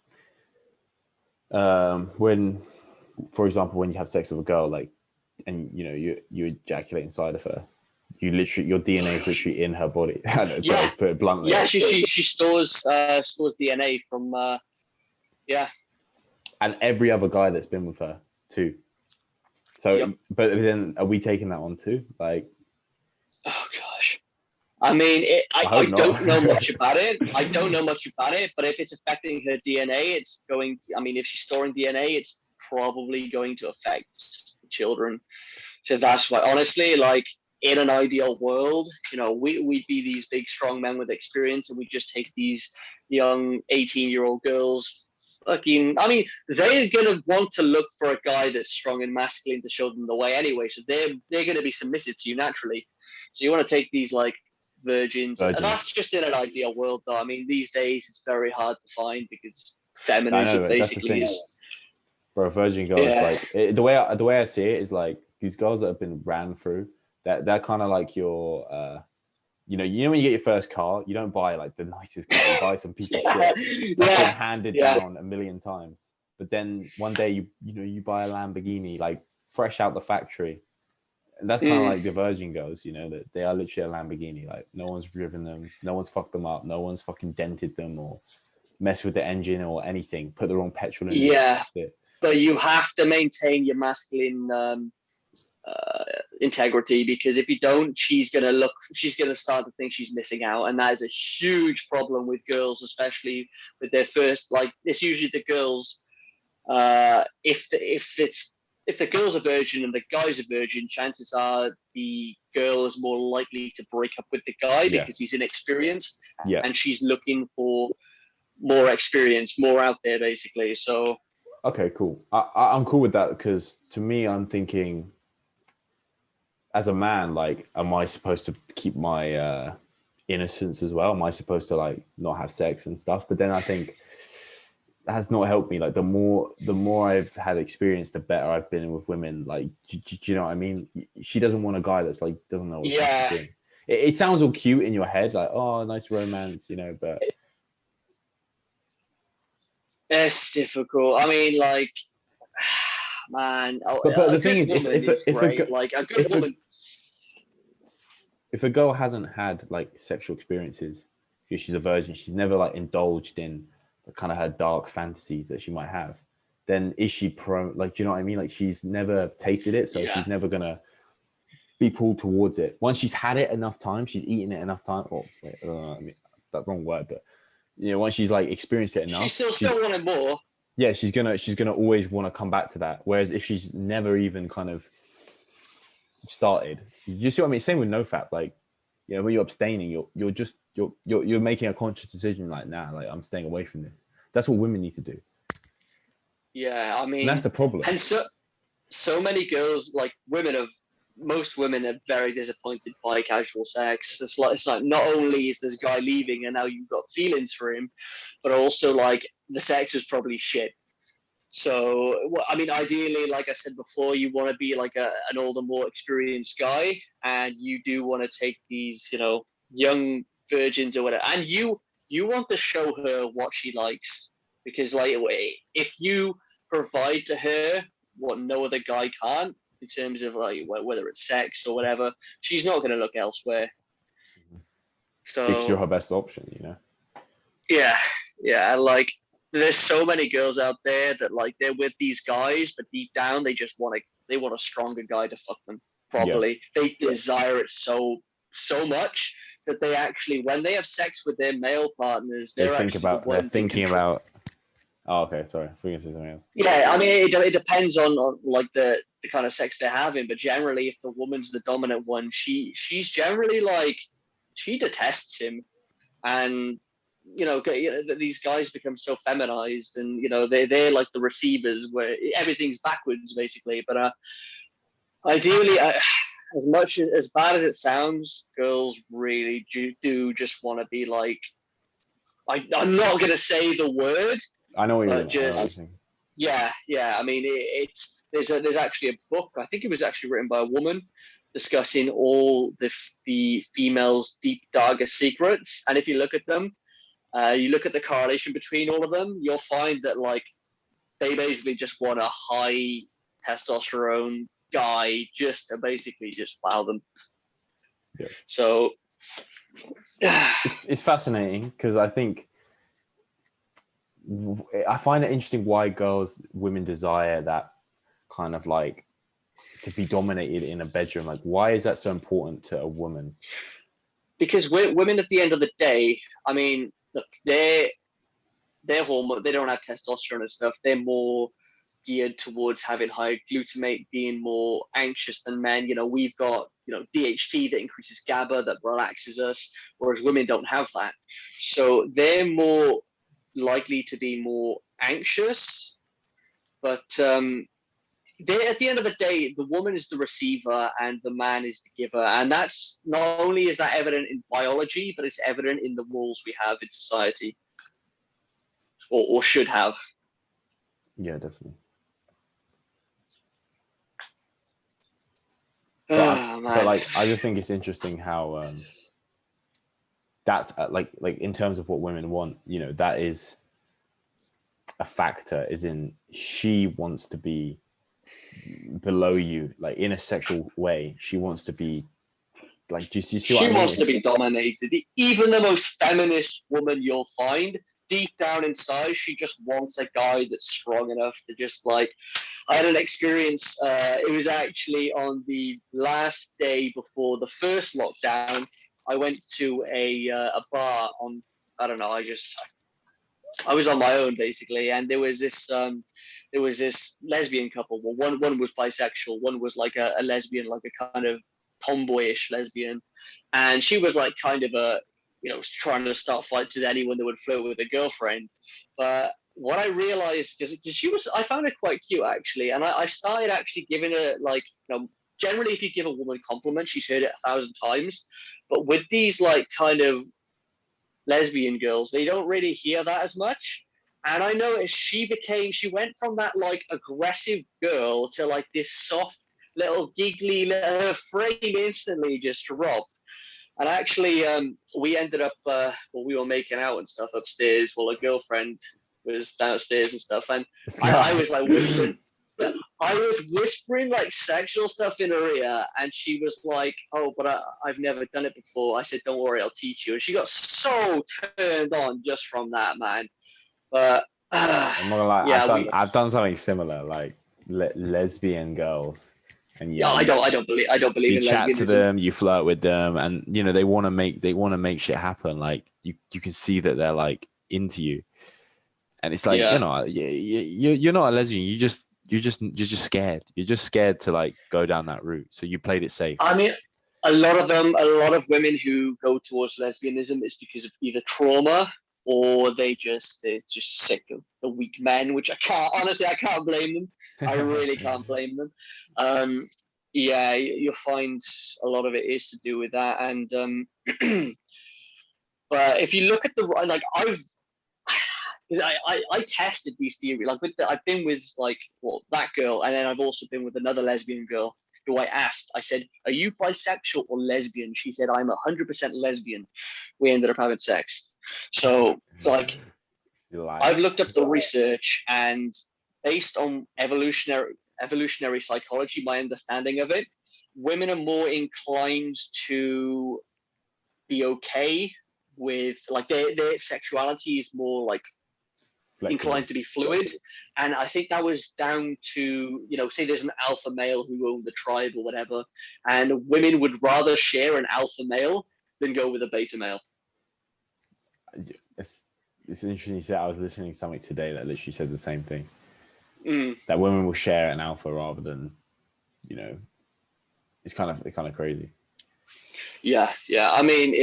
Speaker 1: when, for example, when you have sex with a girl, like, and you ejaculate inside of her, your DNA is literally in her body. Sorry, put it bluntly.
Speaker 2: Yeah, she stores DNA from
Speaker 1: And every other guy that's been with her too. So, but then are we taking that on too? Like,
Speaker 2: oh gosh. I mean, I don't know much about it. I don't know much about it, but if it's affecting her DNA, it's going to, I mean, if she's storing DNA, it's probably going to affect the children. So that's why, honestly, like, in an ideal world, we'd be these big, strong men with experience, and we just take these young 18-year-old girls. I mean, they're gonna want to look for a guy that's strong and masculine to show them the way anyway. So they're gonna be submissive to you naturally. So you want to take these like virgins. And that's just in an ideal world, though. I mean, these days it's very hard to find because feminism basically is.
Speaker 1: Bro, virgin girls, like, the way I see it is like these girls that have been ran through. They're kind of like your. When you get your first car, you don't buy like the nicest car. You buy some piece of shit that's been handed down a million times. But then one day you buy a Lamborghini, like, fresh out the factory. And that's kind of like the virgin girls, that they are literally a Lamborghini. Like, no one's driven them, no one's fucked them up, no one's fucking dented them or messed with the engine or anything, put the wrong petrol in.
Speaker 2: Yeah, but you have to maintain your masculine integrity, because if you don't, she's gonna start to think she's missing out, and that is a huge problem with girls, especially with their first. Like, it's usually the girls. If the girl's a virgin and the guy's a virgin, chances are the girl is more likely to break up with the guy because he's inexperienced, and she's looking for more experience, more out there, basically. So,
Speaker 1: okay, cool. I'm cool with that, because to me, I'm thinking, as a man, like, am I supposed to keep my innocence as well? Am I supposed to, like, not have sex and stuff? But then I think that has not helped me. Like, the more I've had experience, the better I've been with women. Like, do you know what I mean? She doesn't want a guy that's like doesn't know what he's doing. It sounds all cute in your head, like, oh, nice romance, but
Speaker 2: it's difficult. I mean, like, man.
Speaker 1: But the thing is, if a if a girl hasn't had like sexual experiences, because she's a virgin, she's never like indulged in kind of her dark fantasies that she might have, then is she prone? Like, do you know what I mean? Like, she's never tasted it, so she's never gonna be pulled towards it. Once she's had it enough time, she's eaten it enough time. Or wait, I mean that wrong word, but once she's like experienced it enough,
Speaker 2: she's still wanting more.
Speaker 1: Yeah, she's gonna always want to come back to that. Whereas if she's never even kind of started, you see what I mean? Same with NoFap. Like, when you're abstaining, you're making a conscious decision. Like, nah, like I'm staying away from this. That's what women need to do.
Speaker 2: Yeah, I mean,
Speaker 1: and that's the problem.
Speaker 2: And so many girls, like most women are very disappointed by casual sex. It's like not only is this guy leaving and now you've got feelings for him, but also like the sex was probably shit. So, I mean, ideally, like I said before, you want to be like an older, more experienced guy, and you do want to take these, young virgins or whatever, and you want to show her what she likes, because like if you provide to her what no other guy can't in terms of like whether it's sex or whatever, she's not going to look elsewhere. So
Speaker 1: because you're her best option,
Speaker 2: Yeah, like there's so many girls out there that like they're with these guys, but deep down they just want a stronger guy to fuck them properly. Yeah. They desire it so much that they actually, when they have sex with their male partners, they're thinking
Speaker 1: about. Oh, okay. Sorry, I forgot to say something else.
Speaker 2: Yeah, I mean, it depends on like the kind of sex they're having, but generally, if the woman's the dominant one, she's generally like she detests him, and these guys become so feminized, and they're like the receivers where everything's backwards basically. But ideally, as bad as it sounds, girls really do just want to be like, I'm not gonna say the word.
Speaker 1: I know what you're saying.
Speaker 2: Yeah. I mean, there's actually a book. I think it was actually written by a woman discussing all the females' deep darkest secrets, and if you look at them. You look at the correlation between all of them, you'll find that like they basically just want a high testosterone guy just to basically just wow them.
Speaker 1: Yeah.
Speaker 2: So
Speaker 1: it's fascinating because I find it interesting why women desire that kind of like to be dominated in a bedroom. Like, why is that so important to a woman?
Speaker 2: Because women at the end of the day, I mean, look, their hormone, they don't have testosterone and stuff. They're more geared towards having higher glutamate, being more anxious than men. We've got DHT that increases GABA that relaxes us, whereas women don't have that. So they're more likely to be more anxious. But at the end of the day, the woman is the receiver and the man is the giver. And that's not only is that evident in biology, but it's evident in the rules we have in society, or should have.
Speaker 1: Yeah, definitely.
Speaker 2: But
Speaker 1: like, I just think it's interesting how that's like in terms of what women want, that is a factor, is in she wants to be below you, like in a sexual way. She wants to be like, do you see what I mean?
Speaker 2: She wants to be dominated. Even the most feminist woman you'll find, deep down inside, she just wants a guy that's strong enough to just like. I had an experience. It was actually on the last day before the first lockdown. I went to a bar on. I don't know. I was on my own basically, and there was this lesbian couple. Well, one was bisexual, one was like a lesbian, like a kind of tomboyish lesbian, and she was like kind of trying to start fights with anyone that would flirt with a girlfriend. But what I realized, because I found her quite cute actually, and I started actually giving her like, generally if you give a woman a compliment, she's heard it 1,000 times, but with these like kind of lesbian girls, they don't really hear that as much. And I noticed she went from that like aggressive girl to like this soft little giggly, her frame instantly just dropped. And actually, we ended up, we were making out and stuff upstairs while a girlfriend was downstairs and stuff. And I was like whispering, I was whispering like sexual stuff in her ear, and she was like, "Oh, but I've never done it before." I said, "Don't worry, I'll teach you." And she got so turned on just from that, man. But
Speaker 1: I'm not gonna lie,
Speaker 2: yeah,
Speaker 1: I've done something similar, like lesbian girls, and
Speaker 2: yeah, I don't believe
Speaker 1: you
Speaker 2: in
Speaker 1: chat to
Speaker 2: lesbianism.
Speaker 1: them, you flirt with them, and you know they want to make shit happen. Like you can see that they're like into you, and it's like
Speaker 2: Yeah,
Speaker 1: you're not a lesbian. You're just scared. You're just scared to like go down that route. So you played it safe.
Speaker 2: I mean, a lot of women who go towards lesbianism is because of either trauma or they're just sick of the weak men, which I can't blame them. I really can't blame them. Um, yeah, you'll find a lot of it is to do with that, and but if you look at the like I've because I tested these theories like I've been with like well that girl and then I've also been with another lesbian girl who I asked. I said, "Are you bisexual or lesbian?" She said, "I'm 100% lesbian." We ended up having sex. So like I've looked up the research and based on evolutionary psychology, my understanding of it, women are more inclined to be okay with like their sexuality is more like
Speaker 1: Flexible.
Speaker 2: inclined to be fluid. And I think that was down to, say there's an alpha male who owned the tribe or whatever, and women would rather share an alpha male than go with a beta male.
Speaker 1: It's interesting you said. I was listening to something today that literally said the same thing.
Speaker 2: Mm.
Speaker 1: That women will share an alpha rather than, it's kind of crazy.
Speaker 2: Yeah, yeah. I mean,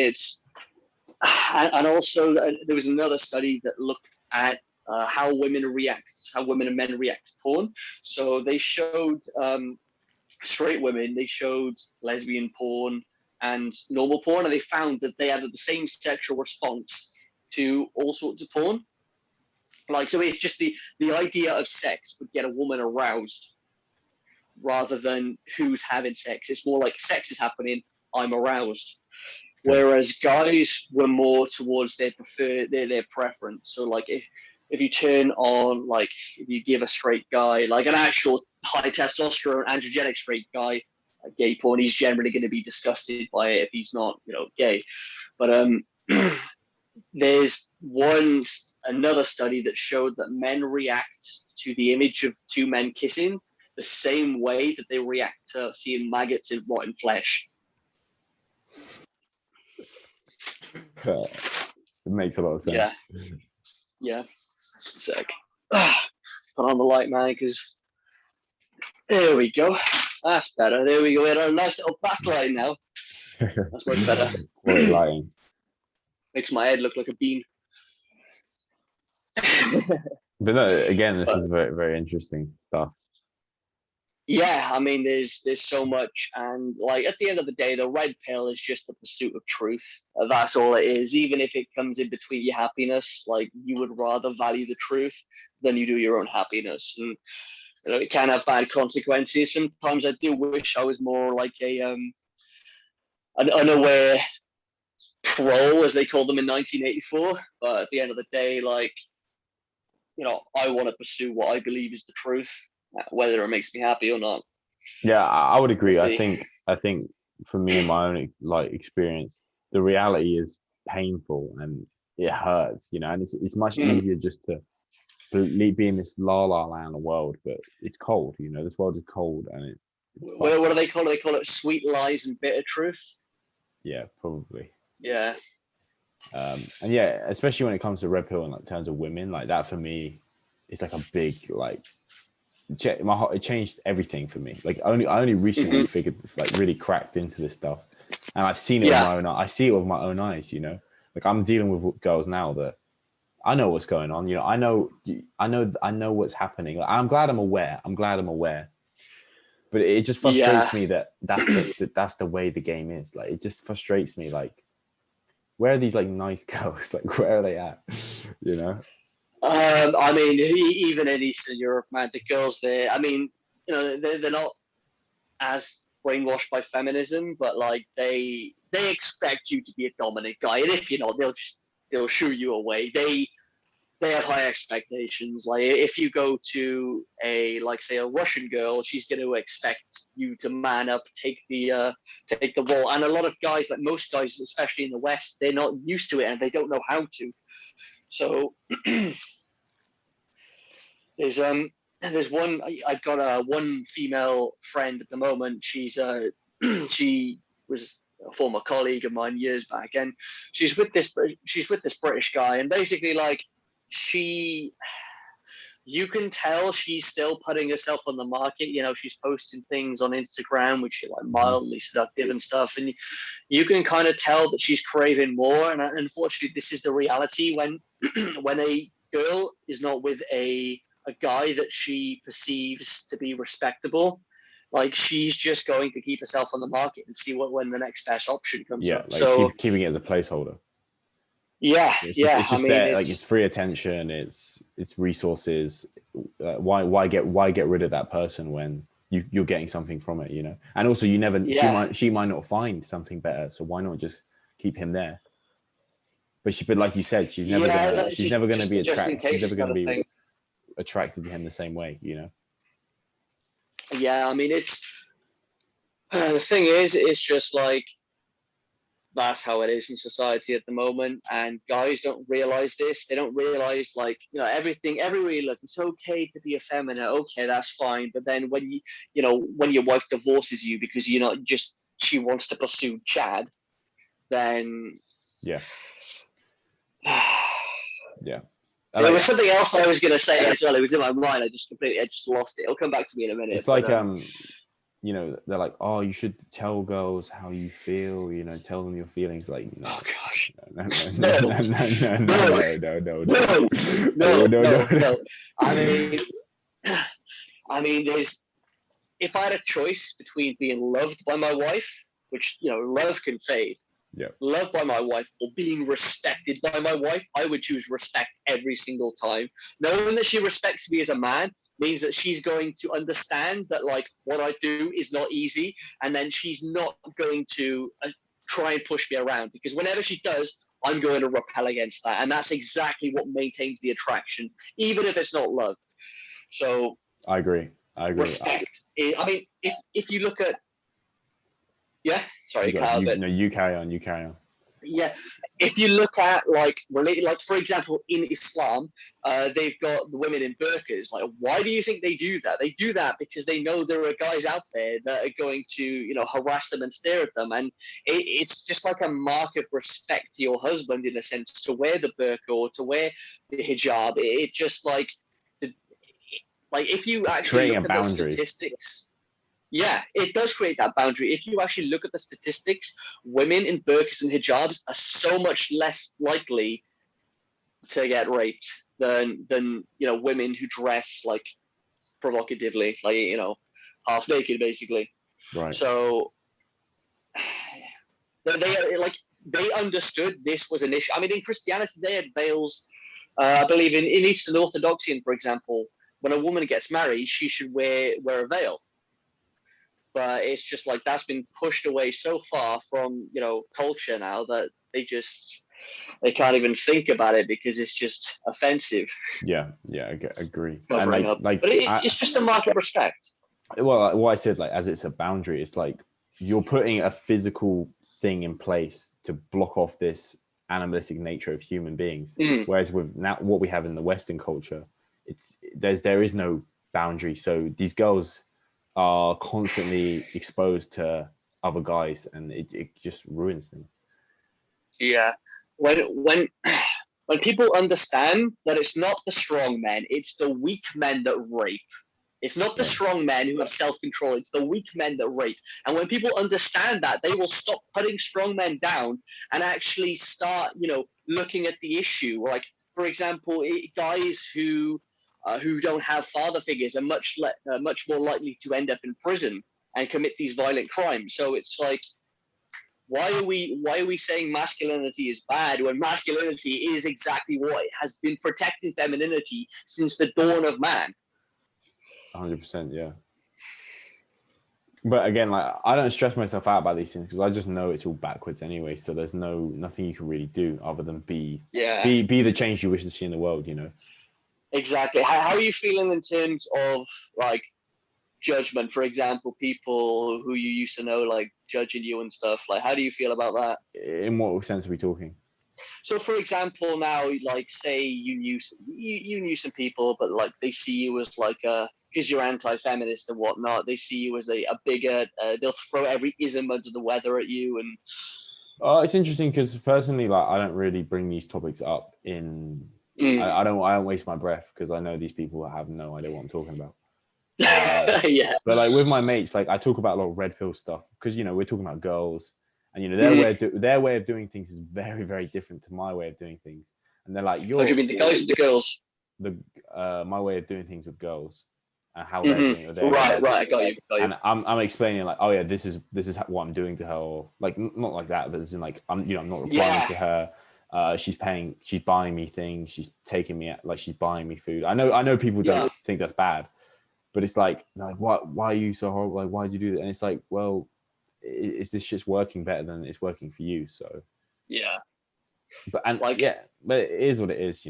Speaker 2: and also there was another study that looked at how women and men react to porn. So they showed straight women, they showed lesbian porn and normal porn, and they found that they had the same sexual response to all sorts of porn. Like, so it's just the idea of sex would get a woman aroused rather than who's having sex. It's more like sex is happening, I'm aroused. Whereas guys were more towards their preference. So like if you turn on like if you give a straight guy like an actual high testosterone androgenic straight guy gay porn, he's generally going to be disgusted by it if he's not gay. But there's another study that showed that men react to the image of two men kissing the same way that they react to seeing maggots in rotten flesh.
Speaker 1: It makes a lot of sense.
Speaker 2: Yeah. Sick. Put on the light, man, because there we go. That's better. There we go. We had a nice little backlight now. That's much better.
Speaker 1: Quality lighting.
Speaker 2: Makes my head look like a bean.
Speaker 1: But no, again, this is very, very interesting stuff.
Speaker 2: Yeah, I mean, there's so much, and like at the end of the day, the red pill is just the pursuit of truth. That's all it is. Even if it comes in between your happiness, like you would rather value the truth than you do your own happiness, and it can have bad consequences. Sometimes I do wish I was more like an unaware pro, as they called them in 1984. But at the end of the day, like I want to pursue what I believe is the truth, whether it makes me happy or not.
Speaker 1: Yeah, I would agree. I think for me and my own like experience, the reality is painful and it hurts, and it's much easier just to be in this la la land world, but it's cold. This world is cold and
Speaker 2: what do they call it? They call it sweet lies and bitter truth.
Speaker 1: Yeah, probably.
Speaker 2: Yeah.
Speaker 1: And yeah, especially when it comes to red pill and like terms of women, like that for me, it's like a big like it changed everything for me. Like I only recently figured like really cracked into this stuff, and I've seen it with my own. I see it with my own eyes. Like I'm dealing with girls now that I know what's going on. I know what's happening. Like, I'm glad I'm aware. But it just frustrates me that's the way the game is. Like it just frustrates me. Like where are these like nice girls? Like where are they at?
Speaker 2: I mean, even in Eastern Europe, man, the girls there. I mean, they're not as brainwashed by feminism, but like they expect you to be a dominant guy, and if you're not, they'll shoo you away. they have high expectations. Like if you go to say a Russian girl, she's going to expect you to man up, take the role. And a lot of guys, like most guys, especially in the West, they're not used to it and they don't know how to. So there's one. I've got one female friend at the moment. She's she was a former colleague of mine years back, and she's with this British guy, and basically like you can tell she's still putting herself on the market. You know, she's posting things on Instagram which are like mildly seductive and stuff, and you can kind of tell that she's craving more. And unfortunately, this is the reality when when a girl is not with a guy that she perceives to be respectable. Like she's just going to keep herself on the market and see when the next best option comes up.
Speaker 1: Like
Speaker 2: so
Speaker 1: keeping it as a placeholder.
Speaker 2: It's
Speaker 1: just there. Like it's free attention. It's resources. Why get rid of that person when you're getting something from it? You know, and also you never. She might not find something better. So why not just keep him there? But like you said, she's never gonna be attracted. She's never gonna be attracted to him the same way. You know.
Speaker 2: Yeah, I mean it's the thing is, it's just like that's how it is in society at the moment, and guys don't realize this. They don't realize, like, you know, everywhere you look, it's okay to be effeminate. Okay, that's fine. But then when when your wife divorces you because you're not just she wants to pursue Chad, then
Speaker 1: yeah.
Speaker 2: There was something else I was going to say as well. It was in my mind. I just lost it. It'll come back to me in a minute.
Speaker 1: It's like you know, they're like, oh, you should tell girls how you feel, you know, tell them your feelings. Like, no.
Speaker 2: Oh gosh,
Speaker 1: no.
Speaker 2: I mean, if I had a choice between being loved by my wife, which, you know, love can fade, loved by my wife, or being respected by my wife, I would choose respect every single time. Knowing that she respects me as a man means that she's going to understand that, like, what I do is not easy, and then she's not going to try and push me around, because whenever she does, I'm going to repel against that, and that's exactly what maintains the attraction, even if it's not love. So
Speaker 1: I agree.
Speaker 2: Respect. I mean, if you look at sorry, Kyle,
Speaker 1: you carry on.
Speaker 2: Yeah, if you look at like for example, in Islam, they've got the women in burqas. Like, why do you think they do that? They do that because they know there are guys out there that are going to, you know, harass them and stare at them, and it's just like a mark of respect to your husband, in a sense, to wear the burqa or to wear the hijab. It just like if you actually look at the statistics. Yeah, it does create that boundary. If you actually look at the statistics, women in burqas and hijabs are so much less likely to get raped than you know, women who dress like provocatively, like, you know, half naked basically.
Speaker 1: Right.
Speaker 2: So they understood this was an issue. I mean, in Christianity, they had veils. I believe in Eastern Orthodoxy, for example, when a woman gets married, she should wear a veil. But it's just like that's been pushed away so far from, you know, culture now that they can't even think about it because it's just offensive.
Speaker 1: Yeah, I agree.
Speaker 2: And but it's just a mark of respect.
Speaker 1: Well, what I said, like, as it's a boundary, it's like you're putting a physical thing in place to block off this animalistic nature of human beings. Whereas with now what we have in the Western culture, there is no boundary. So these girls are constantly exposed to other guys, and it just ruins things.
Speaker 2: Yeah, when people understand that it's not the strong men, it's the weak men that rape. It's not the strong men who have self-control, it's the weak men that rape. And when people understand that, they will stop putting strong men down and actually start, you know, looking at the issue. Like, for example, guys who don't have father figures are much more likely to end up in prison and commit these violent crimes. So it's like, why are we saying masculinity is bad when masculinity is exactly what has been protecting femininity since the dawn of man?
Speaker 1: 100%, yeah. But again, like I don't stress myself out about these things because I just know it's all backwards anyway. So there's nothing you can really do other than be the change you wish to see in the world. You know.
Speaker 2: Exactly. How are you feeling in terms of like judgment? For example, people who you used to know like judging you and stuff. Like, how do you feel about that?
Speaker 1: In what sense are we talking?
Speaker 2: So, for example, now, like, say you knew some people, but like they see you as like a because you're anti-feminist and whatnot. They see you as a bigot. They'll throw every ism under the weather at you. And
Speaker 1: It's interesting because personally, like, I don't really bring these topics up in. I don't waste my breath because I know these people have no idea what I'm talking about.
Speaker 2: Yeah.
Speaker 1: But like with my mates, like I talk about a lot of red pill stuff because we're talking about girls, and their way of doing things is very, very different to my way of doing things. And they're like,
Speaker 2: "What do you mean, the guys or the girls?"
Speaker 1: My way of doing things with girls and how they're doing it.
Speaker 2: Right, I got you.
Speaker 1: And I'm explaining like, oh yeah, this is what I'm doing to her, or like not like that, but it's in like I'm not replying to her. She's buying me things. She's taking me like she's buying me food. I know people don't think that's bad, but it's like why are you so horrible? Like why did you do that? And it's like, well, is this just working better than it's working for you? So
Speaker 2: yeah,
Speaker 1: but it is what it is,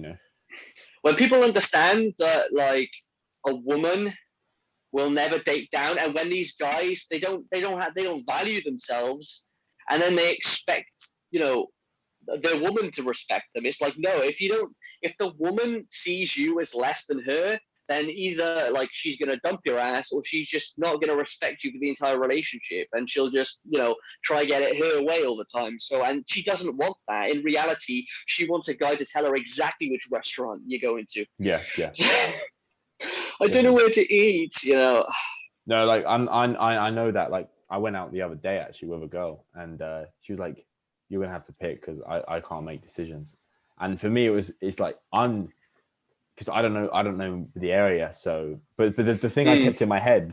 Speaker 2: When people understand that like a woman will never date down, and when these guys they don't value themselves, and then they expect their woman to respect them. It's like, no, if the woman sees you as less than her, then either like she's gonna dump your ass, or she's just not gonna respect you for the entire relationship, and she'll just try get it her way all the time. So, and she doesn't want that. In reality, she wants a guy to tell her exactly which restaurant you're going to.
Speaker 1: Yeah.
Speaker 2: I don't know where to eat.
Speaker 1: No, like I know that. Like I went out the other day actually with a girl, and she was like, "You're gonna have to pick because I can't make decisions." And for me, it's like because I don't know the area. So, but the thing I kept in my head,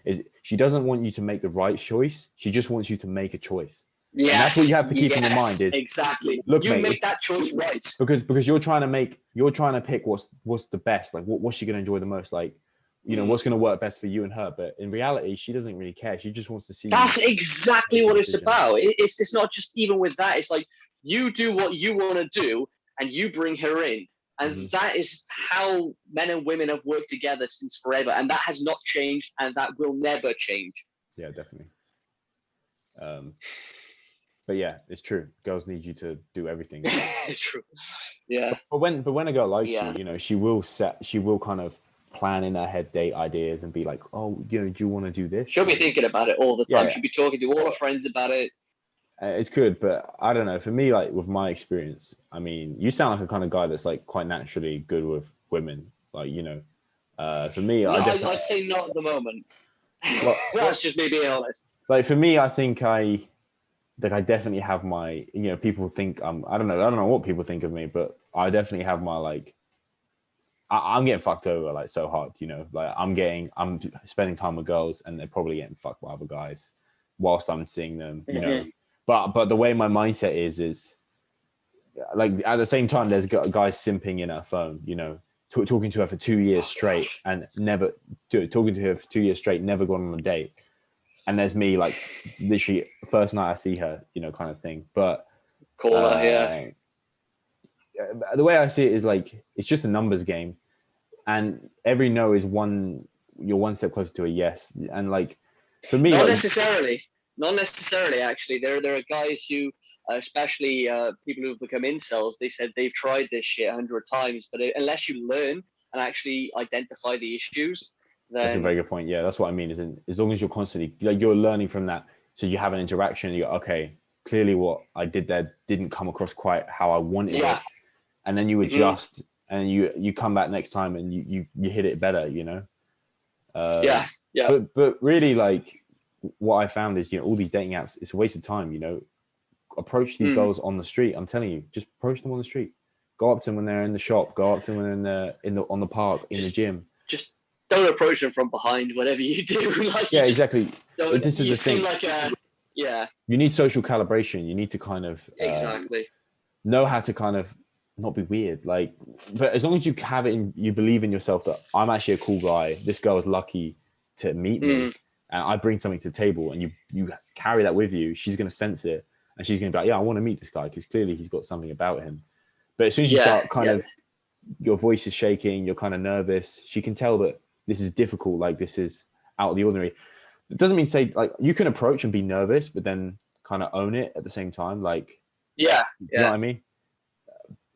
Speaker 1: is she doesn't want you to make the right choice. She just wants you to make a choice. Yeah, that's what you have to keep in your mind. Is
Speaker 2: exactly.
Speaker 1: Look,
Speaker 2: you
Speaker 1: mate,
Speaker 2: make that choice right
Speaker 1: because you're trying to pick what's the best. Like what's she gonna enjoy the most? Like what's gonna work best for you and her. But in reality, she doesn't really care. She just wants to see.
Speaker 2: That's exactly what it's about. It's not just even with that. It's like you do what you want to do, and you bring her in. And that is how men and women have worked together since forever. And that has not changed, and that will never change.
Speaker 1: Yeah, definitely. But yeah, it's true. Girls need you to do everything.
Speaker 2: It's true. Yeah.
Speaker 1: But when a girl likes you, she will kind of plan in her head date ideas and be like, oh, do you want to do this?
Speaker 2: She'll be thinking about it all the time. Yeah. She'll be talking to all her friends about it.
Speaker 1: It's good, but I don't know. For me, like with my experience, I mean, you sound like a kind of guy that's like quite naturally good with women. Like, for me,
Speaker 2: I'd say not at the moment. Well, that's just me being honest.
Speaker 1: Like for me, I think I definitely have my, people think I don't know what people think of me, but I definitely have my like, I'm getting fucked over like so hard, like I'm spending time with girls and they're probably getting fucked by other guys whilst I'm seeing them, But the way my mindset is like at the same time, there's guys simping in her phone, talking to her for 2 years straight and never talking to her for 2 years straight, never gone on a date. And there's me like literally first night I see her, kind of thing. But the way I see it is like, it's just a numbers game, and every no is you're one step closer to a yes. And like, for me,
Speaker 2: not necessarily, actually. There are guys who, especially people who've become incels, they said they've tried this shit 100 times, but unless you learn and actually identify the issues, then...
Speaker 1: That's a very good point. Yeah, that's what I mean. As long as you're constantly, like, you're learning from that, so you have an interaction, you go, okay, clearly what I did there didn't come across quite how I wanted it. And then you adjust and you come back next time and you hit it better, But really, like, what I found is, all these dating apps, it's a waste of time, approach these girls on the street. I'm telling you, just approach them on the street. Go up to them when they're in the shop, go up to them when they're on the park, in the gym.
Speaker 2: Just don't approach them from behind, whatever you do. Like,
Speaker 1: exactly. This is the thing.
Speaker 2: Like
Speaker 1: you need social calibration. You need to kind of know how to kind of not be weird. Like, but as long as you have it you believe in yourself that I'm actually a cool guy, this girl is lucky to meet me, and I bring something to the table, and you carry that with you, she's going to sense it, and she's going to be like, yeah, I want to meet this guy because clearly he's got something about him. But as soon as you start kind of, your voice is shaking, you're kind of nervous, she can tell that this is difficult, like this is out of the ordinary. It doesn't mean say like you can approach and be nervous, but then kind of own it at the same time. Like, you know what I mean?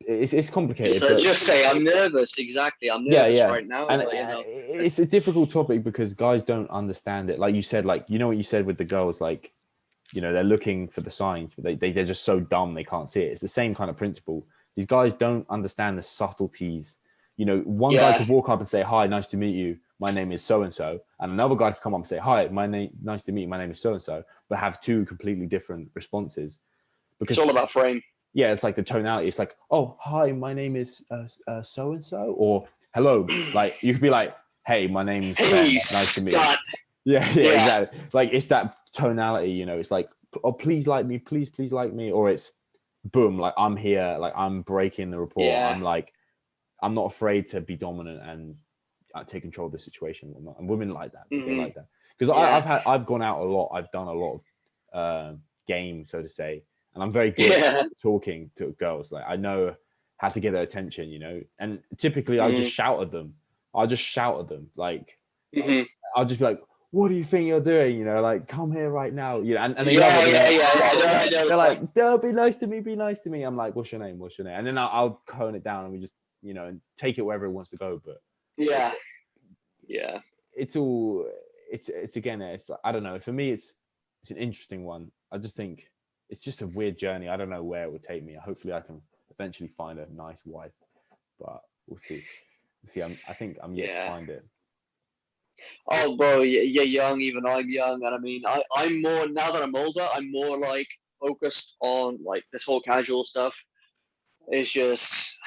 Speaker 1: It's complicated.
Speaker 2: So just say I'm nervous. Exactly, I'm nervous right now.
Speaker 1: And
Speaker 2: but, you know,
Speaker 1: it's a difficult topic because guys don't understand it. Like you said, like you know what you said with the girls, like you know they're looking for the signs, but they're just so dumb they can't see it. It's the same kind of principle. These guys don't understand the subtleties. You know, one guy could walk up and say, "Hi, nice to meet you. My name is so and so," and another guy could come up and say, "Hi, nice to meet you. My name is so and so," but have two completely different responses. Because
Speaker 2: it's all about frame.
Speaker 1: Yeah, it's like the tonality. It's like, "Oh, hi, my name is so and so," or "Hello." Like you could be like, "Hey, my name's Ben. Nice to meet you." Yeah, exactly. Like it's that tonality. You know, it's like, "Oh, please like me, please like me," or it's boom, like I'm here, like I'm breaking the rapport. I'm like, I'm not afraid to be dominant and take control of the situation. And women like that. They like that because I've gone out a lot. I've done a lot of game, so to say, and I'm very good at talking to girls. Like I know how to get their attention, you know. And typically, I just shout at them. Like I'll just be like, "What do you think you're doing? You know, like come here right now." You know, and they love it.
Speaker 2: I know.
Speaker 1: They're like, "Don't be nice to me. Be nice to me." I'm like, "What's your name? What's your name?" And then I'll cone it down, and we just, you know, and take it wherever it wants to go. But it's all. It's again. It's I don't know. For me, it's an interesting one. I just think it's just a weird journey. I don't know where it would take me. Hopefully, I can eventually find a nice wife, but we'll see. I think I'm yet to find it.
Speaker 2: Oh, bro, you're young. Even I'm young, and I mean, I'm more now that I'm older. I'm more like focused on like this whole casual stuff. It's just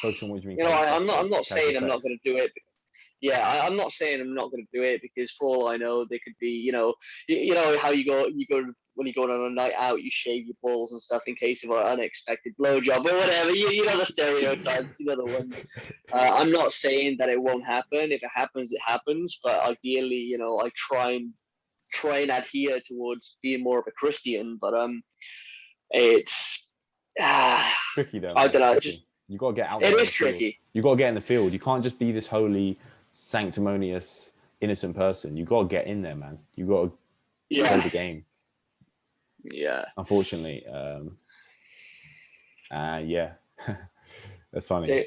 Speaker 1: focus on what you mean.
Speaker 2: You know, I'm not saying I'm not going to do it. I'm not saying I'm not going to do it because for all I know, they could be, you know how you go when you go on a night out, you shave your balls and stuff in case of an unexpected blowjob or whatever. You know the stereotypes, you know the ones. I'm not saying that it won't happen. If it happens, it happens. But ideally, you know, I try and adhere towards being more of a Christian. But it's
Speaker 1: tricky though.
Speaker 2: I don't know.
Speaker 1: You got to get out
Speaker 2: there. It is tricky.
Speaker 1: You got to get in the field. You can't just be this holy, sanctimonious, innocent person. You got to get in there, man. You got to play the game.
Speaker 2: Yeah.
Speaker 1: Unfortunately, that's funny.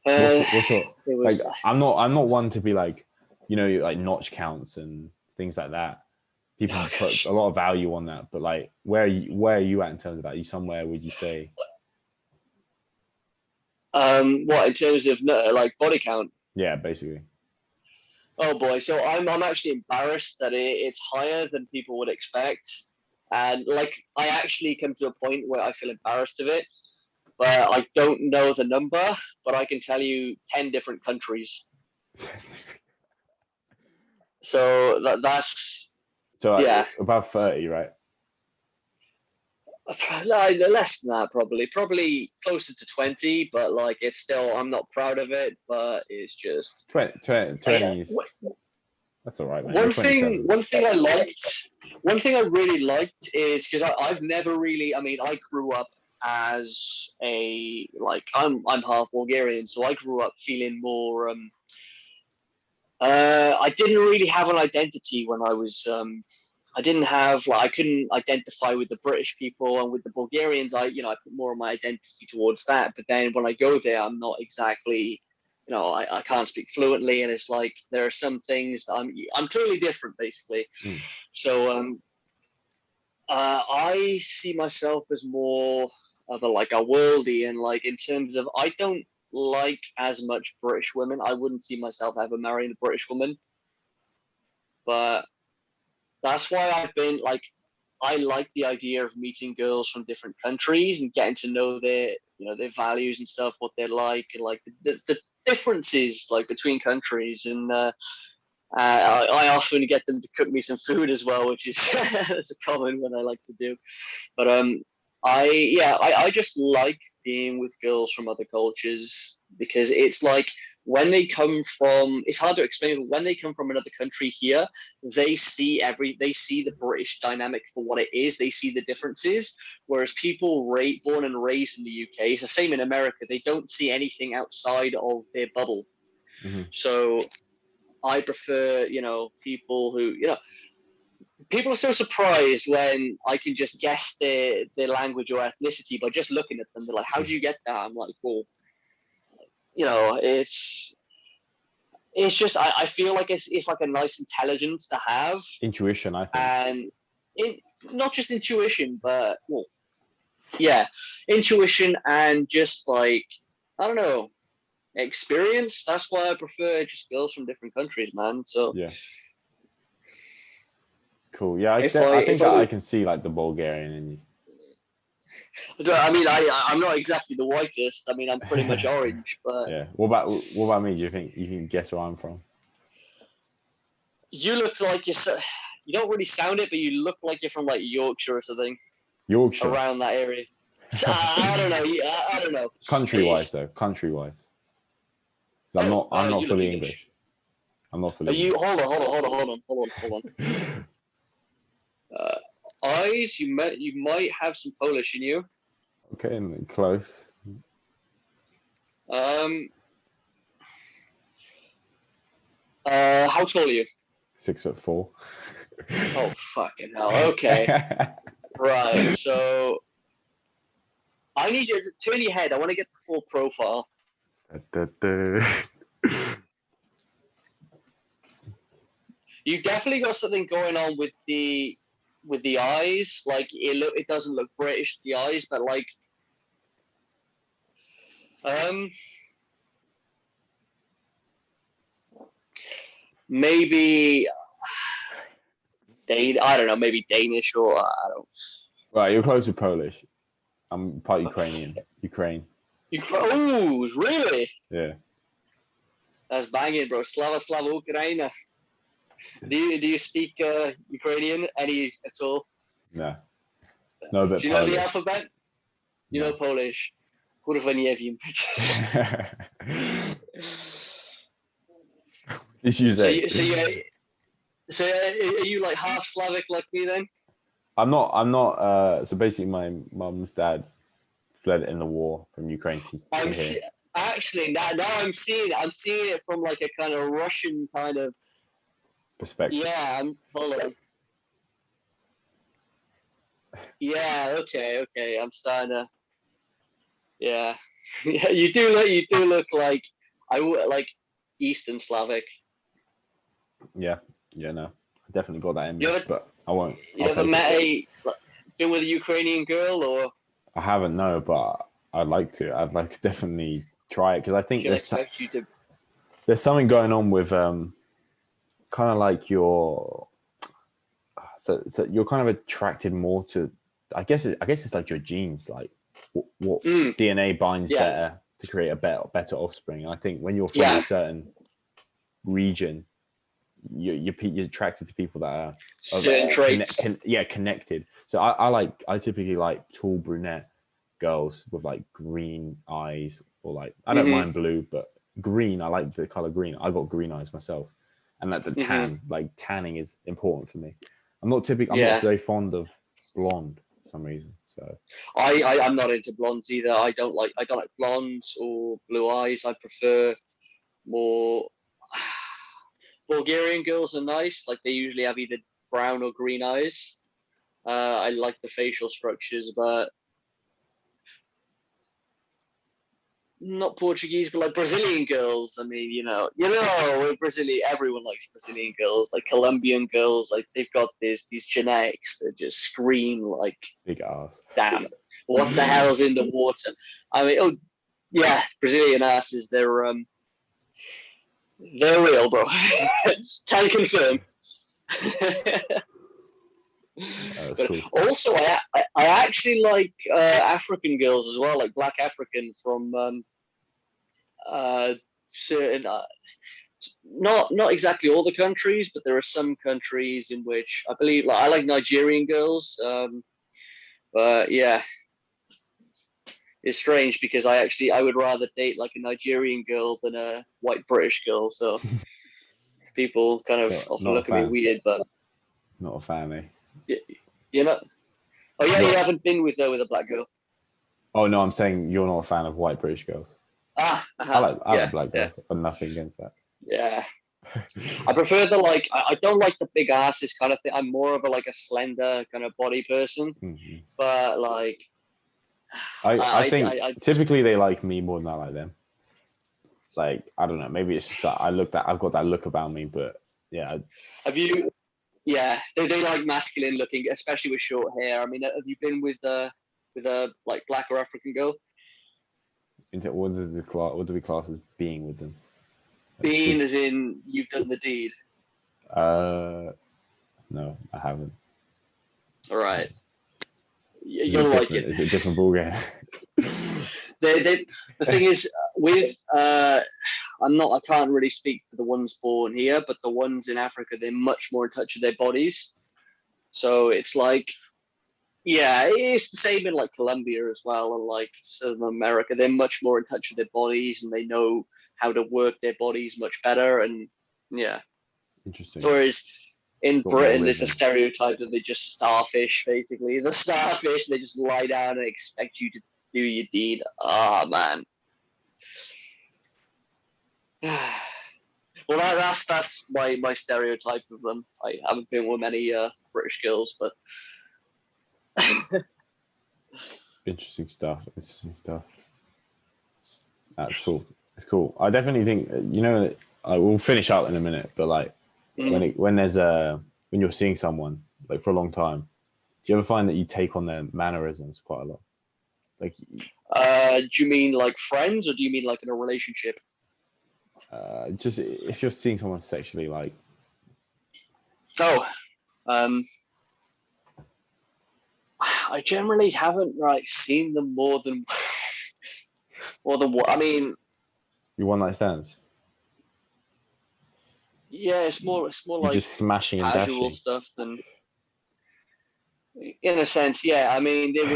Speaker 1: What's your, like? I'm not one to be like, you know, like notch counts and things like that. People put a lot of value on that, but like, where are you at in terms of that? Are you somewhere? Would you say?
Speaker 2: What in terms of like body count?
Speaker 1: Yeah, basically.
Speaker 2: Oh boy, so I'm actually embarrassed that it's higher than people would expect, and like I actually come to a point where I feel embarrassed of it, but I don't know the number, but I can tell you 10 different countries. So that's
Speaker 1: about 30, right?
Speaker 2: Less than that, probably closer to 20, but like it's still, I'm not proud of it, but it's just
Speaker 1: 20 that's all right, man.
Speaker 2: One thing I really liked is because I've never really, I mean, I grew up as a, like, I'm half Bulgarian, so I grew up feeling more I didn't really have an identity when I was I didn't have, like, I couldn't identify with the British people, and with the Bulgarians, I put more of my identity towards that. But then when I go there, I'm not exactly, you know, I can't speak fluently, and it's like there are some things that I'm totally different, basically. So I see myself as more of a worldie, and like in terms of I don't like as much British women. I wouldn't see myself ever marrying a British woman, but that's why I've been like, I like the idea of meeting girls from different countries and getting to know their, their values and stuff, what they're like, and like the differences like between countries. And I often get them to cook me some food as well, which is that's a common one I like to do. But I just like being with girls from other cultures because it's like when they come from, it's hard to explain, but when they come from another country here, they see the British dynamic for what it is. They see the differences. Whereas people born and raised in the UK, it's the same in America. They don't see anything outside of their bubble. So I prefer, people who, people are so surprised when I can just guess their language or ethnicity by just looking at them. They're like, "How do you get that?" I'm like, "Well, it's just I feel like it's like a nice intelligence to have,
Speaker 1: Intuition, I think.
Speaker 2: and it not just intuition, but well, yeah, intuition and just like I don't know, experience. That's why I prefer just girls from different countries, man. So
Speaker 1: yeah, cool. Yeah, I think I can see like the Bulgarian in you.
Speaker 2: I mean, I'm not exactly the whitest. I mean, I'm pretty much orange, but
Speaker 1: yeah. What about me? Do you think you can guess where I'm from?
Speaker 2: you look like you don't really sound it, but you look like you're from like Yorkshire or something.
Speaker 1: Yorkshire,
Speaker 2: around that area. I don't know. I don't know.
Speaker 1: Country-wise, though, country-wise, I'm not fully English. I'm not fully.
Speaker 2: Hold on. Eyes, you might have some Polish in you.
Speaker 1: Okay, close.
Speaker 2: How tall are you?
Speaker 1: 6'4".
Speaker 2: Oh fucking hell! Okay, right. So I need you to turn your head. I want to get the full profile. You've definitely got something going on with the eyes. Like it doesn't look British, the eyes, but like maybe I don't know, maybe Danish or I don't.
Speaker 1: Right, you're close to Polish. I'm part Ukrainian. Ukraine.
Speaker 2: Oh, really?
Speaker 1: Yeah.
Speaker 2: That's banging, bro. Slava Ukraina. Do you speak Ukrainian any at all?
Speaker 1: No. No, but
Speaker 2: do you know the alphabet? You know Polish. Kurwa nie wiem.
Speaker 1: Did you say?
Speaker 2: So are you like half Slavic like me then?
Speaker 1: I'm not. So basically, my mum's dad fled in the war from Ukraine to here.
Speaker 2: Actually, now I'm seeing it from like a kind of Russian kind of
Speaker 1: perspective.
Speaker 2: Yeah, hold on. Yeah, okay. I'm starting to. Yeah, yeah. You do look like like Eastern Slavic.
Speaker 1: Yeah, no, I definitely got that in me, but I won't.
Speaker 2: You ever been with a Ukrainian girl or?
Speaker 1: I haven't, no, but I'd like to. I'd like to definitely try it because I think there's something going on with kind of like your. So you're kind of attracted more to. I guess it's like your genes, like what DNA binds better to create a better offspring. And I think when you're from a certain region, you're attracted to people that are
Speaker 2: certain traits.
Speaker 1: Connected. So I typically like tall brunette girls with like green eyes, or like I don't mind blue, but green. I like the color green. I got green eyes myself, and like the tan, like tanning is important for me. I'm not very fond of blonde for some reason. So
Speaker 2: I'm not into blondes either. I don't like blondes or blue eyes. I prefer more. Bulgarian girls are nice. Like they usually have either brown or green eyes. I like the facial structures, but not Portuguese, but like Brazilian girls. I mean, Brazilian. Everyone likes Brazilian girls. Like Colombian girls, like they've got these genetics that just scream like
Speaker 1: big ass.
Speaker 2: Damn, what the hell's in the water? I mean, Brazilian asses. They're real, bro. Can confirm.
Speaker 1: Cool.
Speaker 2: Also, I actually like African girls as well, like Black African from certain, not exactly all the countries, but there are some countries in which I believe, I like Nigerian girls. But yeah, is strange because I would rather date like a Nigerian girl than a white British girl. So people kind of often
Speaker 1: Not a
Speaker 2: look at me
Speaker 1: fan.
Speaker 2: weird, but
Speaker 1: Not a fan, eh?
Speaker 2: you're not. Oh yeah,
Speaker 1: Not,
Speaker 2: you haven't been with a black girl.
Speaker 1: oh no, I'm saying you're not a fan of white British girls. I like black girls. I've got nothing against that.
Speaker 2: Yeah. I prefer the like. I don't like the big asses kind of thing. I'm more of a like a slender kind of body person.
Speaker 1: Mm-hmm.
Speaker 2: But like,
Speaker 1: I think typically they like me more than I like them. Like, I don't know, maybe it's just that I've got that look about me, but yeah.
Speaker 2: Have you? Yeah, they like masculine looking, especially with short hair. I mean, have you been with a like black or African girl?
Speaker 1: What do we class as being with them? Like,
Speaker 2: Being as in you've done the deed.
Speaker 1: No, I haven't.
Speaker 2: All right, you'll like it.
Speaker 1: Is it a different ballgame?
Speaker 2: The thing is with I can't really speak for the ones born here, but the ones in Africa, they're much more in touch with their bodies. So it's like, yeah, it's the same in like Colombia as well, and like Southern America. They're much more in touch with their bodies, and they know how to work their bodies much better. And yeah,
Speaker 1: Interesting.
Speaker 2: whereas in Britain, there's a stereotype that they're just starfish, basically. The starfish, they just lie down and expect you to do your deed. Ah, man. Well, that's my stereotype of them. I haven't been with many British girls, but
Speaker 1: Interesting stuff. That's cool. It's cool. I definitely think I will finish out in a minute, but like when you're seeing someone like for a long time, do you ever find that you take on their mannerisms quite a lot? Like,
Speaker 2: do you mean like friends, or do you mean like in a relationship?
Speaker 1: just if you're seeing someone sexually, like.
Speaker 2: Oh, I generally haven't like seen them more than what I mean.
Speaker 1: You one night stands.
Speaker 2: Yeah, it's more
Speaker 1: You're
Speaker 2: like
Speaker 1: just smashing and
Speaker 2: casual
Speaker 1: dashing.
Speaker 2: stuff than. In a sense, yeah. I mean, there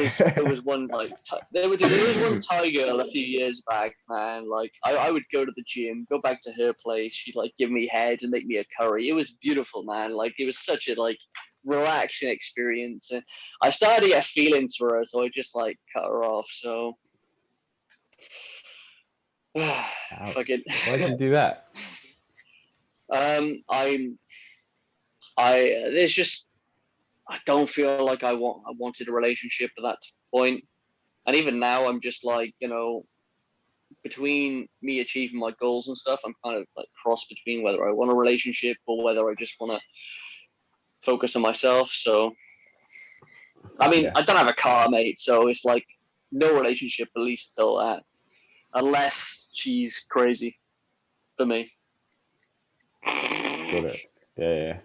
Speaker 2: was one like there was one Thai girl a few years back, man. Like I would go to the gym, go back to her place. She'd like give me head and make me a curry. It was beautiful, man. Like it was such a like relaxing experience, and I started to get feelings for her, so I just like cut her off. So fucking.
Speaker 1: Why did you do that?
Speaker 2: There's just I don't feel like I wanted a relationship at that point. And even now, I'm just like, between me achieving my goals and stuff, I'm kind of like cross between whether I want a relationship or whether I just want to focus on myself. So, I mean, I don't have a car, mate. So it's like no relationship, at least until that, unless she's crazy for me.
Speaker 1: Got it. Yeah.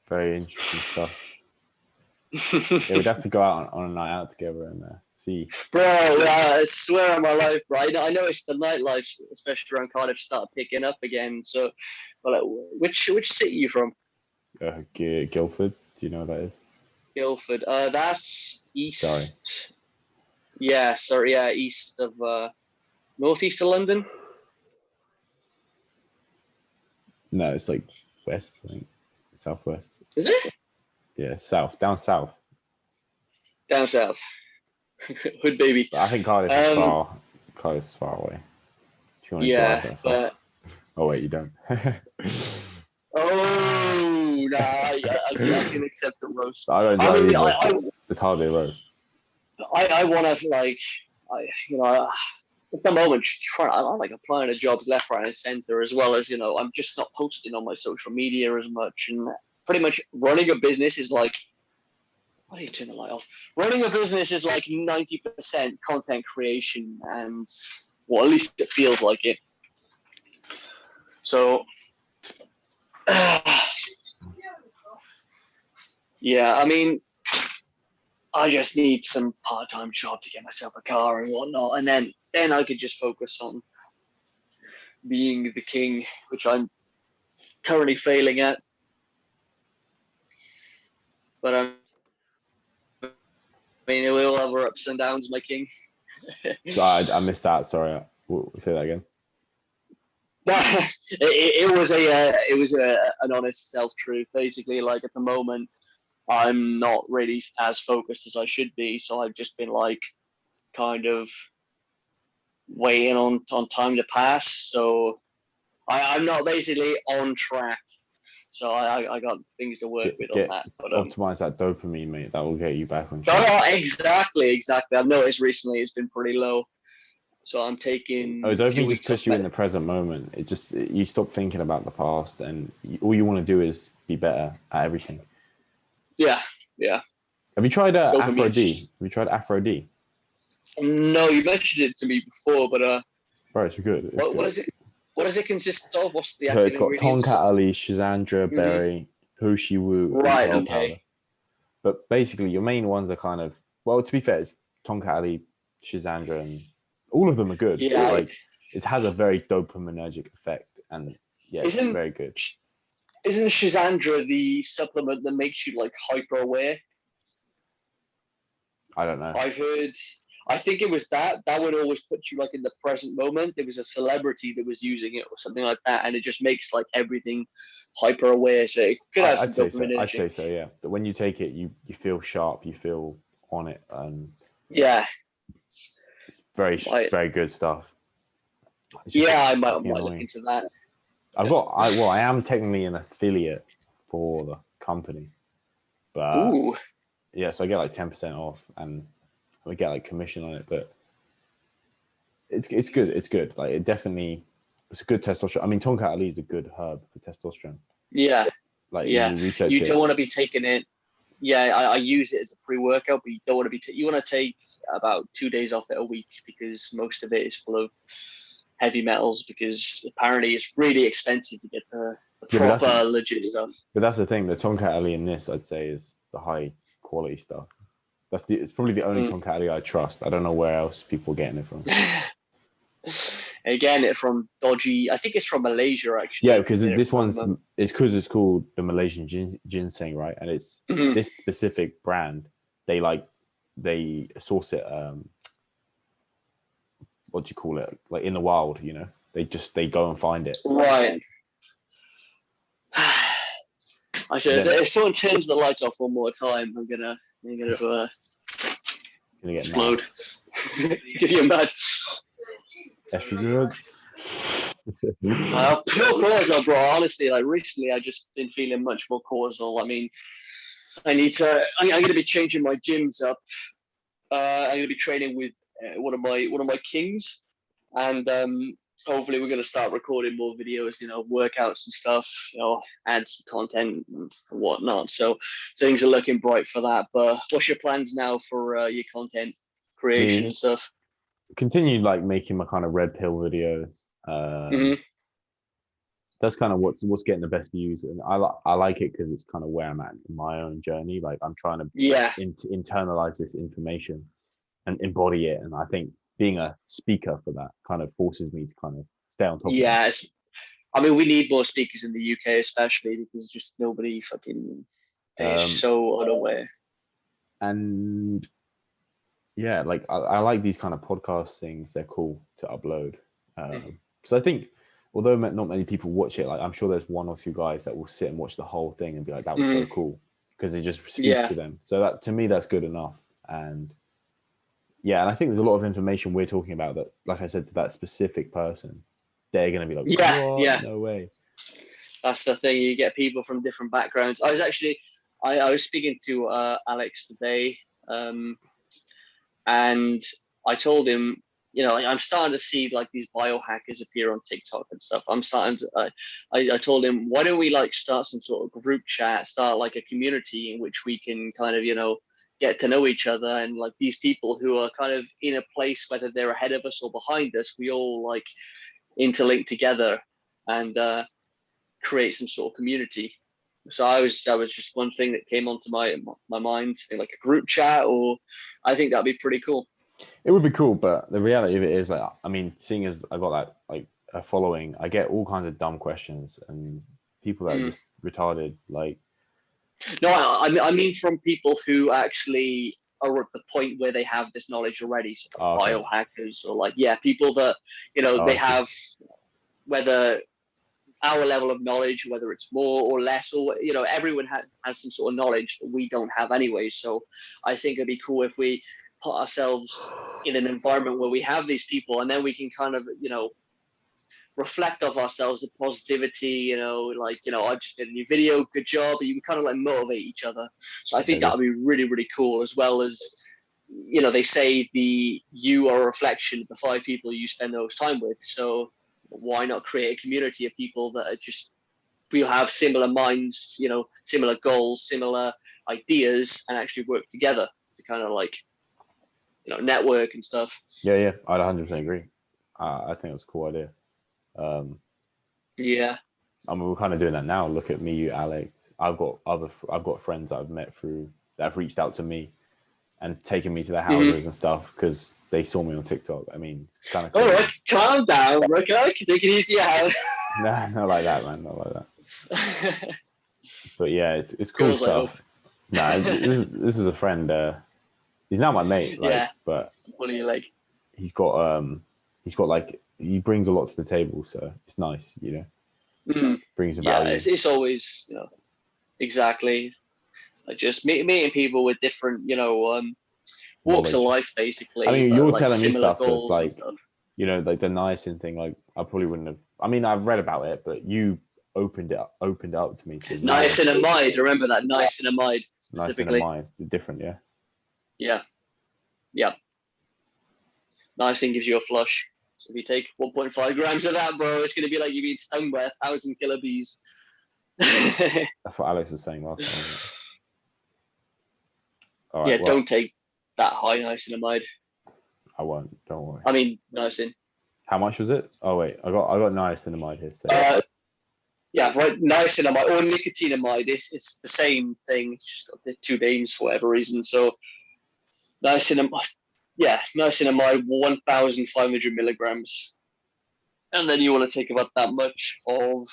Speaker 1: Very interesting stuff. Yeah, we'd have to go out on a night out together and see.
Speaker 2: Bro, I swear on my life, bro. I noticed the nightlife, especially around Cardiff, started picking up again. So, well, like, which city are you from?
Speaker 1: Guildford. Do you know what that is?
Speaker 2: Guildford. That's east.
Speaker 1: Sorry.
Speaker 2: Yeah, sorry. Yeah, east of northeast of London.
Speaker 1: No, it's like west, I think. Southwest.
Speaker 2: Is it?
Speaker 1: Yeah, down south.
Speaker 2: Down south. Hood baby.
Speaker 1: But I think Cardiff is far. Cardiff's far away. Do you want to drive that far?
Speaker 2: But...
Speaker 1: Oh wait, you don't.
Speaker 2: Oh, nah, I can accept the roast.
Speaker 1: I don't drive either. It's hardly a roast.
Speaker 2: I want to like, at the moment, I'm like applying to jobs left, right, and center, as well as I'm just not posting on my social media as much, and pretty much running a business is like, why do you turn the light off? Running a business is like 90% content creation, and well, at least it feels like it. So, yeah, I mean, I just need some part-time job to get myself a car and whatnot, and then I could just focus on being the king, which I'm currently failing at. But mean, we all have our ups and downs, my king.
Speaker 1: So I missed that. Sorry. Say that again.
Speaker 2: It was an honest self truth. Basically, like at the moment, I'm not really as focused as I should be. So I've just been like kind of waiting on time to pass. So I'm not basically on track. So I got things to work with on that. But
Speaker 1: optimize that dopamine, mate. That will get you back on track.
Speaker 2: Oh, exactly. I've noticed recently it's been pretty low. So I'm taking.
Speaker 1: Dopamine just puts you in the present moment. You stop thinking about the past, and all you want to do is be better at everything.
Speaker 2: Yeah.
Speaker 1: Have you tried Afro D? Have you tried Afro D?
Speaker 2: No, you mentioned it to me before, but
Speaker 1: bro, it's good.
Speaker 2: What is it? What does it consist of? What's the
Speaker 1: so it's got Tonkat Ali, Shizandra Berry, Hoshi Wu,
Speaker 2: right?
Speaker 1: and powder. But basically, your main ones are kind of, well, to be fair, it's Tonkat Ali, Shizandra, and all of them are good.
Speaker 2: Yeah,
Speaker 1: like it has a very dopaminergic effect, and it's very good.
Speaker 2: Isn't Shizandra the supplement that makes you like hyper aware?
Speaker 1: I don't know.
Speaker 2: I think it was that would always put you like in the present moment. There was a celebrity that was using it or something like that, and it just makes like everything hyper aware. So it could have some dopamine.
Speaker 1: I'd say so. Yeah. When you take it, you feel sharp. You feel on it. It's very good stuff.
Speaker 2: I might look into that.
Speaker 1: I am technically an affiliate for the company, but so I get like 10% off, and I get like commission on it. But it's good. It's good. Like it's a good testosterone. I mean, Tonkat Ali is a good herb for testosterone.
Speaker 2: Yeah.
Speaker 1: Like you research
Speaker 2: it. Don't want to be taking it. Yeah, I use it as a pre-workout, but you don't want to be. You want to take about 2 days off it a week because most of it is full of heavy metals. Because apparently it's really expensive to get the proper legit stuff.
Speaker 1: But that's the thing. The Tonkat Ali in this, I'd say, is the high quality stuff. It's probably the only Tonkat Ali I trust. I don't know where else people are getting it from.
Speaker 2: Again, it's from dodgy. I think it's from Malaysia, actually.
Speaker 1: Yeah, because this one's it's called the Malaysian ginseng, right? And it's this specific brand. They source it. What do you call it? Like in the wild, you know? They go and find it.
Speaker 2: Right. I said, if someone turns the light off one more time, I'm gonna explode. Give you a mad.
Speaker 1: Extra good.
Speaker 2: Pure cortisol, bro. Honestly, like recently, I've just been feeling much more cortisol. I mean, I'm going to be changing my gyms up. I'm going to be training with one of my kings, and hopefully we're going to start recording more videos, workouts and stuff, add some content and whatnot. So things are looking bright for that. But what's your plans now for your content creation and stuff?
Speaker 1: Continue like making my kind of red pill videos. That's kind of what's getting the best views, and I like it because it's kind of where I'm at in my own journey. Like I'm trying to internalize this information and embody it, and I think being a speaker for that kind of forces me to kind of stay on top of it.
Speaker 2: Yes. I mean, we need more speakers in the UK, especially because just nobody fucking is so unaware.
Speaker 1: And yeah, like I like these kind of podcast things. They're cool to upload because I think although not many people watch it, like I'm sure there's one or two guys that will sit and watch the whole thing and be like, "That was so cool," because it just speaks to them. So that to me, that's good enough. And yeah, and I think there's a lot of information we're talking about that, like I said, to that specific person, they're going to be like, no way.
Speaker 2: That's the thing. You get people from different backgrounds. I was speaking to Alex today, and I told him, I'm starting to see like these biohackers appear on TikTok and stuff. I told him, why don't we like start some sort of group chat, start like a community in which we can kind of, get to know each other, and like these people who are kind of in a place, whether they're ahead of us or behind us, we all like interlink together and create some sort of community. So that was just one thing that came onto my mind, like a group chat, or I think that'd be pretty cool.
Speaker 1: It would be cool, but the reality of it is, like, I mean, seeing as I got that like a following, I get all kinds of dumb questions and people that are just retarded. Like,
Speaker 2: no, I mean from people who actually are at the point where they have this knowledge already. So
Speaker 1: Okay.
Speaker 2: biohackers, or like, people that, they have, whether our level of knowledge, whether it's more or less, or everyone has some sort of knowledge that we don't have anyway. So I think it'd be cool if we put ourselves in an environment where we have these people, and then we can kind of reflect of ourselves, the positivity, I just did a new video, good job. You can kind of like motivate each other. So I think that would be really, really cool, as well as, they say you are a reflection of the 5 people you spend the most time with. So why not create a community of people that are just, we have similar minds, similar goals, similar ideas, and actually work together to kind of like, network and stuff.
Speaker 1: Yeah, I'd 100% agree. I think that's a cool idea.
Speaker 2: Yeah,
Speaker 1: I mean, we're kind of doing that now. Look at me, you, Alex. I've got friends that I've met that have reached out to me and taken me to their houses and stuff because they saw me on TikTok. I mean, it's kind of cool.
Speaker 2: All right, calm down, Rick. I can take it easy out.
Speaker 1: Nah, not like that, man. Not like that. But yeah, it's cool
Speaker 2: Girls,
Speaker 1: stuff. Nah, this is a friend. He's now my mate. Like, but
Speaker 2: what do you like?
Speaker 1: He's got like, he brings a lot to the table, so it's nice, Brings the value.
Speaker 2: Yeah, it's always, exactly. Like just meeting people with different, walks of life, basically.
Speaker 1: I mean, you're like telling me stuff
Speaker 2: that's
Speaker 1: like, like the niacin thing. Like, I probably wouldn't have. I mean, I've read about it, but you opened it up to me. So
Speaker 2: niacinamide, remember that niacinamide specifically.
Speaker 1: Niacinamide, different,
Speaker 2: yeah. Niacin gives you a flush. So if you take 1.5 grams of that, bro, it's going to be like you've been stung by 1,000 killer bees.
Speaker 1: That's what Alex was saying last time.
Speaker 2: All right, don't take that high niacinamide.
Speaker 1: I won't. Don't worry.
Speaker 2: I mean, niacin.
Speaker 1: How much was it? Oh wait, I got niacinamide here. So.
Speaker 2: Right. Niacinamide or nicotinamide. It's the same thing. It's just got the 2 names for whatever reason. So niacinamide. Yeah, niacinamide, 1,500 milligrams, and then you want to take about that much of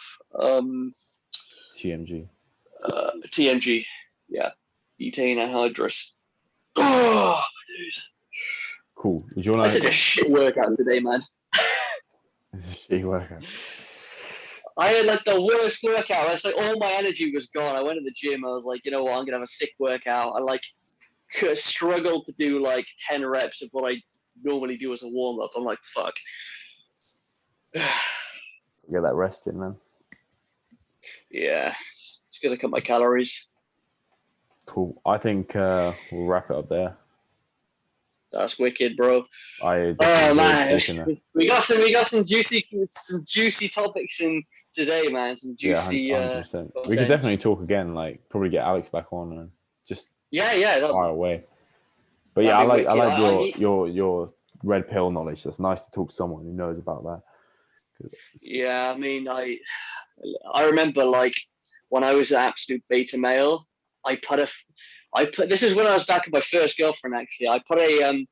Speaker 1: TMG.
Speaker 2: TMG, betaine anhydrous. Oh, dude.
Speaker 1: Cool. Would you want
Speaker 2: to? I did a shit workout today, man.
Speaker 1: It's a shit workout.
Speaker 2: I had like the worst workout. It's like all my energy was gone. I went to the gym. I was like, you know what? I'm gonna have a sick workout. I struggled to do like 10 reps of what I normally do as a warm up. I'm like, fuck.
Speaker 1: Get that rest in, man.
Speaker 2: Yeah, it's because I cut my calories.
Speaker 1: Cool. I think we'll wrap it up there.
Speaker 2: That's wicked, bro.
Speaker 1: Oh
Speaker 2: man, we got some juicy topics in today, man. Some juicy. 100%.
Speaker 1: We could definitely talk again. Like, probably get Alex back on and just. Far away. But I like your red pill knowledge. That's nice to talk to someone who knows about that.
Speaker 2: Yeah, I mean, I remember like when I was an absolute beta male, I put this is when I was back with my first girlfriend. Actually, I put a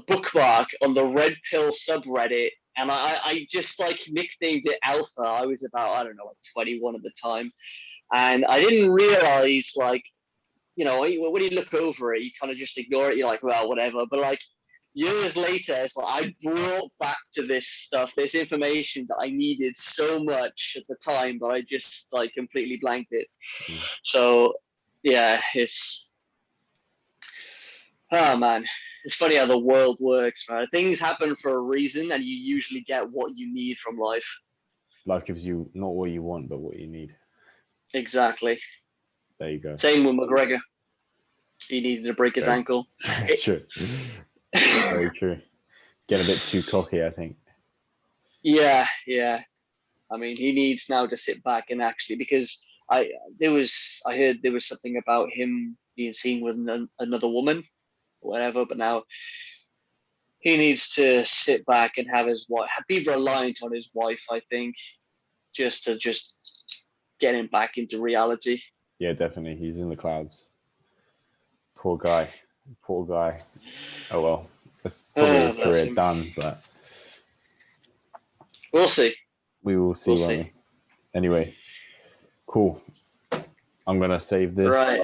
Speaker 2: bookmark on the red pill subreddit, and I just like nicknamed it Alpha. I was about, I don't know, like 21 at the time, and I didn't realize like. When you look over it, you kind of just ignore it. You're like, well, whatever. But like years later, it's like I brought back to this stuff, this information that I needed so much at the time, but I just like completely blanked it. So yeah, it's man, it's funny how the world works, man. Things happen for a reason, and you usually get what you need from life.
Speaker 1: Life gives you not what you want, but what you need.
Speaker 2: Exactly.
Speaker 1: There you go.
Speaker 2: Same with McGregor. He needed to break his ankle.
Speaker 1: True. Very true. Get a bit too cocky, I think.
Speaker 2: Yeah. I mean, he needs now to sit back and actually, because I heard there was something about him being seen with another woman, or whatever. But now he needs to sit back and have his wife, be reliant on his wife. I think, just to get him back into reality.
Speaker 1: Yeah, definitely. He's in the clouds. Poor guy. Oh well. That's probably his career done, but
Speaker 2: we'll see.
Speaker 1: We will see, won't we? Anyway, cool. I'm gonna save this.
Speaker 2: Right.